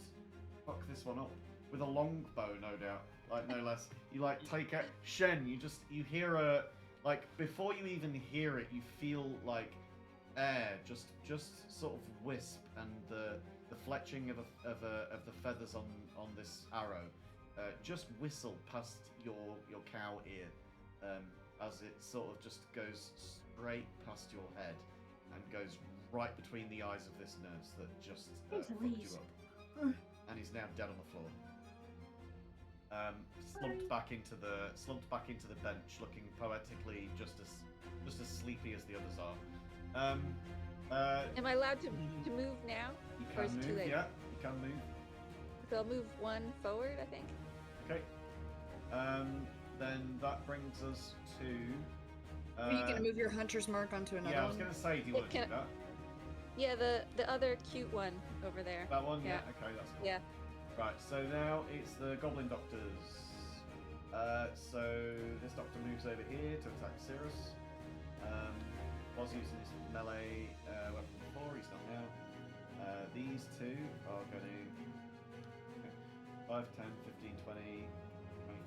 fuck this one up with a longbow, no doubt. Like no less. You like take out Shen. You hear a like before you even hear it, you feel like air just sort of wisp, and the fletching of the feathers on this arrow just whistle past your cow ear as it sort of just goes straight past your head and goes right between the eyes of this nurse that just Thanks, fucked you Elise. up, and he's now dead on the floor. Slumped back into the bench, looking poetically just as sleepy as the others are. Am I allowed to move now? You Or can is it too move, late? yeah. You can move. So I'll move one forward, I think. Okay. Then that brings us to. Are you gonna move your hunter's mark onto another Yeah, I was one? gonna say, do you Well, want to do can- that? Yeah, the other cute one over there. That one? Yeah. Yeah. Okay, that's cool. Yeah. Right. So now it's the goblin doctors. So this doctor moves over here to attack Cirrus. Was using his melee weapon before. He's not now. These two are going to 5, 10, 15, 20,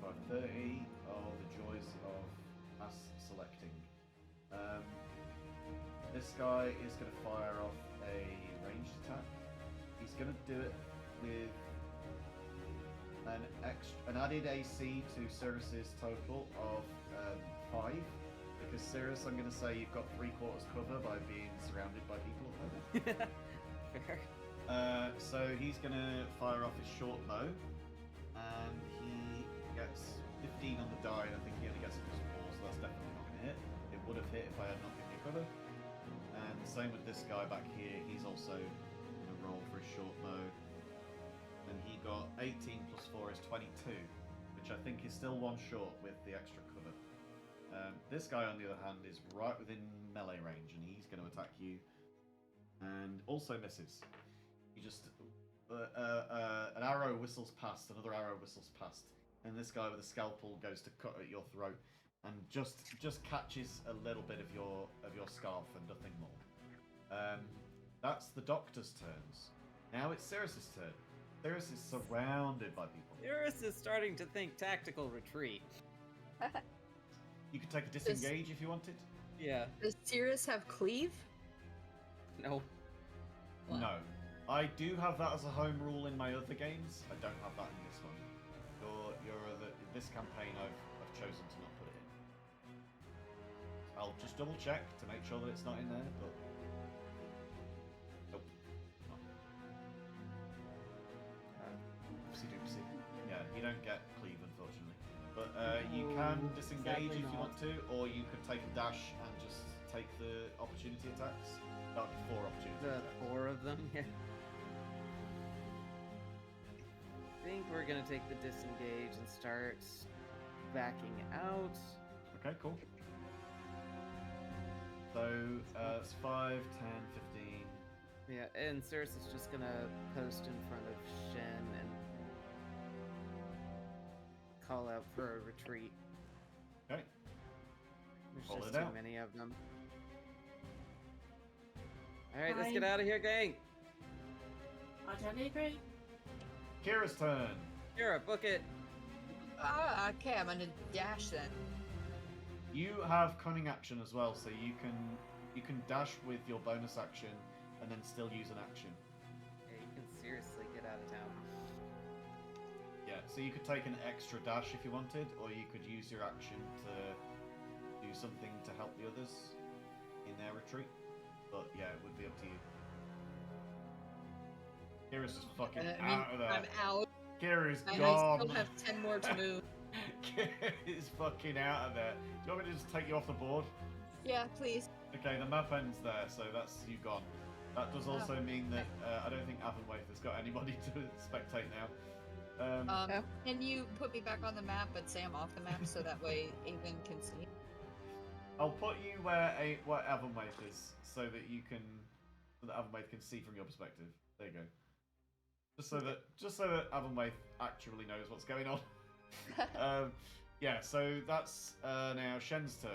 25, 30. Oh, the joys of mass selecting. This guy is going to fire off a ranged attack. He's going to do it with an added AC to Cirrus's total of 5. Because Cirrus, I'm going to say you've got 3/4 cover by being surrounded by people. Fair. So he's going to fire off his short bow, and he gets 15 on the die, and I think he only gets a +4, so that's definitely not going to hit. It would have hit if I had not given you cover. And same with this guy back here, he's also going to roll for his short bow. And he got 18 +4 is 22, which I think is still one short with the extra cover. This guy, on the other hand, is right within melee range, and he's going to attack you, and also misses. You just an arrow whistles past, another arrow whistles past, and this guy with a scalpel goes to cut at your throat, and just catches a little bit of your scarf and nothing more. That's the doctor's turns. Now it's Cirrus's turn. Cirrus is surrounded by people. Cirrus is starting to think tactical retreat. You could take a disengage if you wanted. Yeah. Does Cirrus have cleave? No. What? No. I do have that as a home rule in my other games. I don't have that in this one. This campaign I've chosen to not put it in. I'll just double check to make sure that it's not in there, but nope. Not. Oopsie doopsie. Yeah, you don't get cleave unfortunately. But you can disengage sadly if you not. want to, or you could take a dash and just take the opportunity attacks. That would be 4 opportunity The attacks. 4 of them. Yeah. I think we're gonna take the disengage and start backing out. Okay, cool. So it's 5, 10, 15. Yeah, and Cirrus is just gonna post in front of Shen and call out for a retreat. Okay. There's Call just it too out. many of them. Alright, let's get Fine. out of here, gang! I totally agree. Kira's turn. Kira, book it! Ah, okay, I'm gonna dash then. You have cunning action as well, so you can dash with your bonus action and then still use an action. Yeah, you can seriously get out of town. Yeah, so you could take an extra dash if you wanted, or you could use your action to do something to help the others in their retreat. But yeah, it would be up to you. Kira's just fucking out of there. I'm out. Kira's I gone. still have 10 more to move. Kira's fucking out of there. Do you want me to just take you off the board? Yeah, please. Okay, the map ends there, so that's you gone. That does also mean that I don't think Avonwaith has got anybody to spectate now. Can you put me back on the map, but say I'm off the map so that way Avon can see? I'll put you where Avonwaith is, so that Avonwaith can see from your perspective. There you go. Just so that Avonwaith actually knows what's going on. Yeah, so that's now Shen's turn.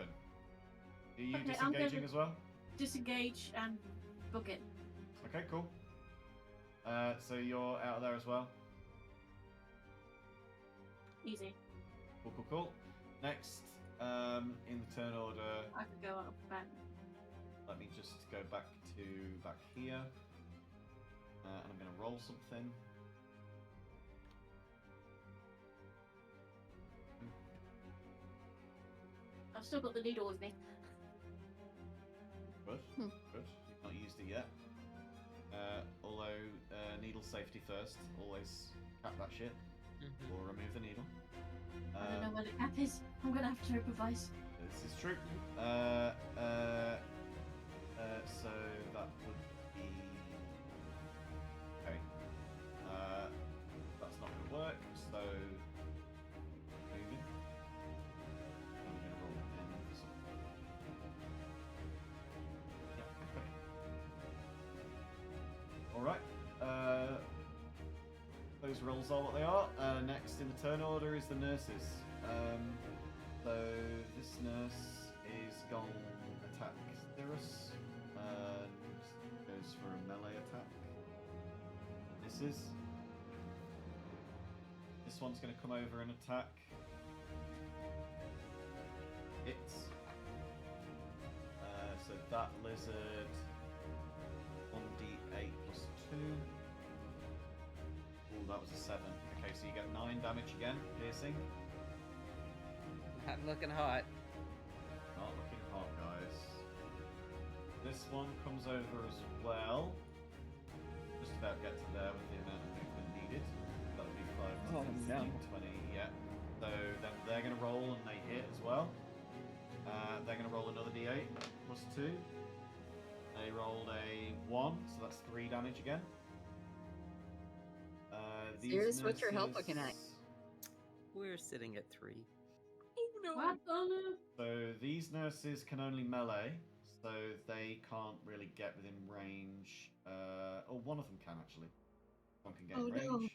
Are you Okay, I'm disengaging gonna- as well? Disengage and book it. Okay, cool. So you're out of there as well. Easy. Cool. Next, in the turn order, I could go up back. let me just go back here. And I'm going to roll something. I've still got the needle with me. Good. You've not used it yet. Although, needle safety first. Always cap that shit. Or remove the needle. I don't know where the cap is. I'm gonna have to improvise. This is true. So that would be... Okay. That's not going to work, so... Moving. I'm going to roll in something. Yeah, okay. Alright. Those rolls are what they are. Next in the turn order is the nurses. So this nurse is going to attack Cirrus and goes for a melee attack. Misses. This one's going to come over and attack. Hits. So that lizard 1d8 plus 2. Ooh, that was a 7. Okay, so you get 9 damage again, piercing. Not looking hot. Not looking hot, guys. This one comes over as well. Just about get to there with the amount of movement needed. That would be 5, Oh, 10, no. 15, 20, yeah. So then they're going to roll and they hit as well. They're going to roll another d8 plus 2. They rolled a 1, so that's 3 damage again. Cirrus, what's your health looking at? We're sitting at 3. What? Oh no. So these nurses can only melee, so they can't really get within range. Or one of them can actually. One can get in range. no. This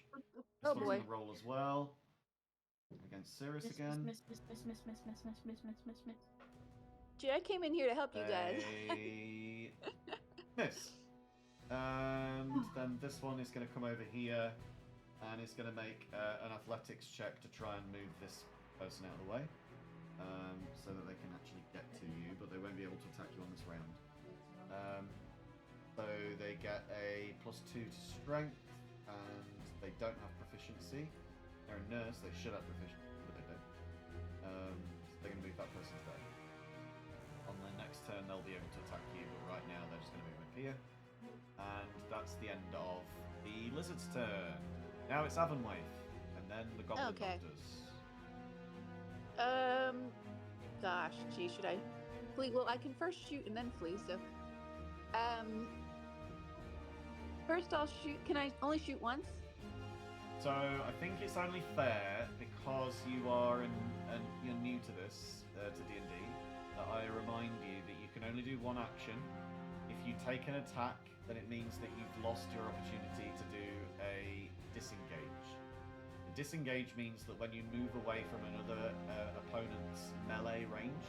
Oh, one's boy. gonna roll as well. Against Cirrus again. Miss. Gee, I came in here to help you guys. A miss. And then this one is going to come over here and is going to make an athletics check to try and move this person out of the way, so that they can actually get to you, but they won't be able to attack you on this round. So they get a +2 to strength, and they don't have proficiency. They're a nurse, they should have proficiency, but they don't. So they're going to move that person there. On their next turn, they'll be able to attack you, but right now they're just going to move up here. And that's the end of the lizard's turn. Now it's Avonwaith, and then the goblin doctors. Gosh, gee, should I flee? Well, I can first shoot and then flee, so. First I'll shoot. Can I only shoot once? So I think it's only fair, because you are and you're new to this, to D&D, that I remind you that you can only do one action. If you take an attack, then it means that you've lost your opportunity to do a disengage. A disengage means that when you move away from another opponent's melee range,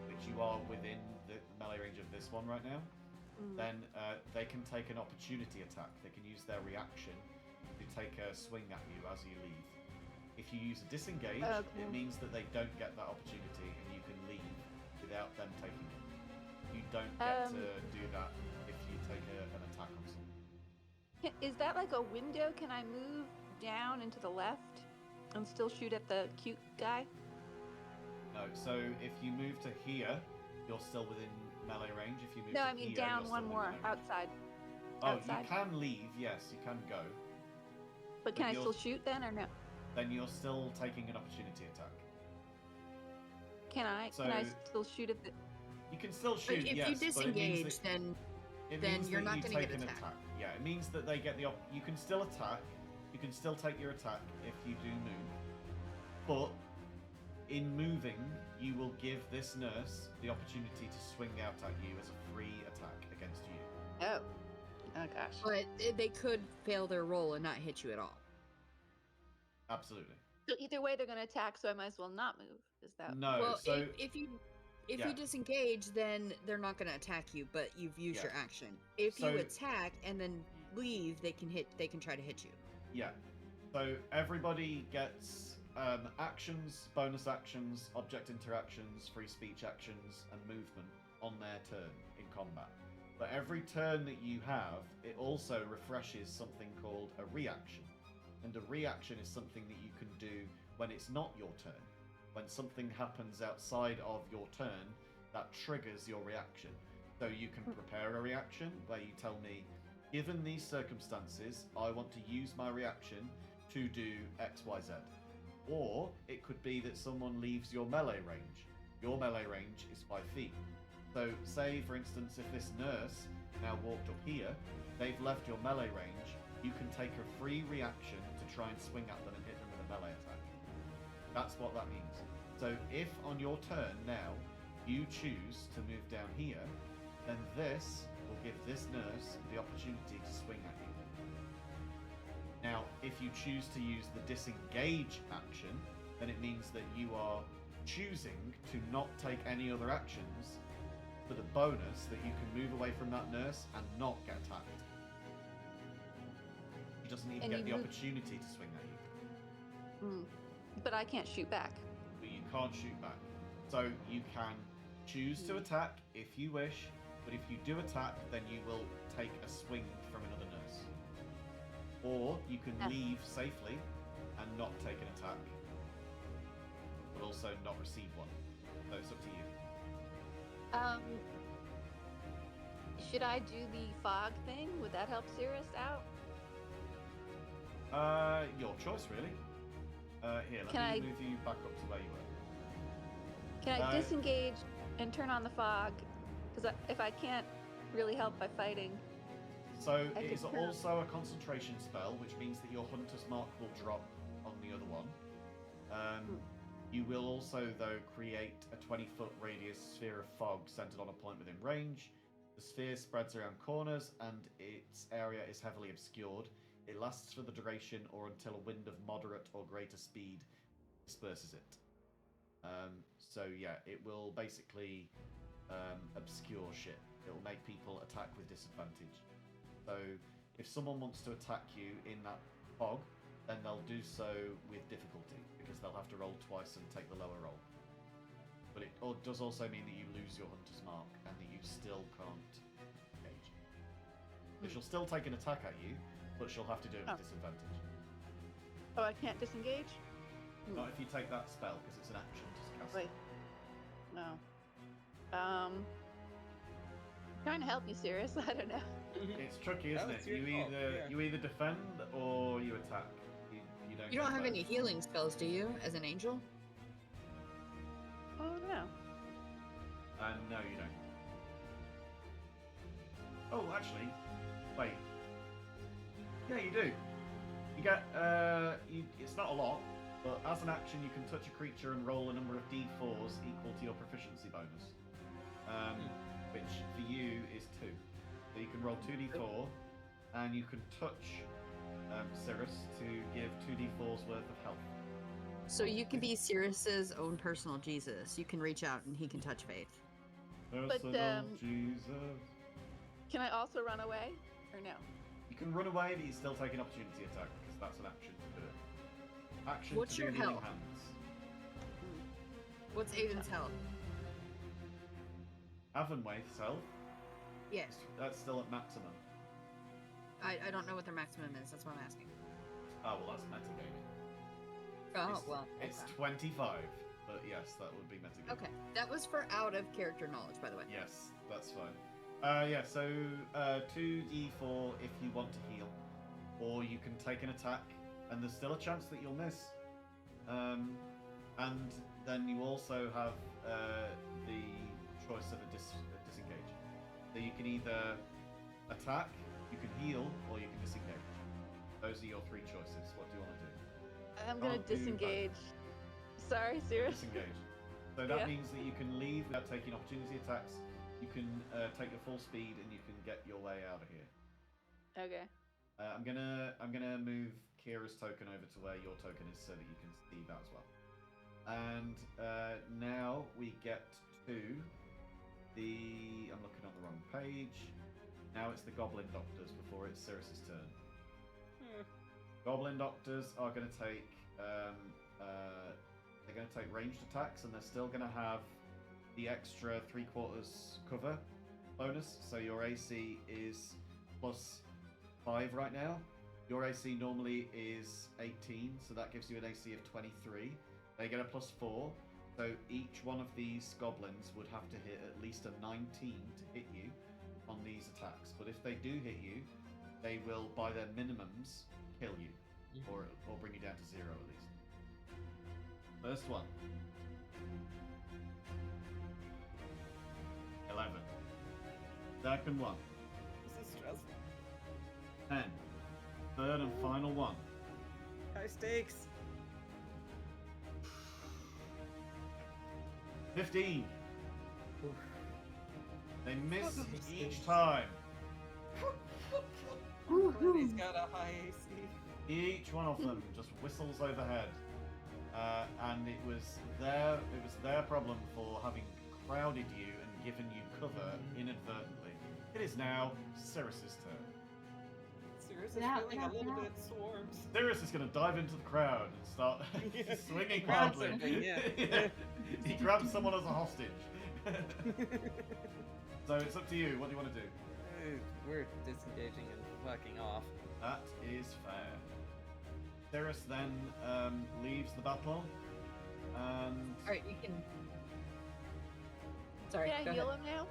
which you are within the melee range of this one right now, then they can take an opportunity attack. They can use their reaction to take a swing at you as you leave. If you use a disengage, it means that they don't get that opportunity and you can leave without them taking it. You don't get to do that if you take an attack on someone. Is that like a window? Can I move down and to the left and still shoot at the cute guy? No, so if you move to here, you're still within melee range. If you move No, to I mean here, down you're one still more, within melee range. outside. Oh, outside. you can leave, yes, you can go. But can I you're- still shoot then, or no? Then you're still taking an opportunity attack. Can I So- still shoot at the? You can still But shoot, if yes, you but it means disengage, that, then it then means you're that not you gonna take get an attacked. attack. Yeah, it means that they get the you can still attack, you can still take your attack if you do move. But in moving, you will give this nurse the opportunity to swing out at you as a free attack against you. Oh, oh gosh. but they could fail their roll and not hit you at all. Absolutely. So either way, they're going to attack, so I might as well not move. Is that? No, Well, so if you yeah. disengage, then they're not going to attack you, but you've used Yeah. your action. If So- you attack and then leave, they can try to hit you. yeah. So everybody gets actions, bonus actions, object interactions, free speech actions, and movement on their turn in combat. But every turn that you have, it also refreshes something called a reaction. And a reaction is something that you can do when it's not your turn. When something happens outside of your turn, that triggers your reaction. So you can prepare a reaction where you tell me, given these circumstances, I want to use my reaction to do X, Y, Z. Or it could be that someone leaves your melee range. Your melee range is 5 feet. So say, for instance, if this nurse now walked up here, they've left your melee range, you can take a free reaction to try and swing at them and hit them with a melee attack. That's what that means. So if on your turn now, you choose to move down here, then this will give this nurse the opportunity to swing at you. Now, if you choose to use the disengage action, then it means that you are choosing to not take any other actions for the bonus that you can move away from that nurse and not get attacked. She doesn't even And get you the move- opportunity to swing at you. But I can't shoot back. But you can't shoot back. So you can choose to attack if you wish, but if you do attack, then you will take a swing from another nurse. Or you can Yeah. leave safely and not take an attack, but also not receive one. So it's up to you. Should I do the fog thing? Would that help Cirrus out? Your choice, really. Here, let Can me I- move you back up to where you were. Can I Uh, disengage and turn on the fog? Because if I can't really help by fighting, So I it is could turn- also a concentration spell, which means that your Hunter's Mark will drop on the other one. You will also, though, create a 20-foot radius sphere of fog centered on a point within range. The sphere spreads around corners, and its area is heavily obscured. It lasts for the duration or until a wind of moderate or greater speed disperses it. So yeah, it will basically obscure shit. It will make people attack with disadvantage. So if someone wants to attack you in that fog, then they'll do so with difficulty because they'll have to roll twice and take the lower roll. But it does also mean that you lose your hunter's mark and that you still can't engage. So she'll still take an attack at you, but she'll have to do it with disadvantage. Oh, I can't disengage? Not if you take that spell because it's an action to cast. Wait. No. Trying to help you, Sirius. I don't know. It's tricky, isn't Oh, it? it's your You fault, either yeah. you either defend or you attack. You don't. You don't get have both. any healing spells, do you, as an angel? Oh, no. No, you don't. Oh, actually, wait. Yeah, you do. You get it's not a lot, but as an action, you can touch a creature and roll a number of d4s equal to your proficiency bonus, which for you is 2. So you can roll 2d4, and you can touch Cirrus to give 2d4s worth of health. So you can be Sirius's own personal Jesus. You can reach out and he can touch Faith. Personal Jesus. Can I also run away? Or no? You can run away, but you still take an opportunity attack because that's an action to do it. Action What's to your do healing health? hands. What's Aiden's health? Avonwaith's health, Yes. that's still at maximum. I don't know what their maximum is. That's what I'm asking. Oh, well, that's metagaming. Oh, It's- well. It's okay. 25, but yes, that would be metagaming. Okay. That was for out of character knowledge, by the way. Yes, that's fine. Yeah, so 2d4 if you want to heal, or you can take an attack, and there's still a chance that you'll miss. And then you also have the choice of a disengage. So you can either attack, you can heal, or you can disengage. Those are your 3 choices. What do you want to do? I'm gonna Can't do both. disengage. Sorry, Sirius. Disengage. So that Yeah. means that you can leave without taking opportunity attacks. You can take your full speed, and you can get your way out of here. Okay. I'm gonna move Kira's token over to where your token is, so that you can see that as well. And now we get to the. I'm looking on the wrong page. Now it's the Goblin Doctors before it's Cirrus's turn. Goblin Doctors are going to take. They're going to take ranged attacks, and they're still going to have the extra 3/4 cover bonus. So your AC is +5 right now. Your AC normally is 18, so that gives you an AC of 23. They get a +4, so each one of these goblins would have to hit at least a 19 to hit you on these attacks. But if they do hit you, they will, by their minimums, kill you, or bring you down to 0 at least. First one. 11. Second one. This is stressful. 10. Third and final one. High stakes. 15. Oof. They miss Fucking each mistakes. time. He's got a high AC. Each one of them just whistles overhead. And it was their problem for having crowded you and given you cover inadvertently. It is now Cirrus's turn. Cirrus is Get out, feeling get out, a little get bit swarmed. Cirrus is going to dive into the crowd and start Yeah. swinging Grab wildly. something, yeah. He grabs someone as a hostage. So it's up to you. What do you want to do? We're disengaging and fucking off. That is fair. Cirrus then leaves the battle, and All right, you can. Sorry. Can go I heal ahead. him now?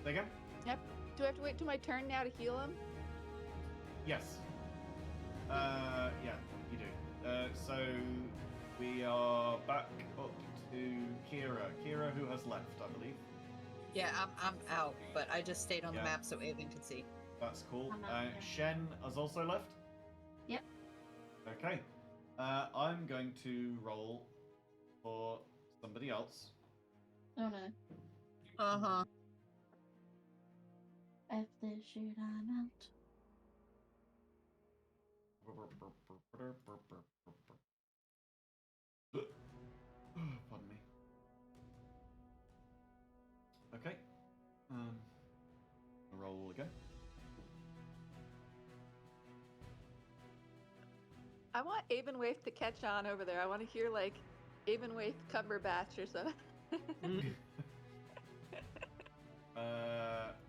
say again? Do I have to wait till my turn now to heal him? Yes. Yeah, you do. So we are back up to Kira. Kira, who has left, I believe. Yeah, I'm out, but I just stayed on Yeah. the map so Aiden could see. That's cool. I'm out, yeah. Shen has also left. Yep. Okay. I'm going to roll for somebody else. Oh no. Uh huh. F this shit, I'm out. Pardon me. Okay. Roll I want Abenwaith to catch on over there. I want to hear like Abenwaith Cumberbatch or something.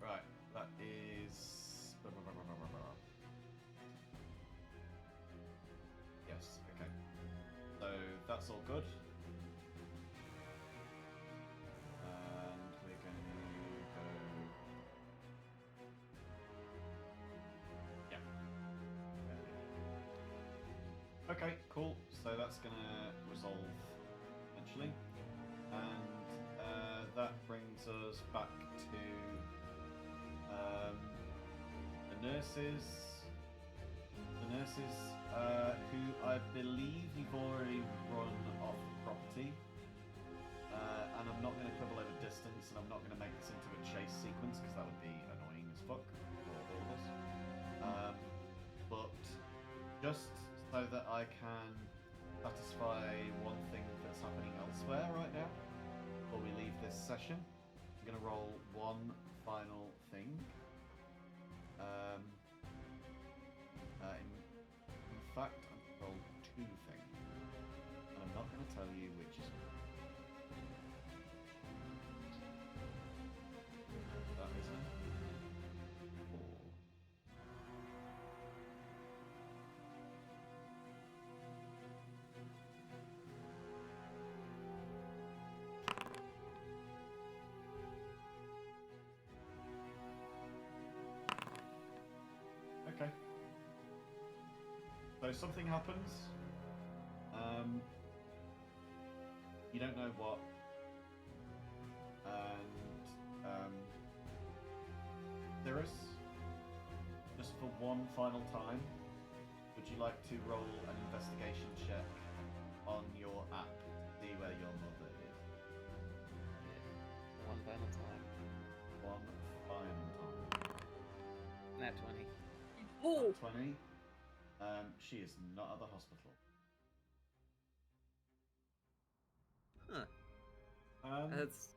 Right. That is. Yes. Okay. So that's all good. And we're going to go. Yeah. Okay. Cool. So that's going to resolve eventually, and that brings us back to the nurses. Who I believe you've already run off the property, and I'm not going to quibble over distance, and I'm not going to make this into a chase sequence because that would be annoying as fuck for all of us. But just so that I can satisfy one thing that's happening elsewhere right now, before we leave this session, I'm going to roll one final thing. In fact, I'm going to roll two things, and I'm not going to tell you which is which. That is a 4. Okay. So something happens. You don't know what. And Cirrus, just for one final time, would you like to roll an investigation check on your app to see where your mother is? One final time. One final time. Nat 20. Oh! 20. She is not at the hospital. Huh. That's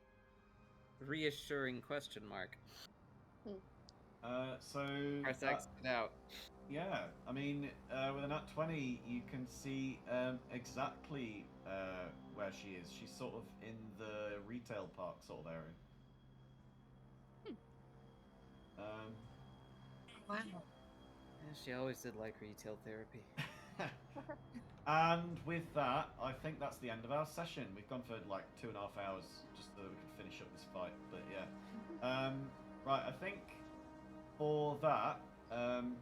reassuring question mark. So Parsecs it out. yeah, I mean, with a nat 20, you can see exactly where she is. She's sort of in the retail park sort of area. Wow. Yeah, she always did like retail therapy. And with that, I think that's the end of our session. We've gone for like 2.5 hours just so that we can finish up this fight. But yeah, right. I think for that,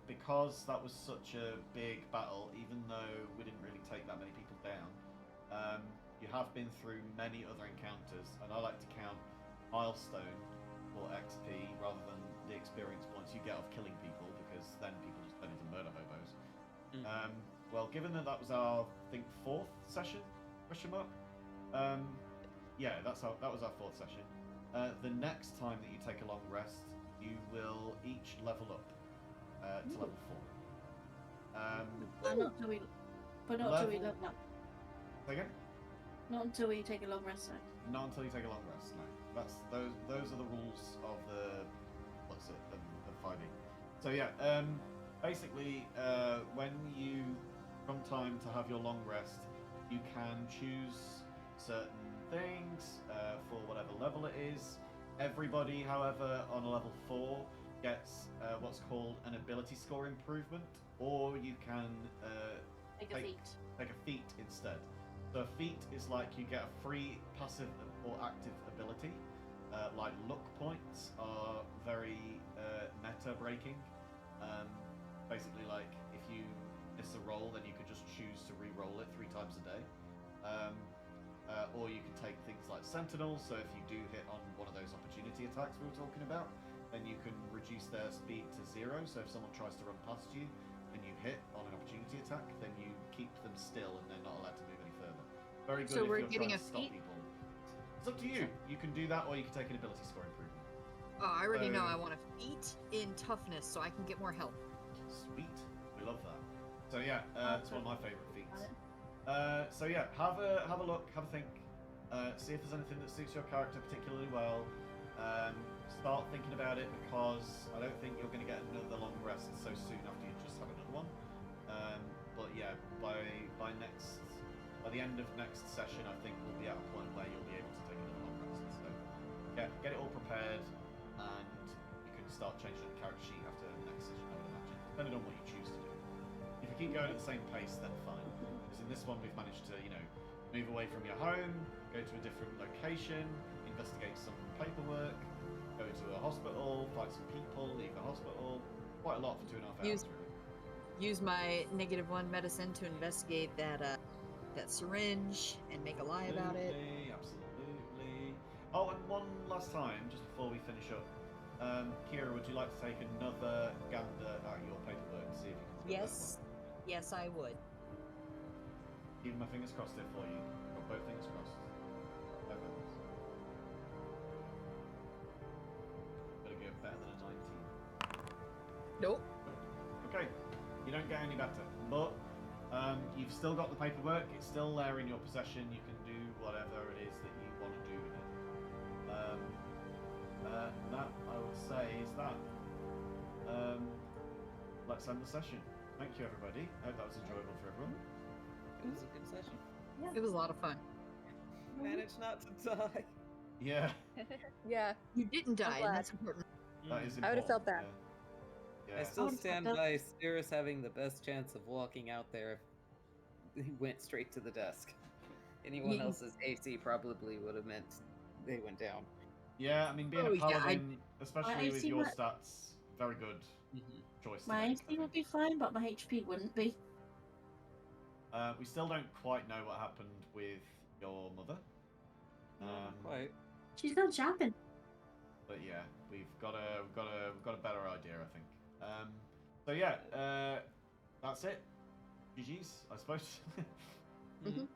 because that was such a big battle, even though we didn't really take that many people down, you have been through many other encounters, and I like to count milestone or XP rather than the experience points you get off killing people, because then people just turn into murder hobos. Well, given that that was our, I think, 4th session, question mark? Yeah, that was our 4th session. The next time that you take a long rest, you will each level up to level 4. Not until we, but not until we level up. Say again? Not until we take a long rest. Then. Not until you take a long rest. No, that's those are the rules of the of 5e. So yeah, basically, when you come time to have your long rest, you can choose certain things for whatever level it is. Everybody, however, on a level 4 gets what's called an ability score improvement, or you can Take a feat. take a feat instead. So a feat is like you get a free passive or active ability. Like luck points are very meta breaking. Basically, like if you miss a roll, then you could just choose to re-roll it 3 times a day. Or you can take things like Sentinel, so if you do hit on one of those opportunity attacks we were talking about, then you can reduce their speed to 0, so if someone tries to run past you and you hit on an opportunity attack, then you keep them still and they're not allowed to move any further. Very good So if we're you're getting trying to a stop feat? people. It's up to you. You can do that, or you can take an ability score improvement. Oh, I already know So- I want a feat in toughness so I can get more health. Sweet. We love that. So yeah, it's one of my favourite feats. Got So yeah, have a look, have a think, see if there's anything that suits your character particularly well. Start thinking about it, because I don't think you're going to get another long rest so soon after you just have another one. But yeah, by the end of next session, I think we'll be at a point where you'll be able to take another long rest. So get it all prepared, and you can start changing the character sheet after the next session, I would imagine, depending on what you choose to do. If you keep going at the same pace, then fine. Because in this one, we've managed to, move away from your home, go to a different location, investigate some paperwork, go to a hospital, fight some people, leave the hospital. Quite a lot for 2.5 hours, really. Use my -1 medicine to investigate that syringe and make a lie about it. Absolutely. Oh, and one last time, just before we finish up, Kira, would you like to take another gander at your paperwork to see if you can split Yes, yes, I would. that one? Keeping my fingers crossed here for you. Got both fingers crossed. Both hands. Better go better than a 19. Nope. Okay, you don't get any better, but you've still got the paperwork. It's still there in your possession. You can do whatever it is that you want to do with it. That I would say is that. Let's end the session. Thank you, everybody. I hope that was enjoyable for everyone. It was a good session. It was a lot of fun. Managed not to die. Yeah, Yeah. You didn't die, and glad. that's important. that is important. I would've felt bad. Yeah. I Yeah. still would've stand felt by Cirrus having the best chance of walking out there if he went straight to the desk. Anyone Yeah. else's AC probably would have meant they went down. Yeah, I mean, being Oh, a yeah, I- paladin, especially I with see your what- stats, very good choice. to My make, I HP would think. be fine, but my HP wouldn't be. We still don't quite know what happened with your mother. Quite. She's still jabbing. But yeah, we've got a better idea, I think. So yeah, that's it. GG's, I suppose. Mhm.